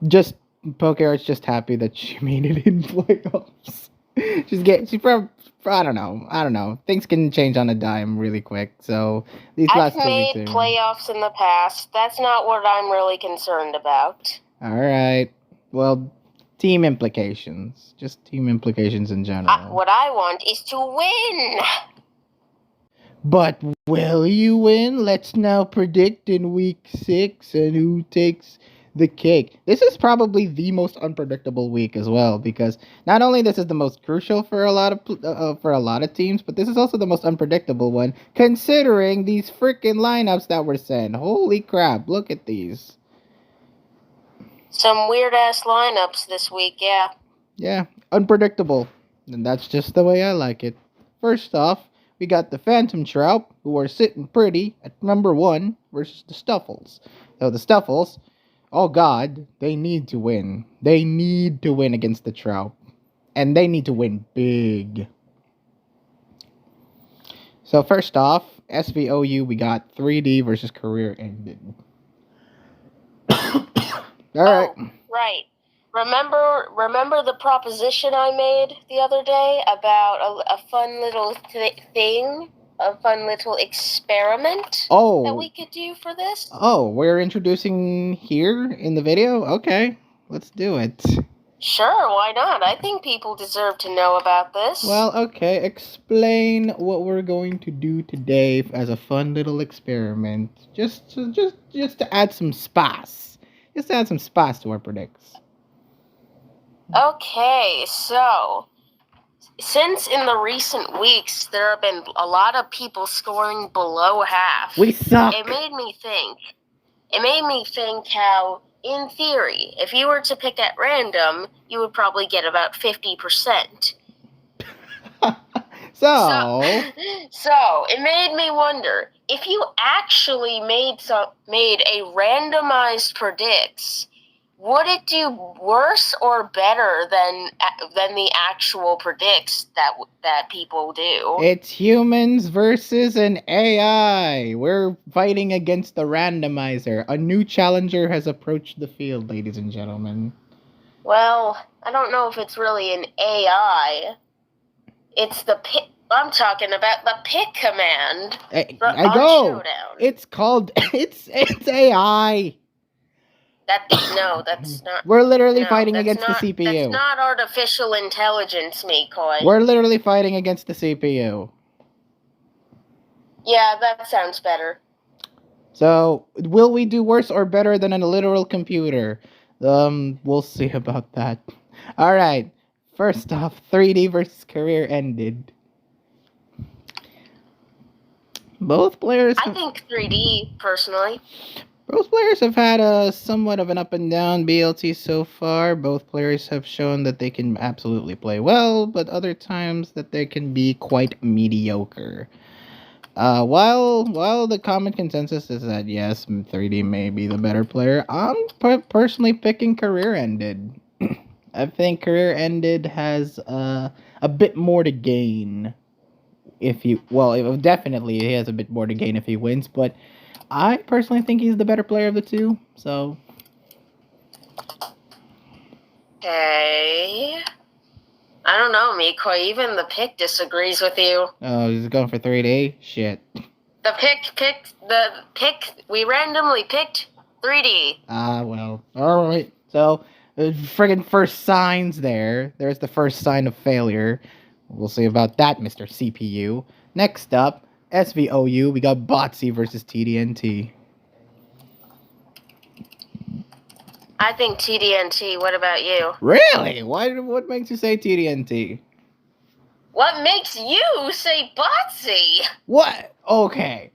Just Pokeart's just happy that she made it in playoffs. I don't know. Things can change on a dime really quick. So these last 2 weeks. I've made playoffs in the past. That's not what I'm really concerned about. All right. Well, team implications. Just team implications in general. What I want is to win. But will you win? Let's now predict in week 6 and who takes the cake. This is probably the most unpredictable week as well, because not only this is the most crucial for a lot of teams, but this is also the most unpredictable one, considering these freaking lineups that were sent. Holy crap! Look at these. Some weird ass lineups this week, yeah. Yeah, unpredictable, and that's just the way I like it. First off, we got the Phantom Trout, who are sitting pretty at number 1 versus the Stuffles. So the Stuffles, oh god, they need to win. They need to win against the Trout. And they need to win big. So first off, SVOU, we got 3D versus Career Ended. Alright. Oh, right. Remember the proposition I made the other day about a fun little thing, a fun little experiment that we could do for this? Oh, we're introducing here in the video? Okay, let's do it. Sure, why not? I think people deserve to know about this. Well, okay, explain what we're going to do today as a fun little experiment. Just to add some spice. Just to add some spice to our predicts. Okay, so since in the recent weeks there have been a lot of people scoring below half, we suck. It made me think how, in theory, if you were to pick at random, you would probably get about 50%. So it made me wonder, if you actually made a randomized predicts, would it do worse or better than the actual predicts that people do? It's humans versus an AI. We're fighting against the randomizer. A new challenger has approached the field, ladies and gentlemen. Well, I don't know if it's really an AI. It's the I'm talking about the pick command. I on know. Showdown. It's called. It's AI. No, that's not. We're literally No, fighting that's against not, the CPU. That's not artificial intelligence, Mikoi. We're literally fighting against the CPU. Yeah, that sounds better. So, will we do worse or better than a literal computer? We'll see about that. All right. First off, 3D versus career ended. Both players. I think 3D personally. Both players have had a somewhat of an up and down BLT so far. Both players have shown that they can absolutely play well, but other times that they can be quite mediocre. While the common consensus is that yes, 3D may be the better player, I'm personally picking career ended. I think career ended has a bit more to gain if he definitely he has a bit more to gain if he wins, but I personally think he's the better player of the two. So Okay. I don't know, Mikoi. Even the pick disagrees with you. oh, he's going for 3D. Shit. The pick. We randomly picked 3D. Well, all right. So friggin' first signs there. There's the first sign of failure. We'll see about that, Mr. CPU. Next up, SVOU. We got Botsy versus TDNT. I think TDNT. What about you? Really? What makes you say TDNT? What makes you say Botsy? What? Okay.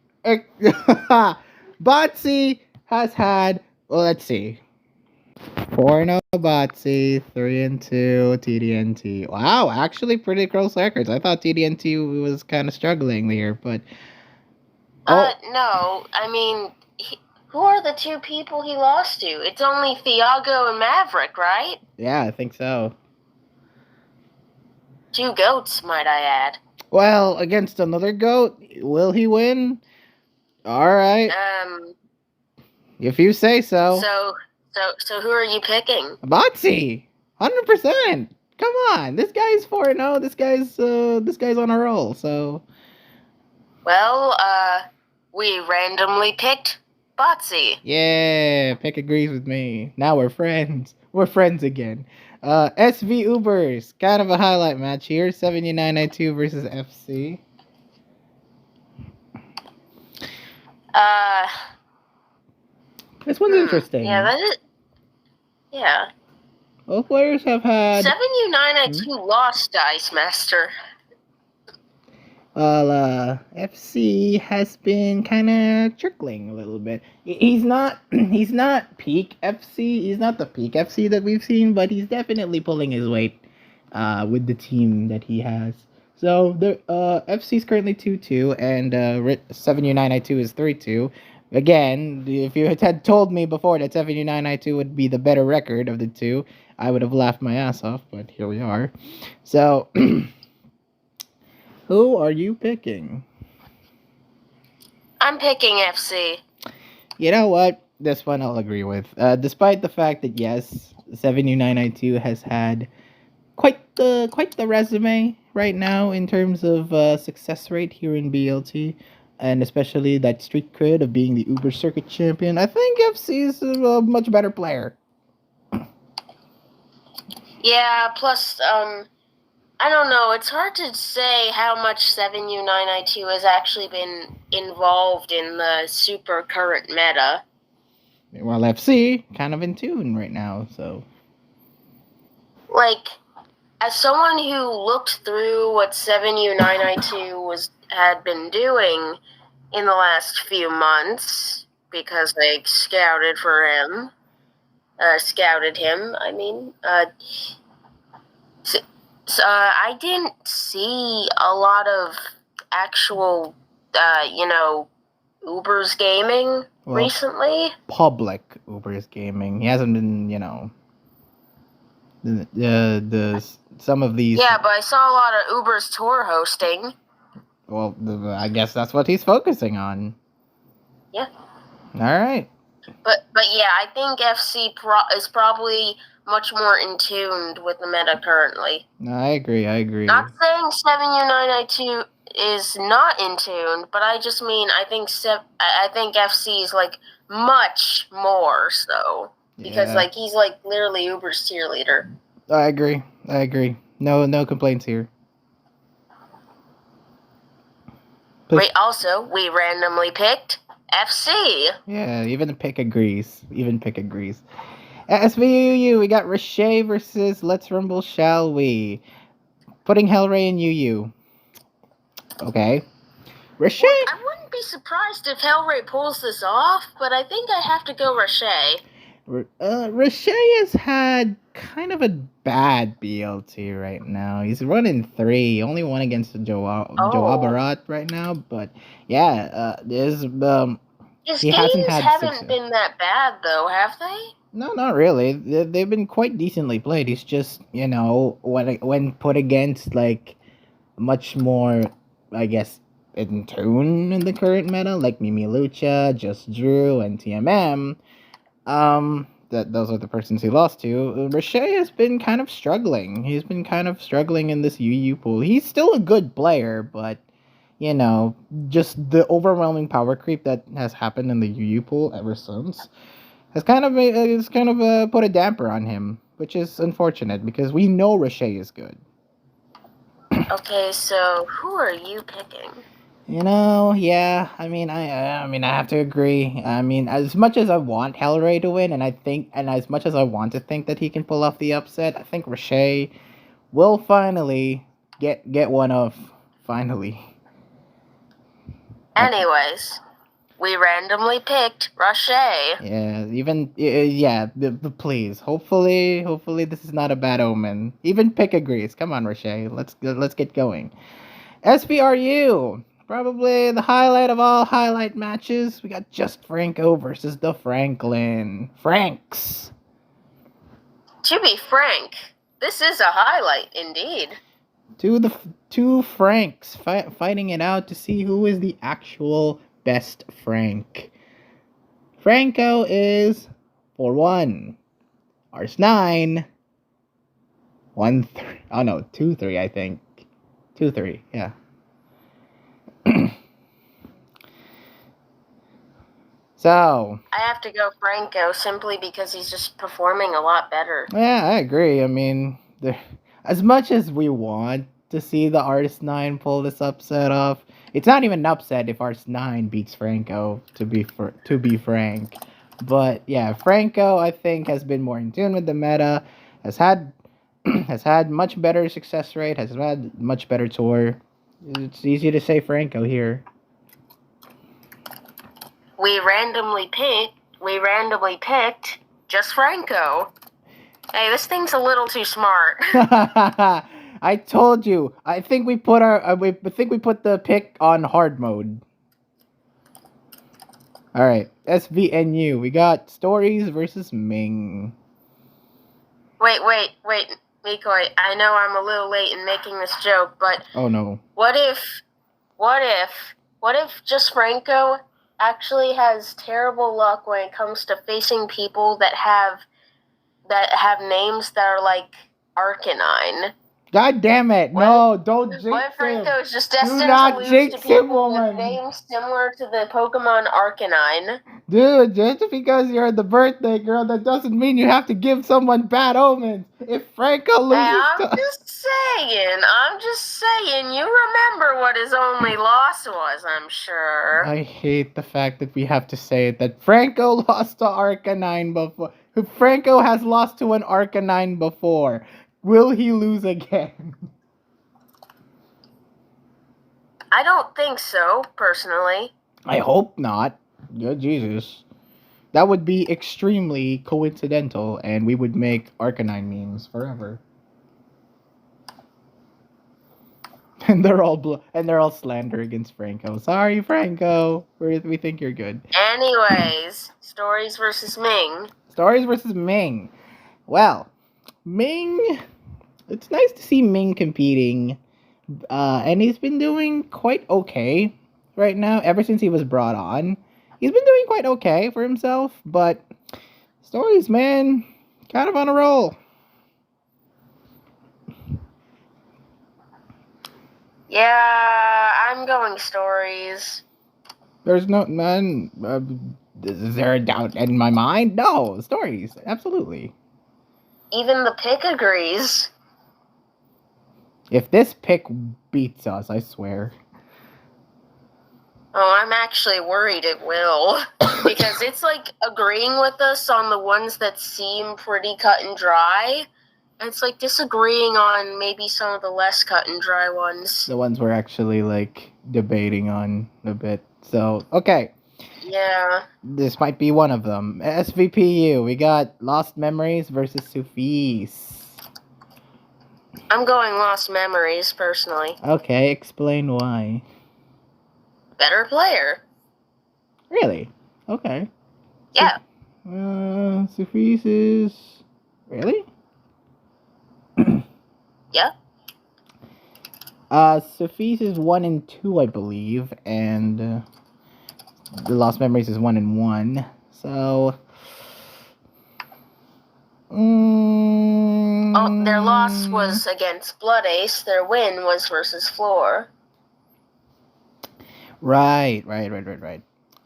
Botsy has had, well, let's see. 4-0 Botsy, 3-2 TDNT. Wow, actually pretty close records. I thought TDNT was kind of struggling here, but No. I mean, who are the two people he lost to? It's only Thiago and Maverick, right? Yeah, I think so. Two goats, might I add. Well, against another goat, will he win? All right. If you say so. So who are you picking? Botsy, 100%. Come on, this guy's 4-0. This guy's on a roll. So. Well, we randomly picked Botsy. Yeah, Pick agrees with me. Now we're friends. We're friends again. SV Ubers, kind of a highlight match here. 7992 versus FC. This one's interesting. Yeah, that is. Yeah. Both players have had. 7U9I2 lost Ice Master. Well, FC has been kind of trickling a little bit. He's not peak FC. He's not the peak FC that we've seen, but he's definitely pulling his weight with the team that he has. So the FC is currently 2-2, and 7U9I2 is 3-2. Again, if you had told me before that 7U9I2 would be the better record of the two, I would have laughed my ass off, but here we are. So. Who are you picking? I'm picking FC. You know what? This one I'll agree with. Despite the fact that yes, 7U9I2 has had quite the resume right now in terms of success rate here in BLT, and especially that street cred of being the Uber Circuit champion. I think FC is a much better player. Yeah. Plus, I don't know. It's hard to say how much 7U9I2 has actually been involved in the super current meta. Well, FC kind of in tune right now, so. Like, as someone who looked through what 7U9I2 had been doing in the last few months, because I scouted him, I mean, I didn't see a lot of actual, Uber's gaming recently. Public Uber's gaming. He hasn't been, the some of these. Yeah, but I saw a lot of Uber's tour hosting. Well, I guess that's what he's focusing on. Yeah. All right. But yeah, I think FC is probably much more in tuned with the meta currently. No, I agree. Not saying 7U992 is not in tune, but I just mean I think FC is like much more so because like he's like literally Uber's cheerleader. I agree. No complaints here. Also, we randomly picked FC. Yeah, even the pick agrees. SVUU, we got Riche versus Let's Rumble, Shall We? Putting Hellray and UU. Okay. Riche? I wouldn't be surprised if Hellray pulls this off, but I think I have to go Riche. Riche has had kind of a bad BLT right now. He's running 3, only one against Joe Abarat right now. But yeah, his games haven't been that bad though, have they? No, not really. They've been quite decently played. He's just, when put against like much more, I guess, in tune in the current meta, like Mimi Lucha, Just Drew, and TMM. Those are the persons he lost to. Riche has been kind of struggling. He's been kind of struggling in this UU pool. He's still a good player, but just the overwhelming power creep that has happened in the UU pool ever since has kind of put a damper on him, which is unfortunate because we know Riche is good. Okay, so who are you picking? Yeah, I mean, I have to agree. I mean, as much as I want Hellray to win, and as much as I want to think that he can pull off the upset, I think Riche will finally get one off. Finally. Anyways, we randomly picked Riche. Yeah, please. Hopefully this is not a bad omen. Even pick agrees. Come on, Riche. Let's get going. SVRU. Probably the highlight of all highlight matches. We got Just Franco versus the Franklin. Franks. To be frank, this is a highlight indeed. Two Franks fighting it out to see who is the actual best Frank. Franco is 4-1. Ars9 1-3. Oh no, 2-3 I think. 2-3, yeah. So I have to go Franco simply because he's just performing a lot better. Yeah, I agree. I mean, as much as we want to see the Ars9 pull this upset off, it's not even an upset if Ars9 beats Franco. To be frank, but yeah, Franco I think has been more in tune with the meta, has had much better success rate, has had much better tour. It's easy to say Franco here. We randomly picked Just Franco. Hey, this thing's a little too smart. I told you. I think we put the pick on hard mode. All right, SVNU. We got Stories versus Ming. Wait, Mikoi. I know I'm a little late in making this joke, but oh no. What if Just Franco actually has terrible luck when it comes to facing people that have names that are like Arcanine? God damn it! No, don't jinx him. What if Franco is just destined to lose to people with names similar to the Pokemon Arcanine? Dude, just because you're the birthday girl, that doesn't mean you have to give someone bad omens. If Franco loses, I'm just saying. You remember what his only loss was, I'm sure. I hate the fact that we have to say it, that Franco lost to Arcanine before. Franco has lost to an Arcanine before. Will he lose again? I don't think so, personally. I hope not. Good Jesus. That would be extremely coincidental, and we would make Arcanine memes forever. And they're all slander against Franco. Sorry, Franco. We think you're good. Anyways, Stories versus Ming. Well, Ming. It's nice to see Ming competing, and he's been doing quite okay right now. Ever since he was brought on, he's been doing quite okay for himself. But Stories, man, Kind of on a roll. Yeah, I'm going stories. There's no none. Is there a doubt in my mind? No, stories, absolutely. Even the pick agrees. If this pick beats us, I swear. Oh, I'm actually worried it will. Because it's like agreeing with us on the ones that seem pretty cut and dry. And it's like disagreeing on maybe some of the less cut and dry ones. The ones we're actually like debating on a bit. So, okay. Yeah. This might be one of them. SVPU, we got Lost Memories versus Sufis. I'm going Lost Memories, personally. Okay, explain why. Better player. Really? Okay. Yeah. Sufis is... Really? Yeah. Sufis is 1 and 2, I believe, and the Lost Memories is 1 and 1. So... Oh, their loss was against Blood Ace. Their win was versus Floor. Right.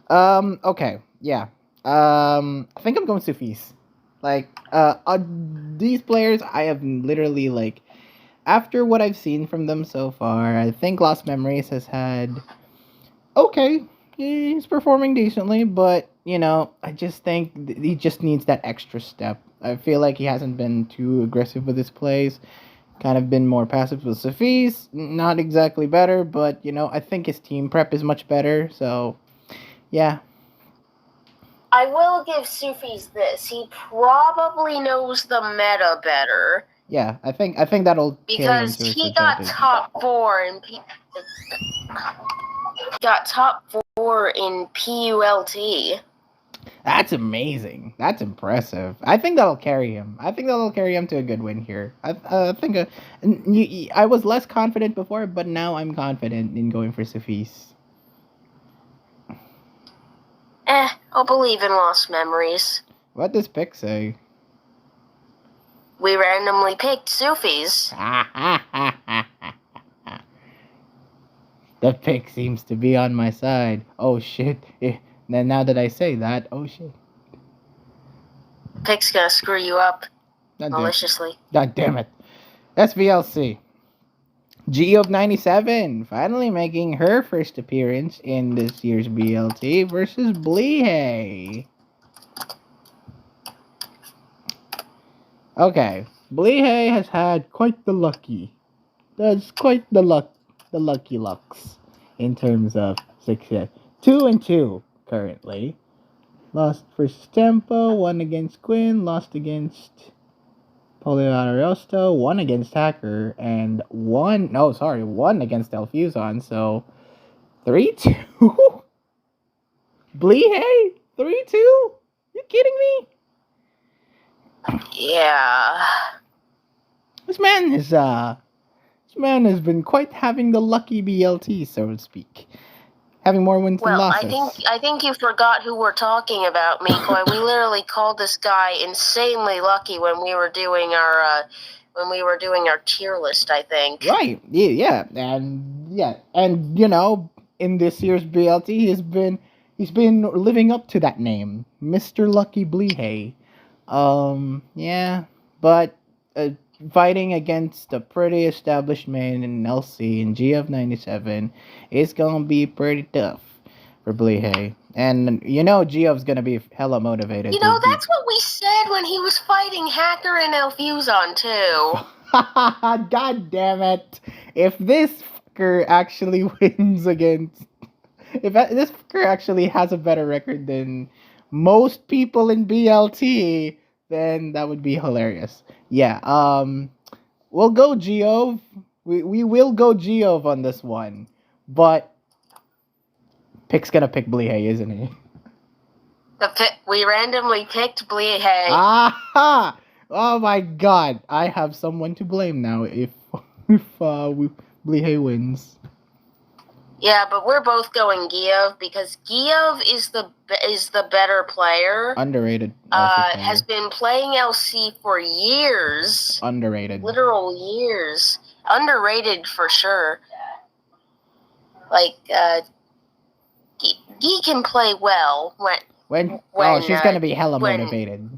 Okay, yeah. I think I'm going Sufis. Like, these players, I have literally, like, after what I've seen from them so far, I think Lost Memories has had, okay, he's performing decently, but, you know, I just think he just needs that extra step. I feel like he hasn't been too aggressive with his plays. Kind of been more passive with Safis. Not exactly better, but, you know, I think his team prep is much better. So, yeah. I will give Sufis this. He probably knows the meta better. Yeah, I think that'll carry him Because to his he got advantage. top 4 in PULT. That's amazing. That's impressive. I think that'll carry him. I think that'll carry him to a good win here. I think I was less confident before, but now I'm confident in going for Safis. I'll believe in Lost Memories. What does Pick say? We randomly picked Sufis. The pick seems to be on my side. Oh shit. Then now that I say that, oh shit. Pick's gonna screw you up God maliciously. God damn it. SVLC. G of 97 finally making her first appearance in this year's BLT versus Bleehay. Okay, Bleehay has had quite the lucky. That's quite the lucky lucks in terms of success. 2 and 2 currently. Lost versus Tempo, 1 against Quinn, lost against Poliariosto, 1 against Hacker, and 1 against Elfuson, so 3-2? Bleehay? 3-2? You kidding me? Yeah. This man has been quite having the lucky BLT, so to speak. Having more wins than Well, losses. I think you forgot who we're talking about, Mikoi. We literally called this guy insanely lucky when we were doing our tier list, I think. Right. Yeah. And you know, in this year's BLT, he's been living up to that name, Mr. Lucky Bleehay. Yeah, but fighting against a pretty established man in LC and GF97 is gonna be pretty tough for Bleehay. And you know Geoff's gonna be hella motivated. You know, that's what we said when he was fighting Hacker and Elfuson, too. God damn it. If this fucker actually wins against... If this fucker actually has a better record than most people in BLT, then that would be hilarious. Yeah, we'll go Geov. We will go Geov on this one. But Pick's gonna pick Bleehay, isn't he? We randomly picked Bleehay. Aha! Oh my god, I have someone to blame now if Bleehay wins. Yeah, but we're both going Giev because Giev is the better player. Underrated LC player. Has been playing LC for years. Underrated. Literal years. Underrated for sure. Like, Guy can play well when she's gonna be hella motivated.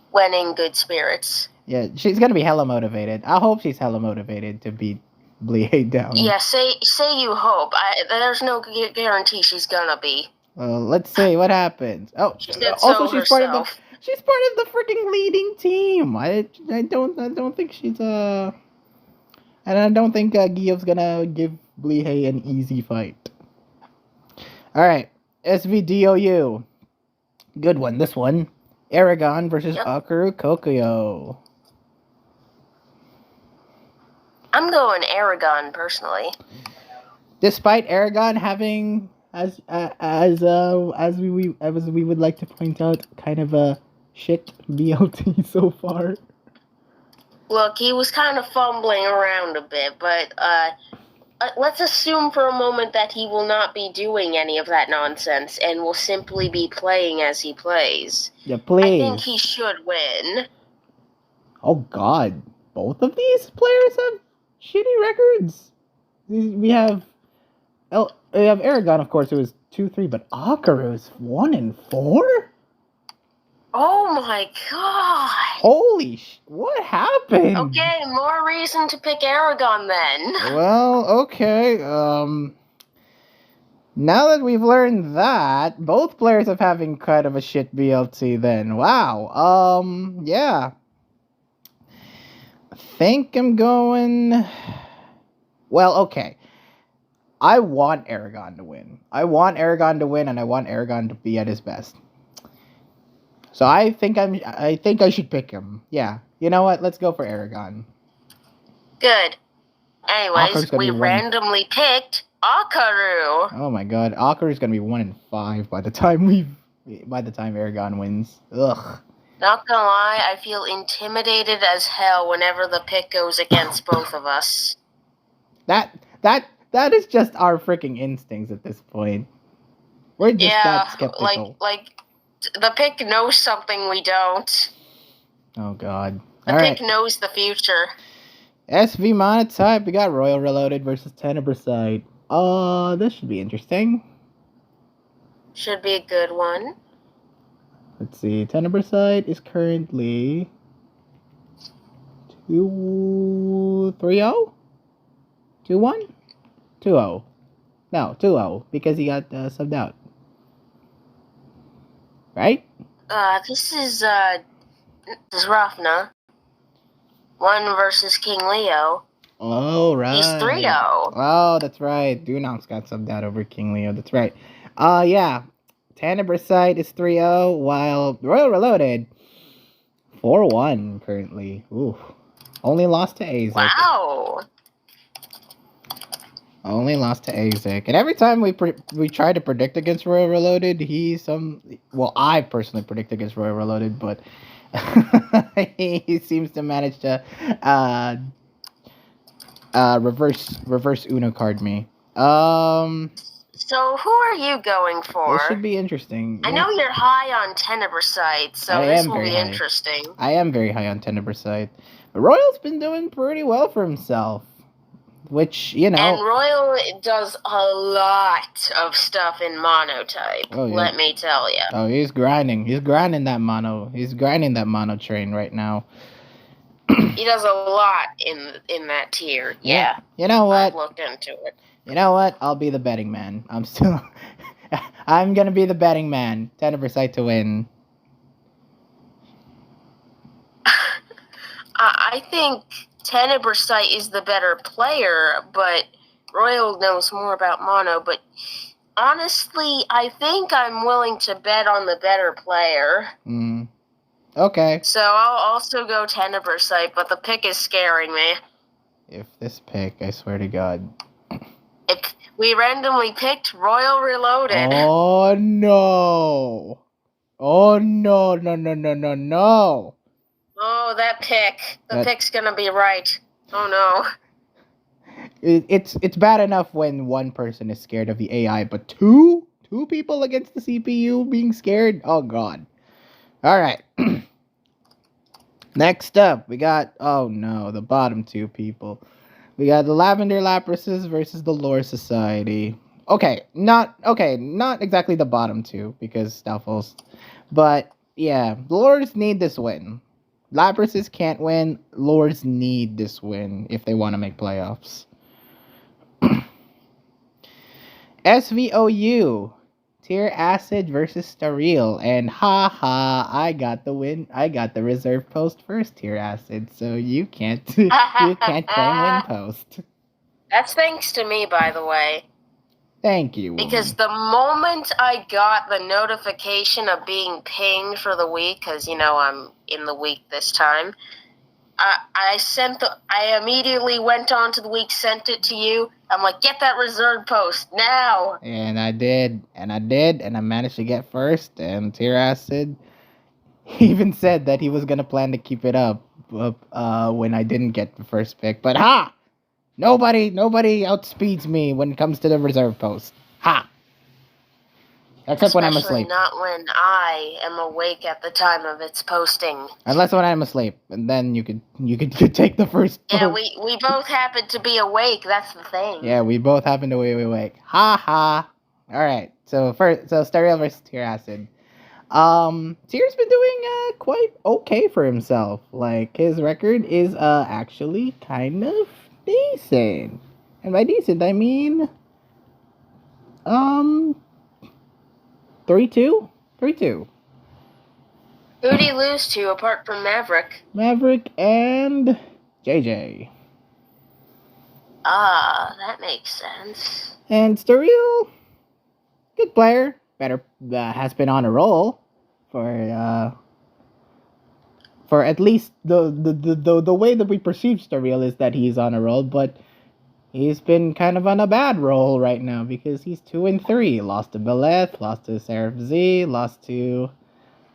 When in good spirits. Yeah, she's gonna be hella motivated. I hope she's hella motivated to beat Bleed down. Yeah, say you hope. There's no guarantee she's gonna be. Let's see what happens. Oh, she said also so she's herself. part of the freaking leading team. I don't think she's and I don't think Giov's gonna give Bleed an easy fight. All right, SVDOU. Good one. This one. Aragon versus Akaru Kokuyo. I'm going Aragon personally. Despite Aragon having, as we would like to point out, kind of a shit BLT so far. Look, he was kind of fumbling around a bit, but let's assume for a moment that he will not be doing any of that nonsense and will simply be playing as he plays. Yeah, please. I think he should win. Oh God, both of these players have shitty records. We have Aragon, of course, who was 2-3, but Akaru is 1-4. Oh my God! Holy what happened? Okay, more reason to pick Aragon then. Well, okay. Now that we've learned that, both players are having kind of a shit BLT then. Wow. Yeah. I think I'm going... Well, okay. I want Aragon to win. And I want Aragon to be at his best. So I think I should pick him. Yeah. You know what? Let's go for Aragon. Good. Anyways, we randomly picked Akaru. Oh my God. Akaru's gonna be 1-5 by the time Aragon wins. Ugh. Not gonna lie, I feel intimidated as hell whenever the pick goes against both of us. That is just our freaking instincts at this point. We're just that skeptical. Like the pick knows something we don't. Oh God. The pick knows the future. SV Monotype, we got Royal Reloaded versus Tenebricide. This should be interesting. Should be a good one. Let's see. Tenebricide is currently 2-3-0? 2-1? 2-0. No, 2-0, because he got subbed out. Right? This is Rafna. 1 versus King Leo. Oh, right. He's 3-0. Oh, that's right. Dunox got subbed out over King Leo. That's right. Yeah. Tenebricide is 3-0, while Royal Reloaded 4-1 currently. Ooh. Only lost to Azek. Wow. Only lost to Azek. And every time we try to predict against Royal Reloaded, I personally predict against Royal Reloaded, but he seems to manage to reverse Uno card me. So who are you going for? This should be interesting. I know you're high on Tenebricide, so this will be interesting. I am very high on Tenebricide. But Royal's been doing pretty well for himself. Which, you know... And Royal does a lot of stuff in Monotype, let me tell you. Oh, he's grinding. He's grinding that mono train right now. He does a lot in that tier. Yeah. You know what? I've looked into it. You know what? I'll be the betting man. I'm gonna be the betting man. Tenebricide to win. I think Tenebricide is the better player, but Royal knows more about mono. But honestly, I think I'm willing to bet on the better player. Okay. So I'll also go Tenebricide, but the pick is scaring me. If this pick, I swear to God. We randomly picked Royal Reloaded. Oh no! Oh no! Oh, that pick. The pick's gonna be right. Oh no. It's bad enough when one person is scared of the AI, but two people against the CPU being scared. Oh god. All right. Next up, we got oh no, the bottom two people. We got the Lavender Laprises versus the Lore Society. Not exactly the bottom two because Stuffles, but yeah, the Lores need this win. Laprises can't win. Lores need this win if they want to make playoffs. SVOU, Tear Acid versus Sterile, and I got the win. I got the reserve post first, Tear Acid, so you can't you can't claim win post. That's thanks to me, by the way. Thank you, woman. Because the moment I got the notification of being pinged for the week, because I'm in the week this time, I immediately went on to the week, sent it to you. I'm like, get that reserve post now. And I did, and I managed to get first. And Tear Acid even said that he was gonna plan to keep it up when I didn't get the first pick. But nobody outspeeds me when it comes to the reserve post. Except when I'm asleep. Not when I am awake at the time of its posting. Unless when I'm asleep, and then you could take the first. Yeah, we both happen to be awake. That's the thing. Yeah, we both happen to be awake. All right. So Stereo versus Tear Acid. Tear's been doing quite okay for himself. Like his record is actually kind of decent, and by decent I mean 3-2. Who'd he lose to apart from Maverick? Maverick and JJ. That makes sense. And Stereo, good player. Better has been on a roll for at least the way that we perceive Stereo is that he's on a roll, but he's been kind of on a bad roll right now because he's 2-3. Lost to Beleth, lost to Seraph Z, lost to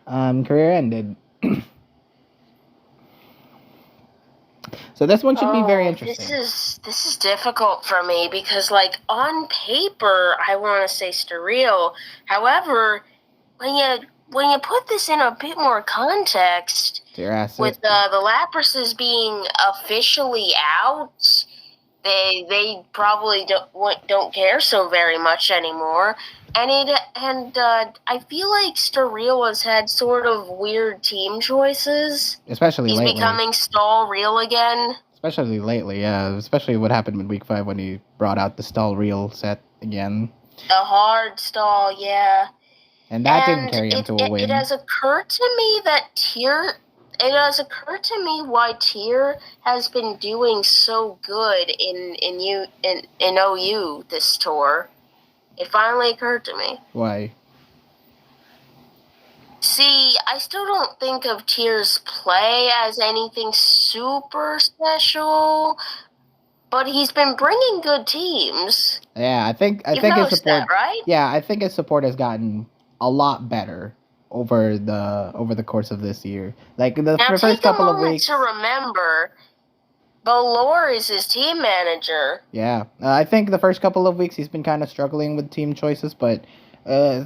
career ended. So this one should be very interesting. This is difficult for me because, like, on paper, I want to say Sterile. However, when you put this in a bit more context, with the Laprises being officially out, they probably don't care so very much anymore. And I feel like Sterile has had sort of weird team choices. Especially lately. He's becoming stall real again. Especially lately, yeah. Especially what happened in Week 5 when he brought out the stall reel set again. The hard stall, yeah. And that didn't carry him to a win. It has occurred to me why Tier has been doing so good in OU this tour. It finally occurred to me. Why? See, I still don't think of Tier's play as anything super special, but he's been bringing good teams. Yeah, I think his support. That, right? Yeah, I think his support has gotten a lot better over the course of this year. Like the first couple of weeks. To remember, Valor is his team manager. Yeah, I think the first couple of weeks he's been kind of struggling with team choices, but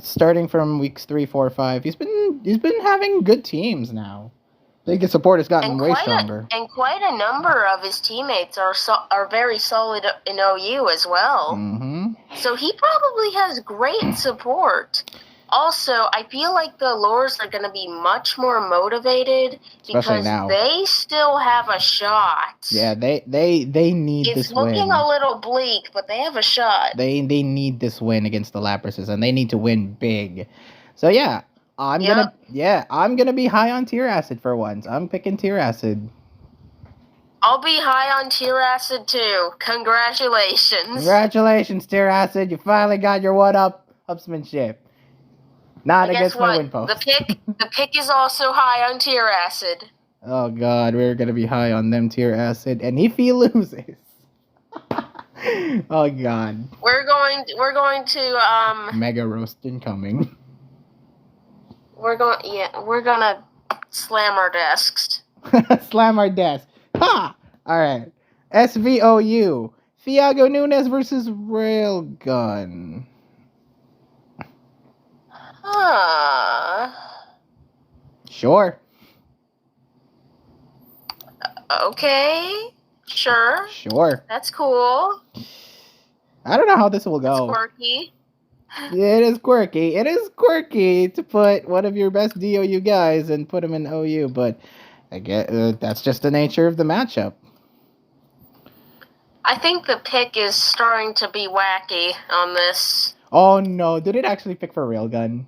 starting from weeks 3, 4, 5, he's been having good teams now. I think his support has gotten way stronger. And quite a number of his teammates are very solid in OU as well. Mm-hmm. So he probably has great support. Also, I feel like the Lures are going to be much more motivated because they still have a shot. Yeah, they need this win. It's looking a little bleak, but they have a shot. They need this win against the Laprises, and they need to win big. So yeah, I'm gonna be high on Tear Acid for once. I'm picking Tear Acid. I'll be high on Tear Acid too. Congratulations. Congratulations, Tear Acid. You finally got your upsmanship. Not against my win post. The pick is also high on Tear Acid. Oh god, we're gonna be high on them Tear Acid, and if he loses, oh god, we're going to mega roast incoming. We're gonna slam our desks. Slam our desk. Ha! All right. SVOU, Thiago Nunes versus Railgun. Sure. Okay. Sure. Sure. That's cool. I don't know how this will go. That's quirky. It is quirky. It is quirky to put one of your best DOU guys and put him in OU, but I get that's just the nature of the matchup. I think the pick is starting to be wacky on this. Oh no! Did it actually pick for Railgun?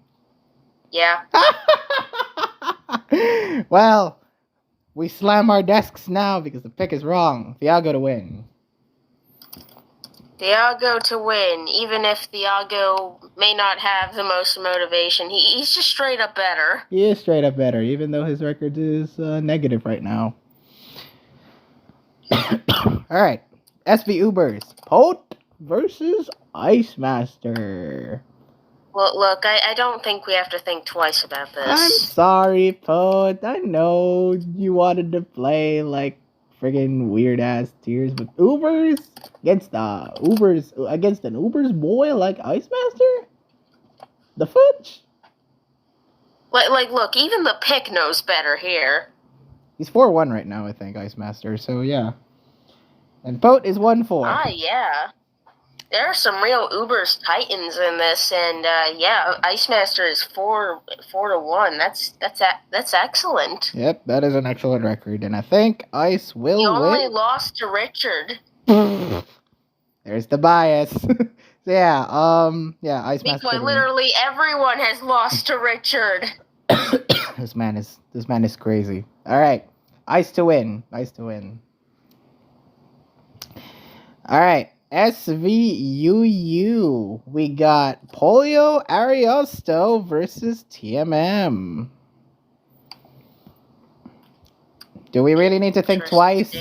Yeah. Well, we slam our desks now because the pick is wrong. Thiago to win. Thiago to win, even if Thiago may not have the most motivation. He's just straight up better. He is straight up better, even though his record is negative right now. All right. SV Ubers. Pote versus Ice Master. Well, look, I don't think we have to think twice about this. I'm sorry, Pote. I know you wanted to play like friggin' weird ass tiers, but Ubers against an Ubers boy like Ice Master? The fudge? Like, look, even the pick knows better here. He's 4-1 right now, I think, Ice Master, so yeah. And Pote is 1-4. Ah, yeah. There are some real Ubers Titans in this, and yeah, Ice Master is 4-1. That's excellent. Yep, that is an excellent record, and I think Ice will He win. only lost to Richard. There's the bias. Yeah, Ice Master. Because literally everyone has lost to Richard. This man is crazy. All right, Ice to win. Ice to win. All right, SVUU. We got Polio Ariosto versus TMM. Do we really need to think twice?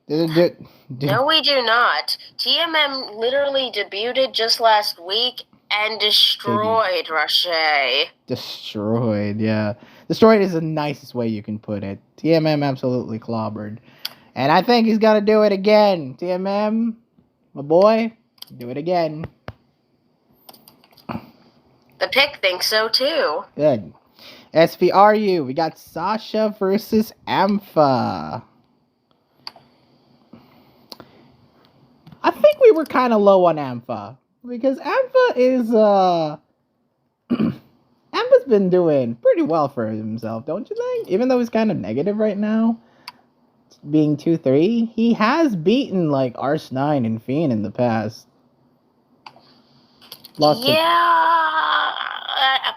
No, we do not. TMM literally debuted just last week and destroyed Roche. Destroyed, yeah. Destroyed is the nicest way you can put it. TMM absolutely clobbered. And I think he's got to do it again. TMM, my boy, do it again. The pick thinks so too. Good. SVRU, we got Sasha versus Ampha. I think we were kind of low on Ampha. Because Ampha is, Ampha's been doing pretty well for himself, don't you think? Even though he's kind of negative right now, being 2-3, he has beaten, like, Ars9 and Fiend in the past.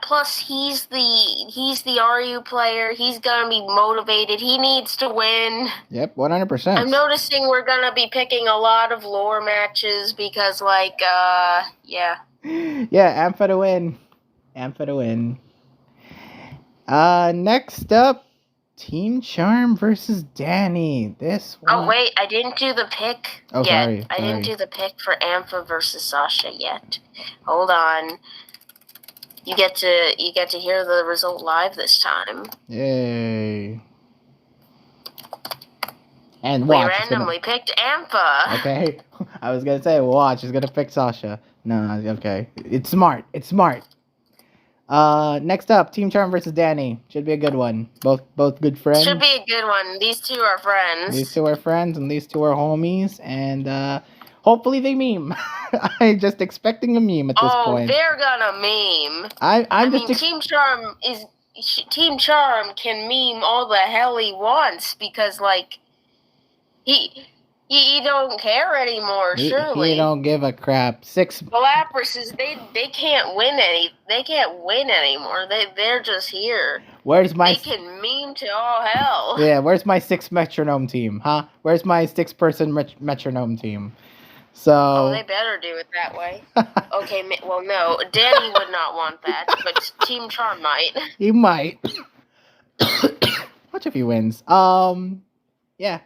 Plus he's the RU player. He's gonna be motivated. He needs to win. Yep, 100%. I'm noticing we're gonna be picking a lot of lore matches because, like, yeah. Yeah, Ampha to win. Ampha to win. Next up, Team Charm versus Danny. This one. Oh wait, I didn't do the pick yet. Sorry. I didn't do the pick for Ampha versus Sasha yet. Hold on. You get to hear the result live this time. Yay. And watch. We randomly picked Ampha. Okay. I was gonna say watch is gonna pick Sasha. No, okay. It's smart. It's smart. Next up, Team Charm versus Danny. Should be a good one. Both good friends. Should be a good one. These two are friends. These two are friends, and these two are homies, and hopefully they meme. I'm just expecting a meme at this point. Oh, they're gonna meme. I mean, Team Charm can meme all the hell he wants because, like, he don't care anymore. Surely he don't give a crap. Galapagos they can't win anymore. They're just here. They can meme to all hell. Yeah, where's my 6 metronome team, huh? Where's my 6-person metronome team? So they better do it that way. Okay, well, no, Danny would not want that, but Team Charm might. He might. Watch if he wins. Yeah.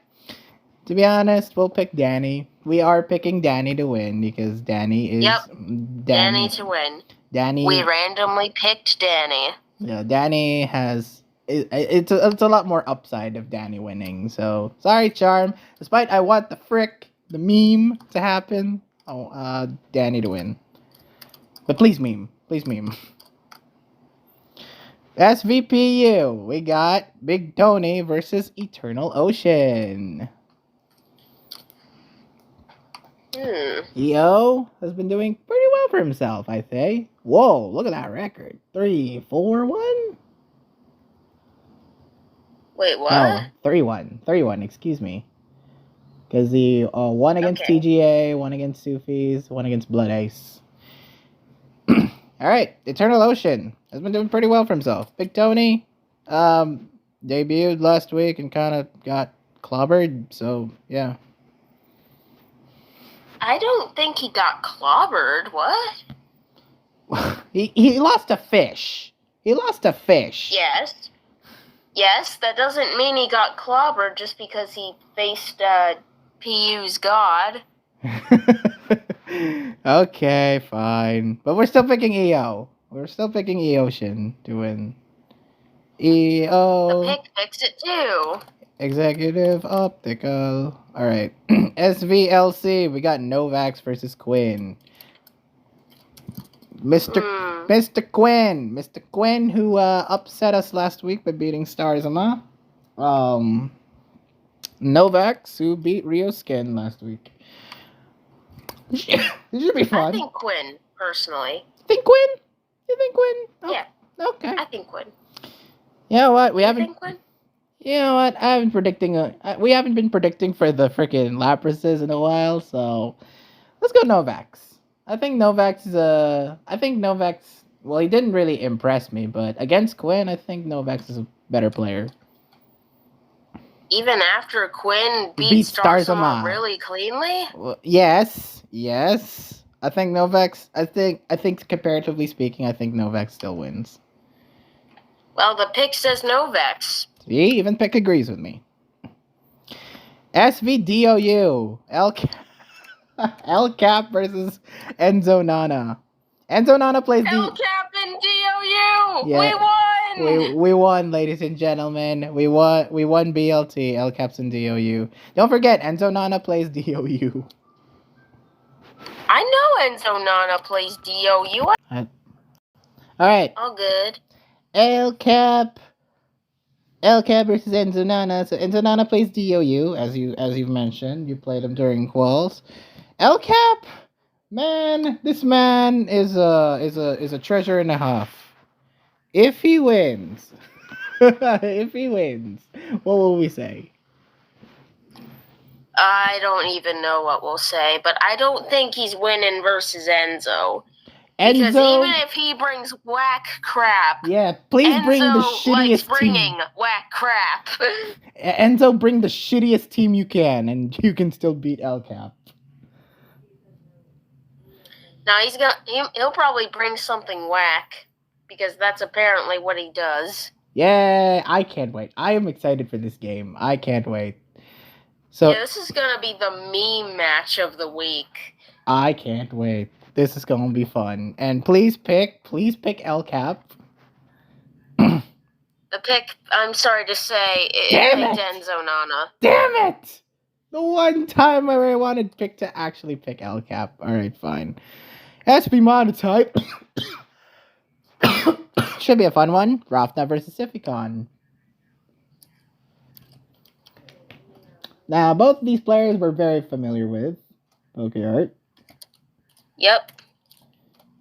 To be honest, we'll pick Danny. We are picking Danny to win because Danny is... Yep, Danny to win. We randomly picked Danny. Yeah, Danny has... It's a lot more upside of Danny winning. So, sorry, Charm. Despite I want the frick, the meme to happen. Danny to win. But please meme. Please meme. SVPU, we got Big Tony versus Eternal Ocean. EO has been doing pretty well for himself, I say. Whoa, look at that record. 3-4-1? Wait, what? No, 3-1. 3-1, excuse me. Because he won against TGA, won against Sufis, won against Blood Ace. Alright, Eternal Ocean has been doing pretty well for himself. Big Tony debuted last week and kind of got clobbered, so yeah. I don't think he got clobbered. What? he lost a fish. He lost a fish. Yes. Yes, that doesn't mean he got clobbered just because he faced PU's god. Okay, fine. But we're still picking EO. We're still picking Eocean to win. EO. The pick picks it too. Executive Optical. Alright. SVLC, we got Novax versus Quinn. Mr. Quinn. Mr. Quinn, who upset us last week by beating Starzama. Novax, who beat Rio Skin last week. This should be fun. I think Quinn, personally. Think Quinn? You think Quinn? Oh, yeah. Okay. I think Quinn. You know what? We think Quinn? You know what? I haven't predicting. We haven't been predicting for the freaking Laprases in a while, so let's go Novax. I think Novax is well, he didn't really impress me, but against Quinn, I think Novax is a better player. Even after Quinn beat Starzama really cleanly? Well, yes. I think Novax. I think comparatively speaking, I think Novax still wins. Well, the pick says Novax. See, even pick agrees with me. SVDOU L Cap versus Enzo Nana. Enzo Nana plays L Cap and DOU. Yeah, we won. We won, ladies and gentlemen. We won BLT. L Caps and DOU. Don't forget, Enzo Nana plays DOU. I know Enzo Nana plays DOU. All right. All good. L Cap versus Enzo Nana. So Enzo Nana plays DOU, as you've mentioned. You played him during quals. L Cap, man, this man is a treasure and a half. If he wins, what will we say? I don't even know what we'll say, but I don't think he's winning versus Enzo. Because even if he brings whack crap, yeah, please Enzo bring the shittiest bringing whack crap. Enzo, bring the shittiest team you can, and you can still beat El Cap. Now he'll probably bring something whack, because that's apparently what he does. Yeah, I can't wait. I am excited for this game. I can't wait. So yeah, this is gonna be the meme match of the week. I can't wait. This is gonna be fun. And please pick El Cap. The pick, I'm sorry to say, picked Enzo Nana. Damn it! The one time I really wanted pick to actually pick El Cap. Alright, fine. Has to be monotype. Should be a fun one. Rafna versus Siphicon. Now, both of these players we're very familiar with. Okay, alright. Yep.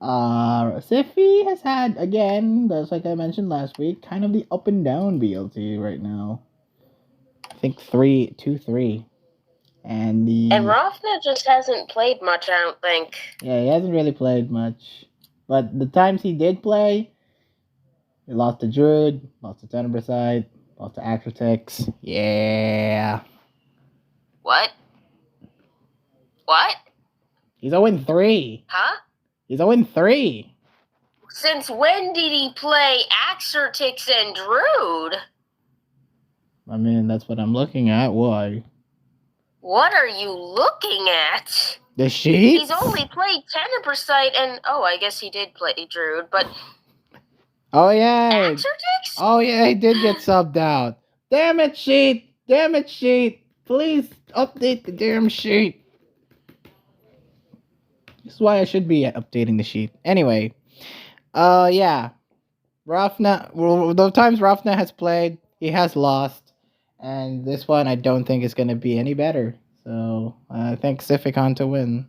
Siffy has had, again, just like I mentioned last week, kind of the up and down BLT right now. I think 2-3. And Rafna just hasn't played much, I don't think. Yeah, he hasn't really played much. But the times he did play, he lost to Druid, lost to Tenebricite, lost to Acrotix. Yeah. What? He's 0-3. Huh? He's 0-3. Since when did he play Axortix and Druid? I mean, that's what I'm looking at. Why? What are you looking at? The sheets? He's only played Tenebricite and... Oh, I guess he did play Druid, but... Oh, yeah. Axortix? Oh, yeah, he did get subbed out. Damn it, sheet. Please update the damn sheet. This is why I should be updating the sheet. Anyway, yeah. Rafna, well, the times Rafna has played, he has lost. And this one, I don't think is going to be any better. So, I think Sificon to win.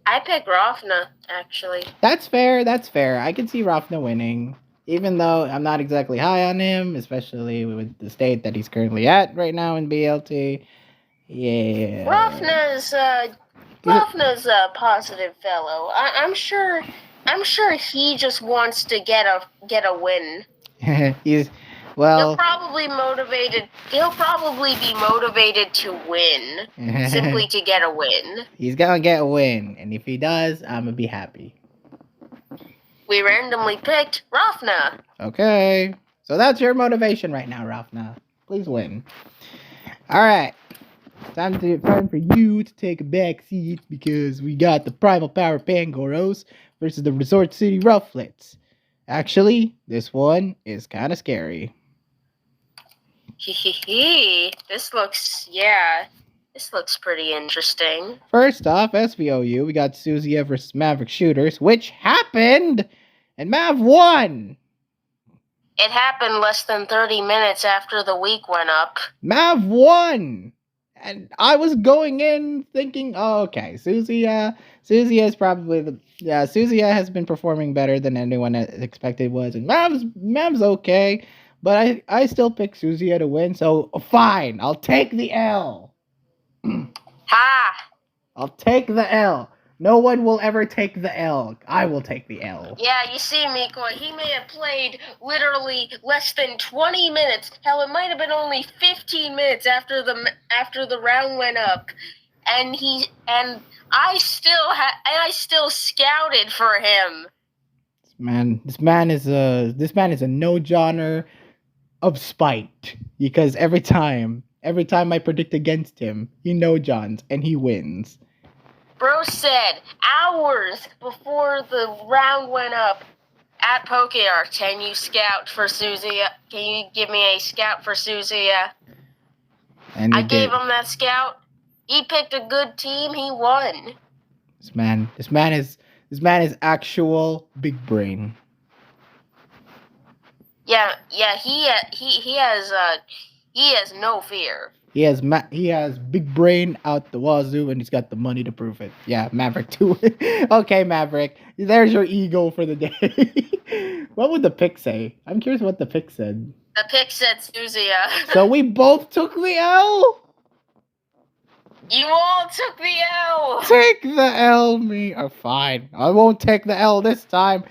I pick Rafna, actually. That's fair. That's fair. I can see Rafna winning. Even though I'm not exactly high on him, especially with the state that he's currently at right now in BLT. Yeah. Rafna's a positive fellow. I'm sure he just wants to get a win. He's well. He'll probably be motivated to win, simply to get a win. He's gonna get a win, and if he does, I'm gonna be happy. We randomly picked Rafna. Okay, so that's your motivation right now, Rafna. Please win. All right, time for you to take a back seat because we got the Primal Power Pangoros versus the Resort City Rufflets. Actually, this one is kind of scary. This looks pretty interesting. First off, SVOU, we got Suzia versus Maverick Shooters, which happened, and Mav won. It happened less than 30 minutes after the week went up. Mav won! And I was going in thinking, oh, okay, Suzia is probably Suzia has been performing better than anyone expected was, and Mav's okay, but I still pick Suzia to win, so fine, I'll take the L. Ha! I'll take the L. No one will ever take the L. I will take the L. Yeah, you see, Miko, he may have played literally less than 20 minutes. Hell, it might have been only 15 minutes after the round went up, and I still scouted for him. This man is a no joner of spite, because every time I predict against him, he no johns and he wins. Bro said hours before the round went up at PokeArt, can you scout for Suzia? Can you give me a scout for Suzia? And I gave him that scout. He picked a good team. He won. This man is actual big brain. Yeah. He has no fear. He has big brain out the wazoo, and he's got the money to prove it. Yeah, Maverick too. Okay, Maverick, there's your ego for the day. What would the pick say? I'm curious what the pick said. The pick said Suzia. So we both took the L? You all took the L. Take the L, me. Oh, fine. I won't take the L this time.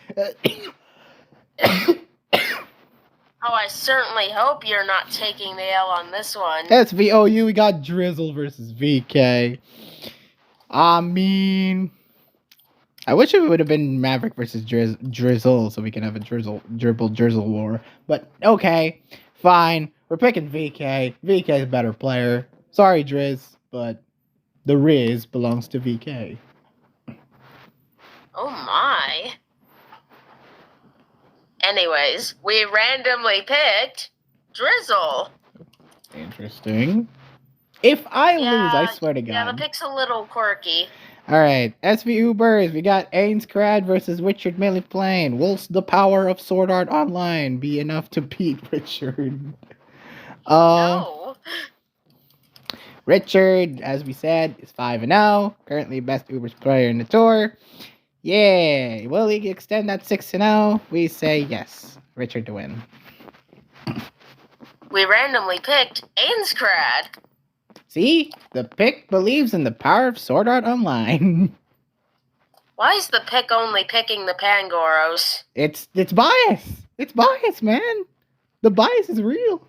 Oh, I certainly hope you're not taking the L on this one. SVOU, we got Drizzle versus VK. I mean, I wish it would have been Maverick versus Drizzle so we can have a Drizzle war. But okay, fine. We're picking VK. VK is a better player. Sorry, Driz, but the Riz belongs to VK. Oh my. Anyways, we randomly picked Drizzle. Interesting. If I lose, I swear to God. Yeah, the pick's a little quirky. Alright, SV Ubers, we got Ains Crad versus Richard Milliplane. Will the power of Sword Art Online be enough to beat Richard? No. Richard, as we said, is 5-0. Currently best Ubers player in the tour. Yeah, will he extend that 6-0? We say yes. Richard to win. We randomly picked Ainscrad. See? The pick believes in the power of Sword Art Online. Why is the pick only picking the Pangoros? It's bias. It's bias, man. The bias is real.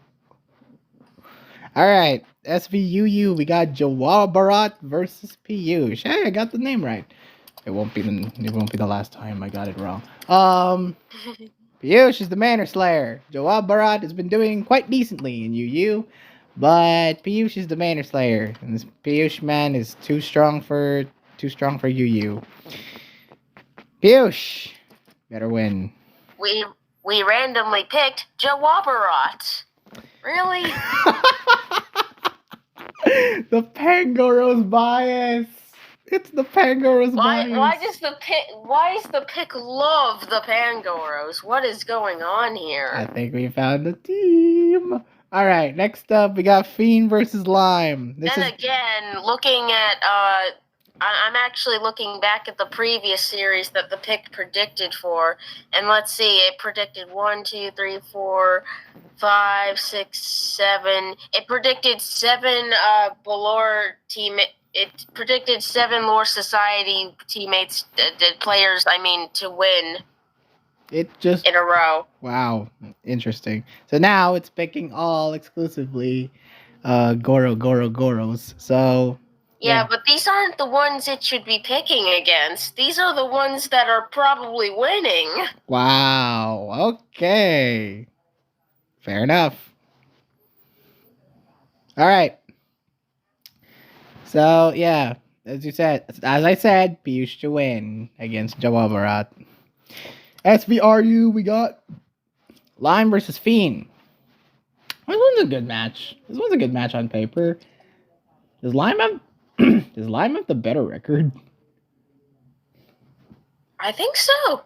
Alright, SVUU, we got Jawabarat versus Piyush. Hey, I got the name right. It won't be the last time I got it wrong. Piyush is the Manor Slayer. Jawab Bharat has been doing quite decently in UU, but Piyush is the Manor Slayer, and this Piyush man is too strong for UU. Piyush better win. We randomly picked Jawabarat. Really? The Pangoros bias. It's the Pangoros Why bias. why is the pick love the Pangoros? What is going on here? I think we found a team. All right, next up we got Fiend versus Lime. Again, looking at I'm actually looking back at the previous series that the pick predicted for, and let's see, it predicted 1, 2, 3, 4, 5, 6, 7. It predicted 7 Balor team. It predicted 7 Lore Society teammates, players. I mean, to win. It just in a row. Wow, interesting. So now it's picking all exclusively Goros. So yeah, but these aren't the ones it should be picking against. These are the ones that are probably winning. Wow. Okay. Fair enough. All right. So yeah, as I said, Piyush to win against Jawabarat. SVRU, we got Lime versus Fiend. This one's a good match. This one's a good match on paper. Does Lime have does Lime have the better record? I think so.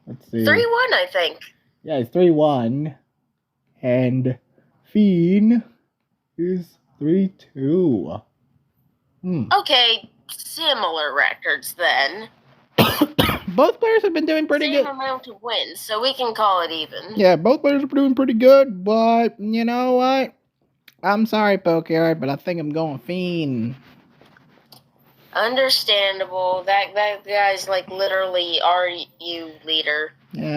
Let's see. 3-1, I think. Yeah, it's 3-1. And Fiend is 3-2. Okay, similar records then. Both players have been doing pretty good. Same amount of wins, so we can call it even. Yeah, both players are doing pretty good, but you know what? I'm sorry, Pokeyard, but I think I'm going Fiend. Understandable. That guy's like literally RU leader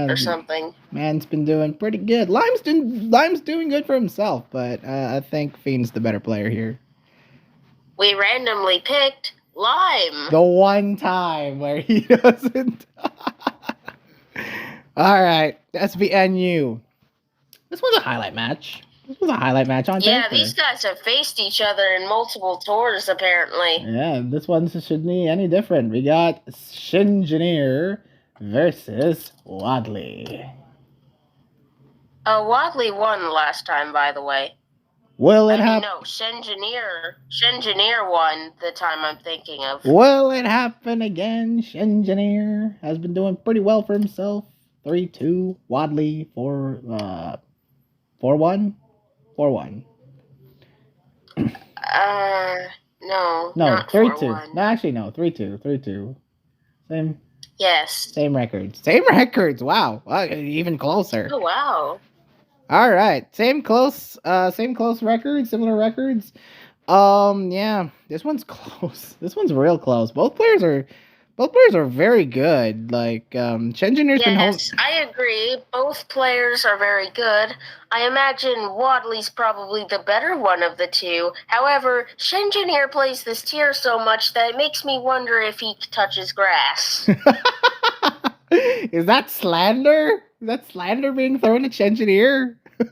or something. Man's been doing pretty good. Lime's doing good for himself, but I think Fiend's the better player here. We randomly picked Lime. The one time where he doesn't. All right, SVNU. This was a highlight match. This was a highlight match on Yeah, paper. these guys have faced each other in multiple tours, apparently. Yeah, this one shouldn't be any different. We got Shinjineer versus Wadley. Wadley won last time, by the way. Will it happen? No, Shinjineer won the time I'm thinking of. Will it happen again? Shinjineer has been doing pretty well for himself. 3-2. Wadley 4-1. 4-1. No. No, not 3-2. 4-1. No, actually no, 3-2. 3-2. Same. Yes. Same records. Wow. Even closer. Oh wow. All right. Same close records, similar records. Yeah, this one's close. This one's real close. Both players are very good. Like Shinjineer's been home. Yes, I agree. Both players are very good. I imagine Wadley's probably the better one of the two. However, Shinjineer plays this tier so much that it makes me wonder if he touches grass. Is that slander? Is that slander being thrown at Shinjineer? You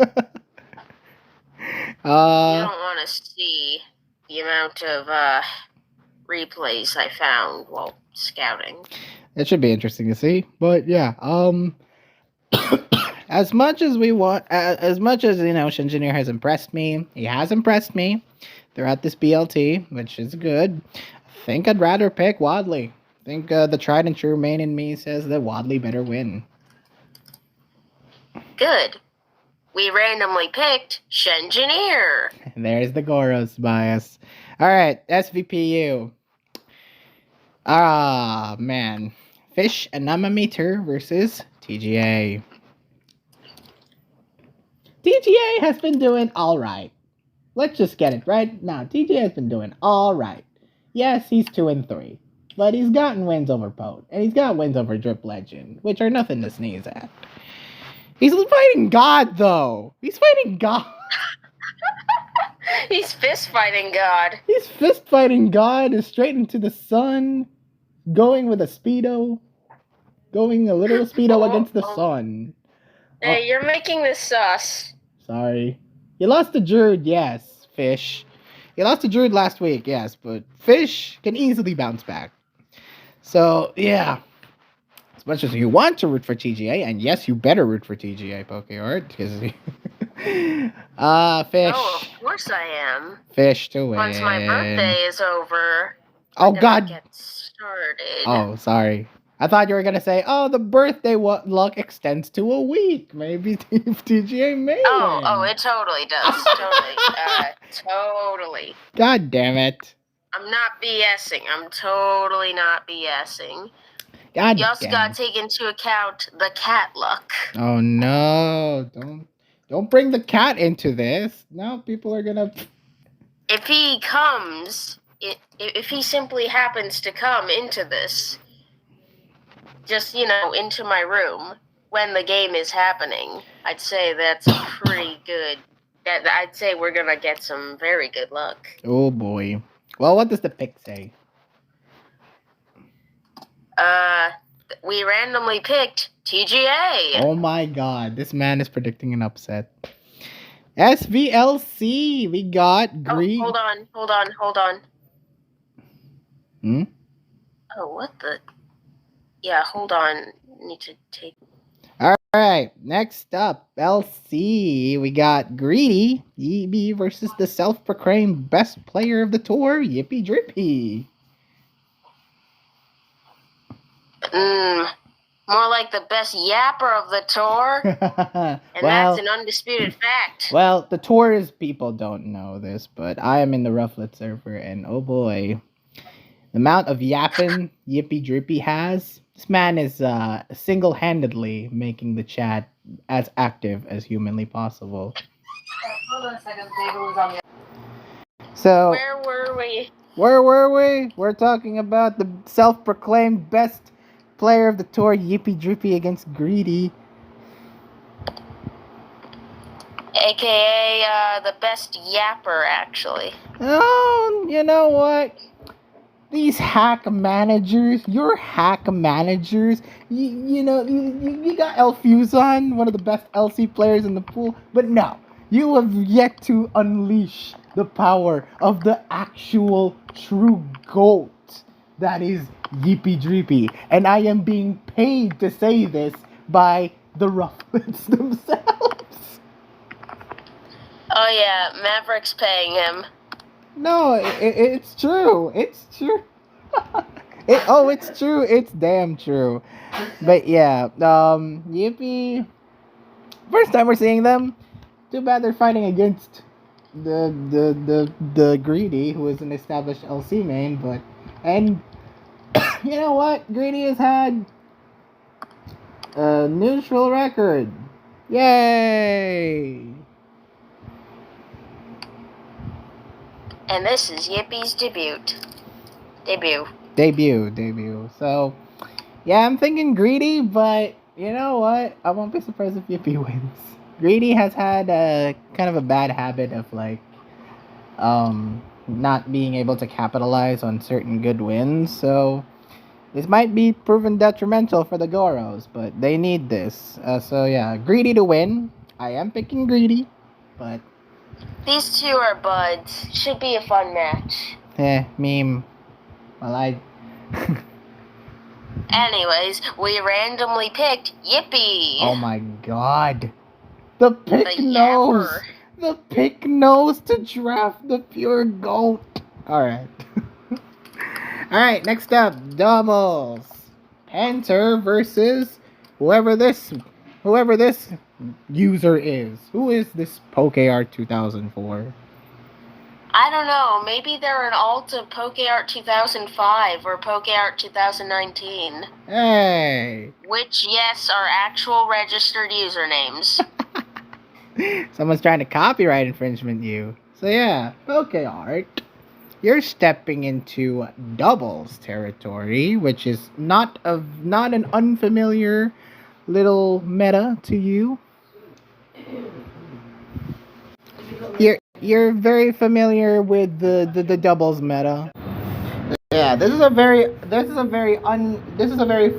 don't want to see the amount of replays I found while scouting. It should be interesting to see, but yeah, as much as Shinjineer has impressed me, he has impressed me throughout this BLT, which is good. I think I'd rather pick Wadley. I think the tried and true main in me says that Wadley better win. Good. We randomly picked Shinjineer. There's the Goros bias. All right, SVPU. Ah, man. Fish Anemometer versus TGA. TGA has been doing all right. Let's just get it right now. TGA has been doing all right. Yes, he's 2-3, but he's gotten wins over Pote, and he's got wins over Drip Legend, which are nothing to sneeze at. He's fighting God, though. He's fighting God. He's fist fighting God. He's fist fighting God straight into the sun, going with a Speedo, going a little Speedo against the sun. Hey, you're making this sus. Sorry. You lost to Druid, yes, Fish. You lost to Druid last week, yes, but Fish can easily bounce back. So, yeah. As much as you want to root for TGA, and yes, you better root for TGA, Pokeart, because Fish. Oh, of course I am. Fish to win. Once my birthday is over. Oh, God. Get started. Oh, sorry. I thought you were gonna say, "Oh, the birthday luck extends to a week. Maybe TGA may win." Oh, it totally does. Totally. God damn it! I'm not BSing. I'm totally not BSing. God You also damn gotta it. take into account the cat luck. Oh no! Don't bring the cat into this. Now people are gonna. If he comes, if he simply happens to come into this, just into my room when the game is happening, I'd say that's pretty good. I'd say we're gonna get some very good luck. Oh boy. Well, what does the pick say? We randomly picked TGA. Oh my god, this man is predicting an upset. SVLC, we got green. Oh, hold on. Hmm? Oh, what the? Yeah, hold on. Need to take. Alright, next up, LC, we got Greedy, EB versus the self-proclaimed best player of the tour, Yippee Drippy. More like the best yapper of the tour. And well, that's an undisputed fact. Well, the tour's people don't know this, but I am in the Rufflet server, and oh boy, the amount of yapping Yippee Drippy has, this man is single-handedly making the chat as active as humanly possible. Hold on a second, table was on the. So, where were we? Where were we? We're talking about the self-proclaimed best player of the tour, Yippee Drippy, against Greedy. AKA the best yapper, actually. Oh, you know what? These hack managers, you're hack managers. You got Elfuzon, one of the best LC players in the pool, but no, you have yet to unleash the power of the actual true GOAT that is Yippee Drippy. And I am being paid to say this by the Rufflets themselves. Oh yeah, Maverick's paying him. No, it's true. It's true. It's true. It's damn true. But yeah, Yippee. First time we're seeing them. Too bad they're fighting against the Greedy, who is an established LC main. But you know what? Greedy has had a neutral record. Yay! And this is Yippie's debut. Debut. So, yeah, I'm thinking Greedy, but you know what? I won't be surprised if Yippee wins. Greedy has had a kind of a bad habit of not being able to capitalize on certain good wins. So this might be proven detrimental for the Goros, but they need this. So yeah, Greedy to win. I am picking Greedy, but these two are buds. Should be a fun match. Meme. Well, Anyways, we randomly picked Yippee. Oh my god. The pick nose. The pick nose to draft the pure goat. Alright. Alright, next up, doubles. Panther versus whoever this user is. Who is this PokeArt 2004? I don't know. Maybe they're an alt of PokeArt 2005 or PokeArt 2019. Hey! Which, yes, are actual registered usernames. Someone's trying to copyright infringement you. So yeah, PokeArt. You're stepping into doubles territory, which is not an unfamiliar little meta to you. You're very familiar with the doubles meta. Yeah, this is a very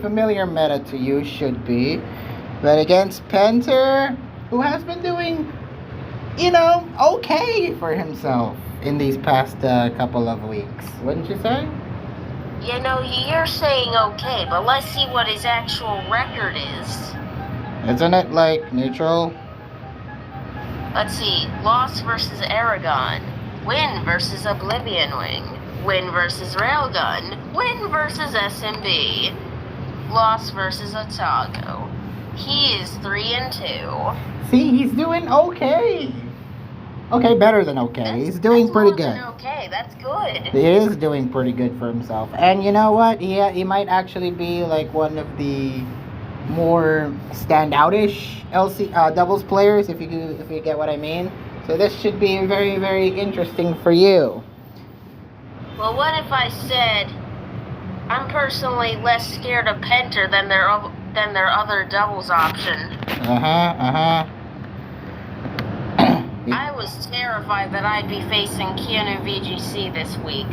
familiar meta to you, should be. But against Panther, who has been doing, okay for himself in these past couple of weeks, wouldn't you say? You're saying okay, but let's see what his actual record is. Isn't it neutral? Let's see, loss versus Aragon. Win versus Oblivion Wing. Win versus Railgun. Win versus SMB. Loss versus Otago. He is 3-2. See, he's doing okay. Okay, better than okay. He's doing pretty good. Okay, that's good. He is doing pretty good for himself. And you know what? He might actually be like one of the more standoutish doubles players, if you get what I mean. So this should be very, very interesting for you. Well, what if I said I'm personally less scared of Penter than their other doubles option? I was terrified that I'd be facing Keanu VGC this week.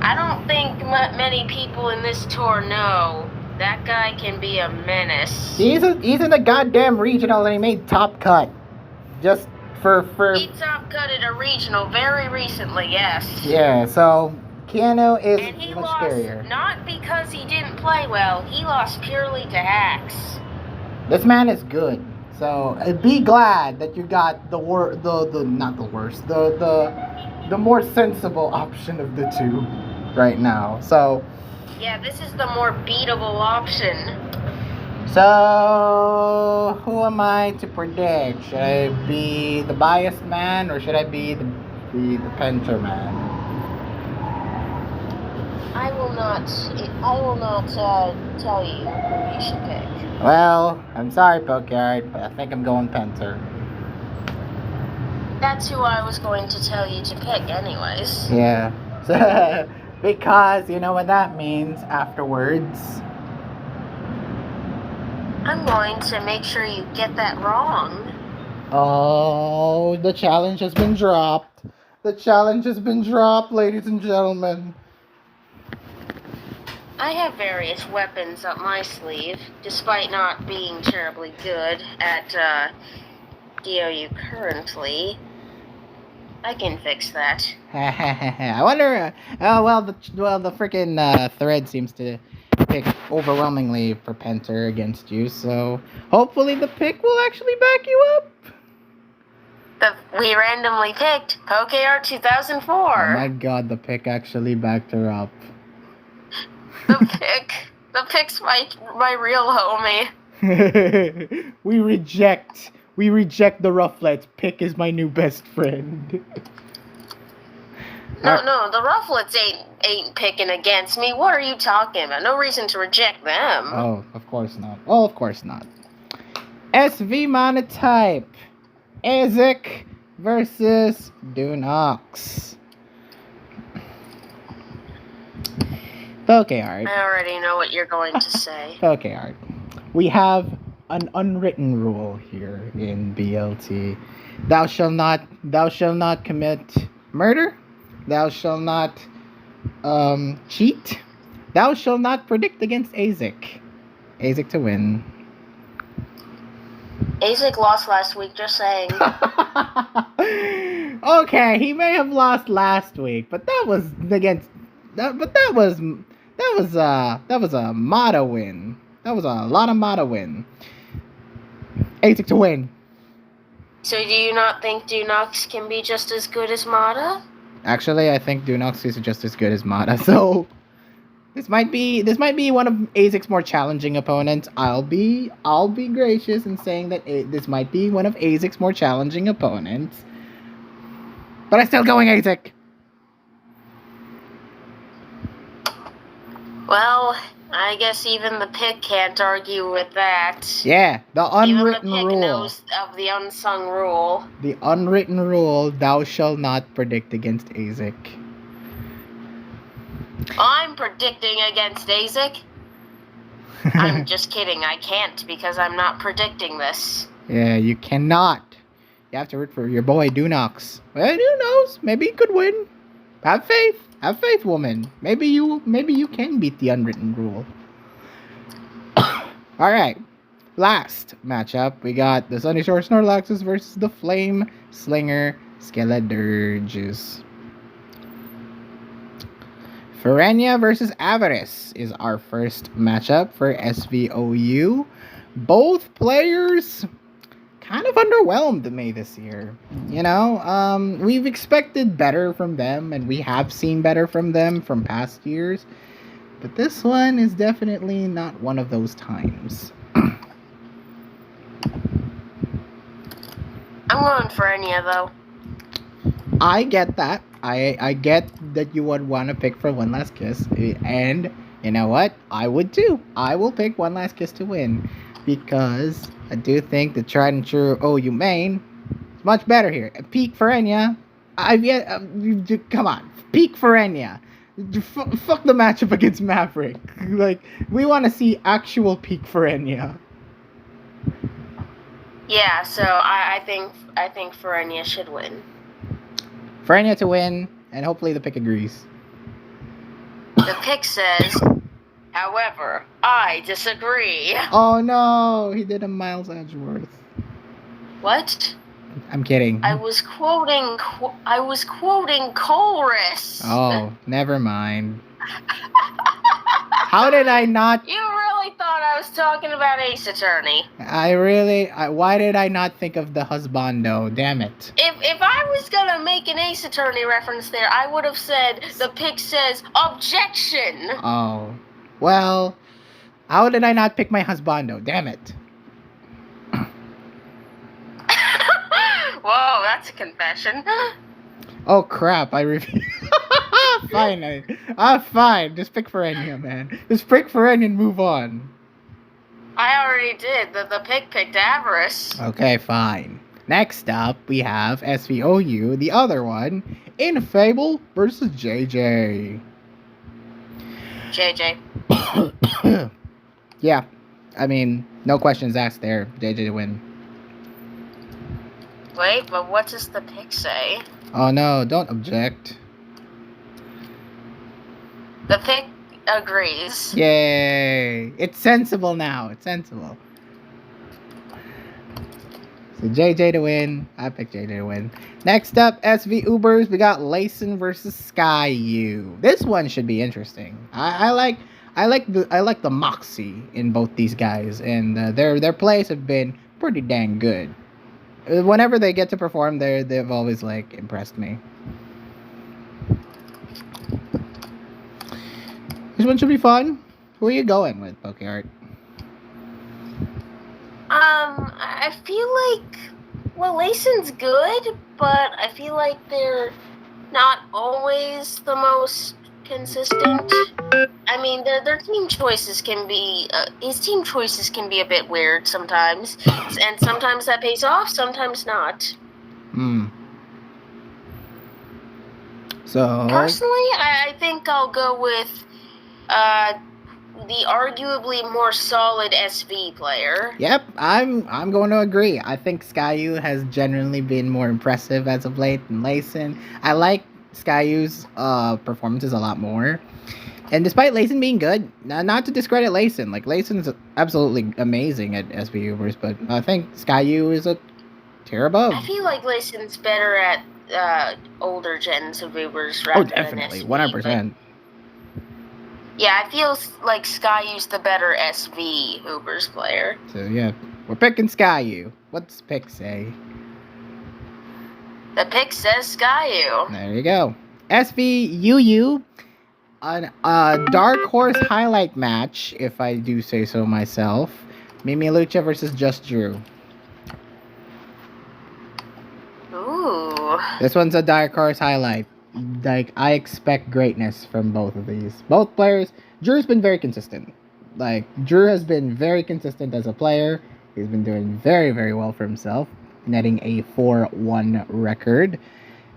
I don't think many people in this tour know that guy can be a menace. He's in the goddamn regional and he made top cut. Just for He top cutted a regional very recently, yes. Yeah, so Keanu is and he much lost, scarier. Not because he didn't play well, he lost purely to hacks. This man is good. So be glad that you got the more sensible option of the two right now. So yeah, this is the more beatable option. So who am I to predict? Should I be the biased man or should I be the Penter man? I will not tell you who you should pick. Well, I'm sorry, Pokeyard, but I think I'm going Penter. That's who I was going to tell you to pick anyways. Yeah. Because you know what that means afterwards. I'm going to make sure you get that wrong. Oh, the challenge has been dropped. The challenge has been dropped, ladies and gentlemen. I have various weapons up my sleeve, despite not being terribly good at DOU currently. I can fix that. I wonder. The freaking thread seems to pick overwhelmingly for Penter against you, so hopefully the pick will actually back you up. We randomly picked PokeArt 2004. Oh my god, the pick actually backed her up. The pick's my real homie. We reject the Rufflets. Pick is my new best friend. No, the Rufflets ain't picking against me. What are you talking about? No reason to reject them. Oh, of course not. Oh, of course not. SV Monotype. Isaac versus Dunox. PokeArt. I already know what you're going to say. PokeArt. We have an unwritten rule here in BLT. Thou shalt not commit murder. Thou shalt not cheat. Thou shalt not predict against Isaac. Isaac to win. Isaac lost last week, just saying. Okay, he may have lost last week, but that was a Mata win. That was a lot of Mata win. Isaac to win. So do you not think Dunox can be just as good as Mata? Actually, I think Dunox is just as good as Mata, so this might be one of Isaac's more challenging opponents. I'll be gracious in saying that this might be one of Isaac's more challenging opponents. But I'm still going Isaac. Well, I guess even the pick can't argue with that. Yeah, the unwritten even the pick rule. knows of the unsung rule. The unwritten rule, thou shalt not predict against Isaac. I'm predicting against Isaac. I'm just kidding, I can't because I'm not predicting this. Yeah, you cannot. You have to root for your boy Dunox. Well, who knows? Maybe he could win. Have faith. Have faith, woman. Maybe you can beat the unwritten rule. Alright. Last matchup, we got the Sunny Shore Snorlaxes versus the Flame Slinger Skeledirges. Ferenia versus Avarice is our first matchup for SVOU. Both players kind of underwhelmed me this year. We've expected better from them, and we have seen better from them from past years. But this one is definitely not one of those times. I'm going for Enya, though. I get that. I get that you would want to pick for One Last Kiss. And you know what? I would too. I will pick One Last Kiss to win. Because I do think the tried and true OU main is much better here. Peak for Enya. Come on. Peak for Enya. Fuck the matchup against Maverick. Like, we want to see actual peak for Enya. Yeah, so I think Ferenia should win. Ferenia to win, and hopefully the pick agrees. The pick says, however, I disagree. Oh no, he did a Miles Edgeworth. What? I'm kidding. I was quoting Chorus. Oh, never mind. How did I not? You really thought I was talking about Ace Attorney. Why did I not think of the husbando? Damn it. If I was gonna make an Ace Attorney reference there, I would have said the pick says objection. Oh. Well, how did I not pick my husbando? Damn it. Whoa, that's a confession. Oh crap, I refuse. Fine. Fine. Just pick Ferenia, man. Just pick Ferenia and move on. I already did. The pick picked Avarice. Okay, fine. Next up, we have SVOU, the other one, in Fable versus JJ. JJ. Yeah. I mean, no questions asked there. JJ to win. Wait, but what does the pick say? Oh no, don't object. The pick agrees. Yay! It's sensible now. It's sensible. So JJ to win. I picked JJ to win. Next up, SV Ubers. We got Layson versus Sky U. This one should be interesting. I like the moxie in both these guys, and their plays have been pretty dang good. Whenever they get to perform, they've always impressed me. This one should be fun. Who are you going with, PokeArt? I feel like Layson's good, but I feel like they're not always the most consistent. I mean, their team choices can be his team choices can be a bit weird sometimes, and sometimes that pays off, sometimes not. So personally, I think I'll go with the arguably more solid SV player. Yep, I'm going to agree. I think Skyu has generally been more impressive as of late than Layson. I like Skyu's performances a lot more. And despite Layson being good, not to discredit Layson, Layson's absolutely amazing at SV Ubers, but I think Skyu is a tier above. I feel like Layson's better at older gens of Ubers rather definitely, than SV, 100%. Yeah, I feel like Skyu's the better SV Ubers player. So yeah, we're picking Skyu. What's the pick say? The pick says Skyu. There you go. SVUU, a dark horse highlight match, if I do say so myself. Mimi Lucha versus Just Drew. Ooh. This one's a dark horse highlight. I expect greatness from both of these. Both players. Drew's been very consistent. Drew has been very consistent as a player. He's been doing very, very well for himself, netting a 4-1 record.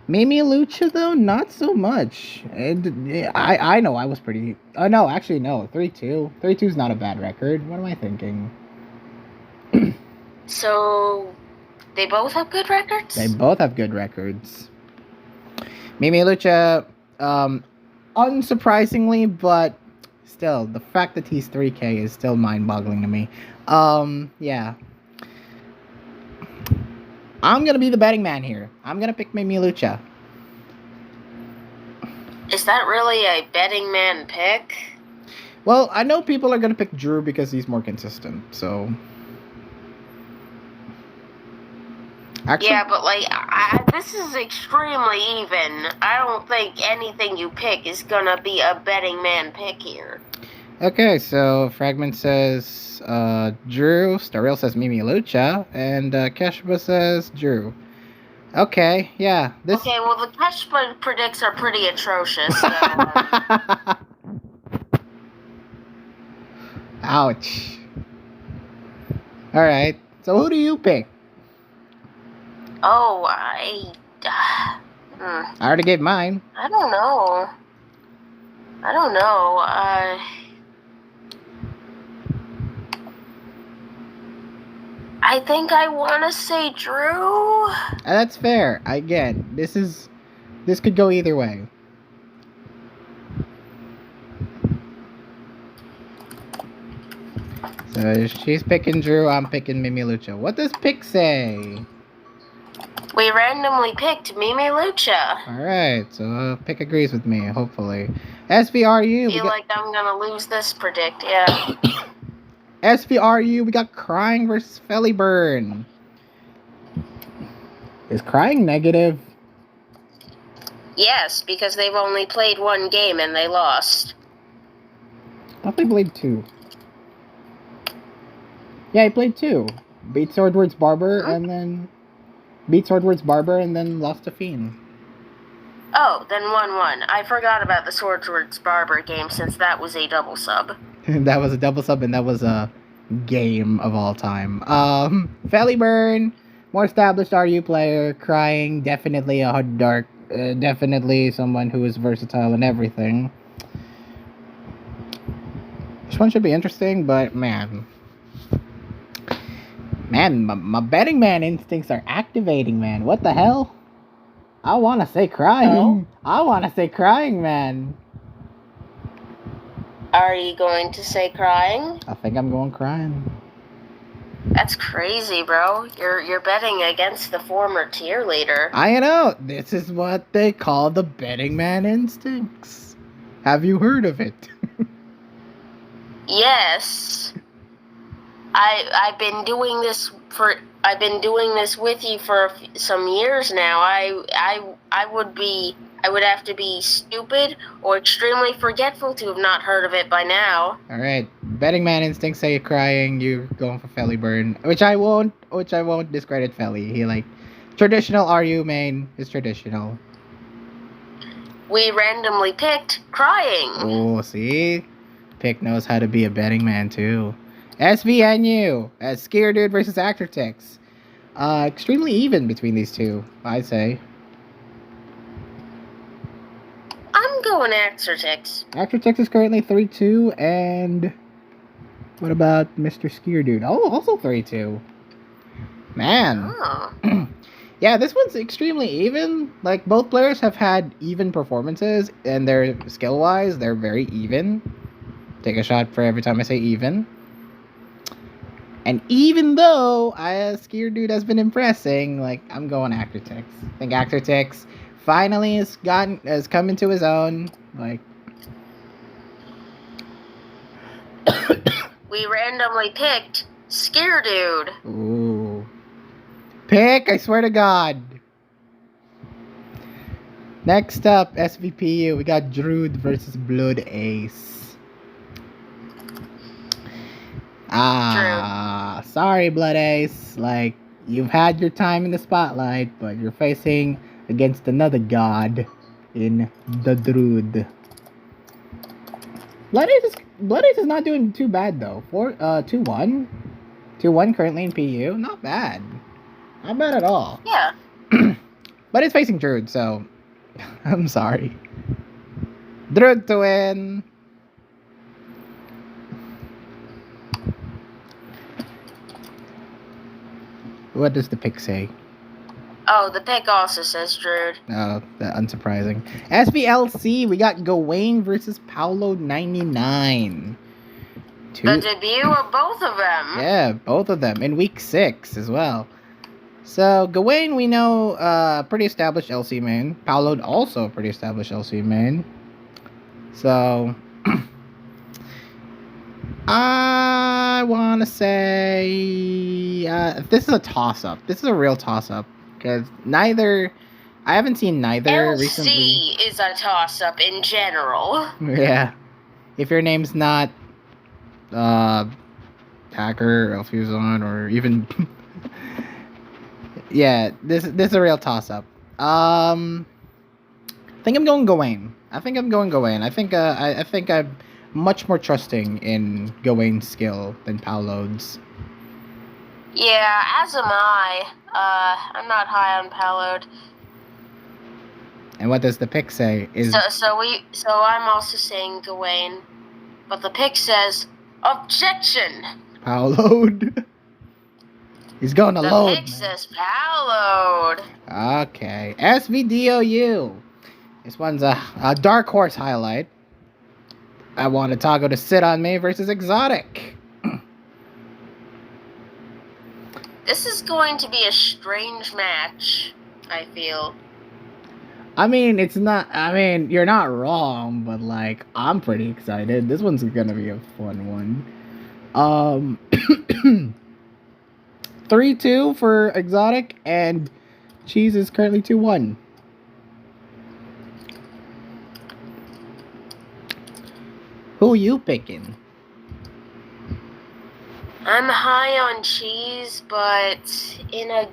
Mimi Lucha, though, not so much. I know I was pretty... Oh, no, actually, no. 3-2. 3-2's not a bad record. What am I thinking? So, they both have good records? They both have good records. Mimi Lucha, unsurprisingly, but still, the fact that he's 3K is still mind-boggling to me. Yeah. I'm going to be the betting man here. I'm going to pick Mimi Lucha. Is that really a betting man pick? Well, I know people are going to pick Drew because he's more consistent, so... Actually, Yeah, but like, this is extremely even. I don't think anything you pick is gonna be a betting man pick here. okay, so Fragment says Drew, Starrell says Mimi Lucha, and Keshba says Drew. Okay, yeah. This. Okay, well, the catch predicts are pretty atrocious. So, Ouch. Alright, so who do you pick? oh, I already gave mine. I don't know. I think I want to say Drew. That's fair. Again, this could go either way. So she's picking Drew, I'm picking Mimi Lucha. What does Pick say? We randomly picked Mimi Lucha. Alright, so Pick agrees with me, hopefully. SVRU. I feel like I'm gonna lose this predict, yeah. SVRU, we got Crying versus Fellyburn. Is Crying negative? Yes, because they've only played one game and they lost. I thought they played 2. Yeah, he played 2. Beat Swordward's Barber and then lost to Fiend. Oh, then 1-1. I forgot about the Swordward's Barber game since that was a double sub. That was a double sub and that was a game of all time. Fellyburn, more established RU player. Crying, definitely a hard dark, definitely someone who is versatile and everything. This one should be interesting, but man, my betting man instincts are activating, man. What the hell? I want to say Crying. I want to say Crying, man. Are you going to say Crying? I think I'm going Crying. That's crazy, bro. You're betting against the former tier leader. I know. This is what they call the betting man instincts. Have you heard of it? Yes. I've been doing this with you for some years now. I would have to be stupid or extremely forgetful to have not heard of it by now. All right, betting man instincts say you're Crying. You're going for Fellyburn, which I won't discredit Felly. He like traditional RU main is traditional. We randomly picked Crying. Oh, see, Pick knows how to be a betting man too. SVNU as Skier Dude versus Actor Tex. Extremely even between these two, I'd say. I'm going Actor Tex. Actor Tex is currently 3-2, and what about Mr. Skier Dude? Oh, also 3-2. Man. Oh. Yeah, this one's extremely even. Like, both players have had even performances, and they're skill-wise, they're very even. Take a shot for every time I say even. And even though Skier Dude has been impressing, like, I'm going Actor Tex. I think Actor Tex finally has come into his own. Like, we randomly picked Skier Dude. ooh. Pick, I swear to God. Next up, SVPU, we got Druid versus Blood Ace. Sorry, Blood Ace. Like, you've had your time in the spotlight, but you're facing against another god in the Druid. Blood Ace is not doing too bad though. 2-1. 2-1 currently in PU. Not bad. Not bad at all. Yeah. But it's facing Druid, so I'm sorry. Druid to win. What does the pick say? Oh, the pick also says Druid. Oh, unsurprising. SVLC, we got Gawain versus Paolo99. The debut of both of them. Yeah, both of them in week 6 as well. So Gawain, we know, pretty established LC main. Paolo also a pretty established LC main. So I want to say this is a toss-up. This is a real toss-up. because I haven't seen neither recently. LC is a toss-up in general. Yeah. If your name's not Hacker, Elfuson, or even yeah, this is a real toss-up. I think I'm going Gawain. I think I'm much more trusting in Gawain's skill than Paolo's. Yeah, as am I. I'm not high on Pallode. And what does the pick say? So I'm also saying Gawain, but the pick says objection. Paolode. He's going to load. The pick says Pallode. Okay, SVDOU. This one's a dark horse highlight. I want Otago to sit on me versus Exotic. This is going to be a strange match, I feel. I mean, it's not. I mean, you're not wrong, but like, I'm pretty excited. This one's gonna be a fun one. 3-2 for Exotic, and Cheese is currently 2-1. Who are you picking? I'm high on Cheese, but in a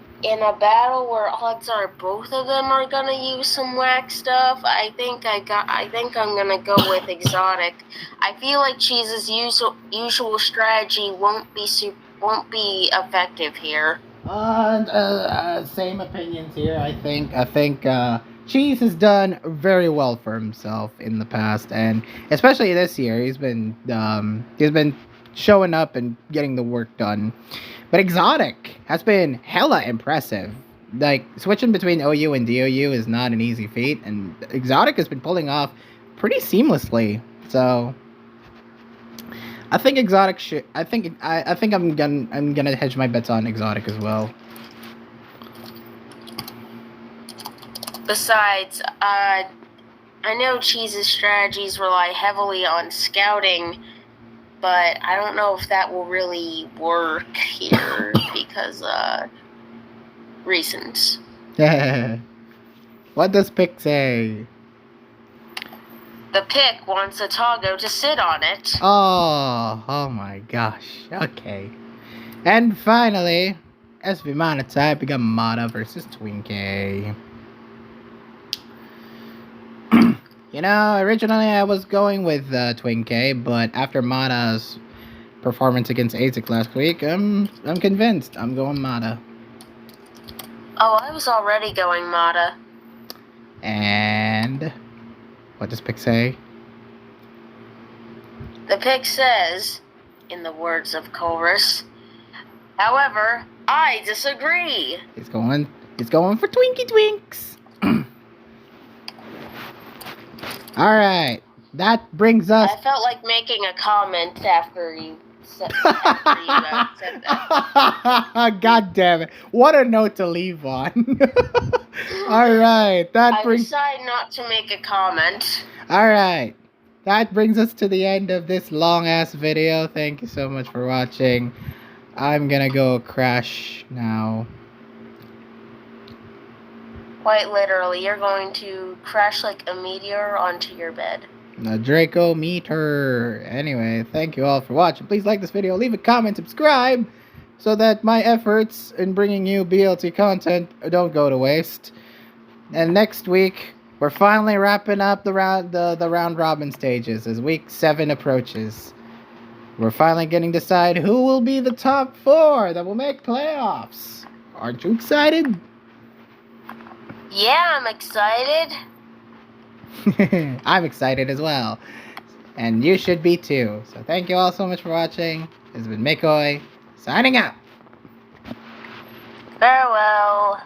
battle where odds are both of them are gonna use some whack stuff, I think I'm gonna go with Exotic. I feel like Cheese's usual strategy won't be effective here. Same opinions here. I think Cheese has done very well for himself in the past, and especially this year, he's been showing up and getting the work done. But Exotic has been hella impressive. Like, switching between OU and DOU is not an easy feat, and Exotic has been pulling off pretty seamlessly. So I think Exotic should. I think I'm gonna hedge my bets on Exotic as well. Besides, I know Cheese's strategies rely heavily on scouting, but I don't know if that will really work here because reasons. What does Pick say? The pick wants Otago to sit on it. Oh my gosh. Okay. And finally, SV Monotype, we got Mata versus Twinkie. You know, originally I was going with Twinkie, but after Mata's performance against ASIC last week, I'm convinced. I'm going Mata. Oh, I was already going Mata. And what does Pick say? The pick says, in the words of Chorus, however, I disagree. He's going for Twinkie Twinks. All right, that brings us. I felt like making a comment after you said that. God damn it! What a note to leave on. All right, I decided not to make a comment. All right, that brings us to the end of this long ass video. Thank you so much for watching. I'm gonna go crash now. Quite literally, you're going to crash like a meteor onto your bed. The Draco meter. Anyway, thank you all for watching. Please like this video, leave a comment, subscribe, so that my efforts in bringing you BLT content don't go to waste. And next week, we're finally wrapping up the round robin stages as week 7 approaches. We're finally getting to decide who will be the top 4 that will make playoffs. Aren't you excited? Yeah, I'm excited. I'm excited as well. And you should be too. So thank you all so much for watching. This has been McCoy, signing out. Farewell.